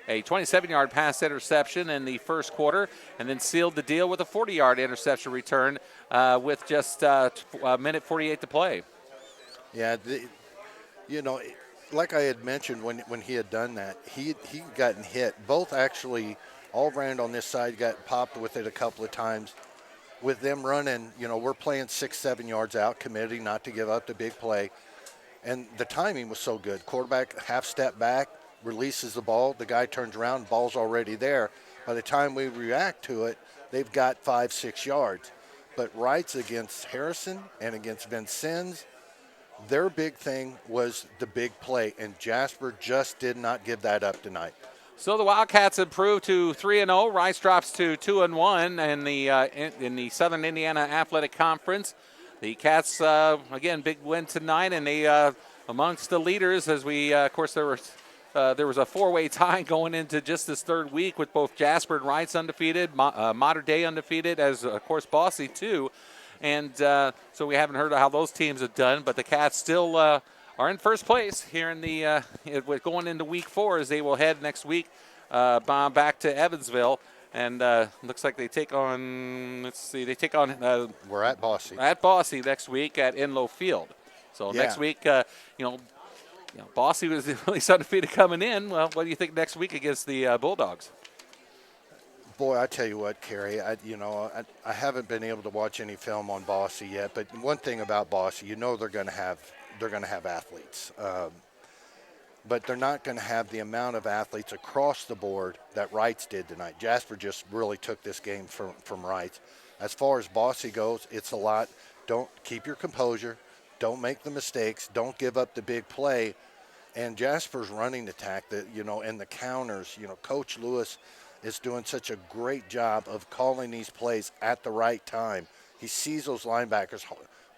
27-yard pass interception in the first quarter, and then sealed the deal with a 40-yard interception return with just a minute 48 to play. Yeah, like I had mentioned when he had done that, he gotten hit. Both actually, Allbrand on this side got popped with it a couple of times. With them running, we're playing 6-7 yards out, committing not to give up the big play. And the timing was so good. Quarterback half step back, releases the ball. The guy turns around, ball's already there. By the time we react to it, they've got 5-6 yards. But Reitz against Harrison and against Vincennes, their big thing was the big play, and Jasper just did not give that up tonight. So the Wildcats improved to 3-0. Rice drops to 2-1 in the Southern Indiana Athletic Conference. The Cats, again, big win tonight, and they amongst the leaders as we, of course, there was a 4-way tie going into just this third week with both Jasper and Reitz undefeated, Mater Dei undefeated, as, of course, Bossy too. And so we haven't heard of how those teams have done, but the Cats still are in first place here in the going into week 4 as they will head next week back to Evansville. And looks like they take on, we're at Bossy. At Bossy next week at Inlow Field. So next week, Bossy was at least undefeated coming in. Well, what do you think next week against the Bulldogs? Boy, I tell you what, Kerry, I haven't been able to watch any film on Bossy yet, but one thing about Bossy, they're going to have athletes. But they're not going to have the amount of athletes across the board that Reitz did tonight. Jasper just really took this game from Reitz. As far as Bossy goes, it's a lot. Don't keep your composure. Don't make the mistakes. Don't give up the big play. And Jasper's running attack, and the counters, Coach Lewis is doing such a great job of calling these plays at the right time. He sees those linebackers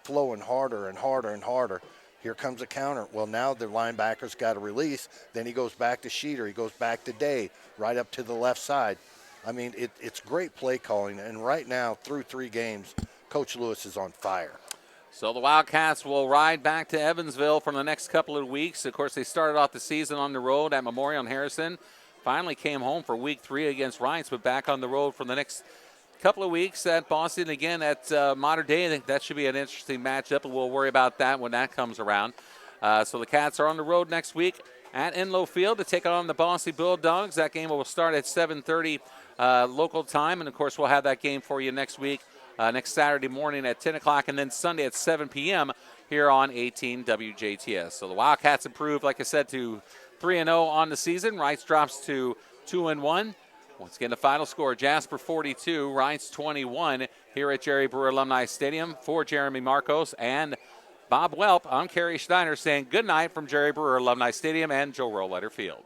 flowing harder and harder and harder. Here comes a counter. Well, now the linebacker's got a release. Then he goes back to Sheeter. He goes back to Day, right up to the left side. I mean, it's great play calling. And right now, through 3 games, Coach Lewis is on fire. So the Wildcats will ride back to Evansville for the next couple of weeks. Of course, they started off the season on the road at Memorial and Harrison. Finally came home for week 3 against Reitz, but back on the road for the next couple of weeks at Boston again at Mater Dei. I think that should be an interesting matchup, and we'll worry about that when that comes around. So the Cats are on the road next week at Inlow Field to take on the Bossy Bulldogs. That game will start at 7:30 local time, and of course we'll have that game for you next week, next Saturday morning at 10 o'clock, and then Sunday at 7 p.m. here on 18 WJTS. So the Wildcats improved, like I said, to 3-0 on the season. Reitz drops to 2-1. Once again, the final score, Jasper 42, Reitz 21 here at Jerry Brewer Alumni Stadium. For Jeremy Marcos and Bob Welp, I'm Kerry Schneider saying good night from Jerry Brewer Alumni Stadium and Joe Rollletter Field.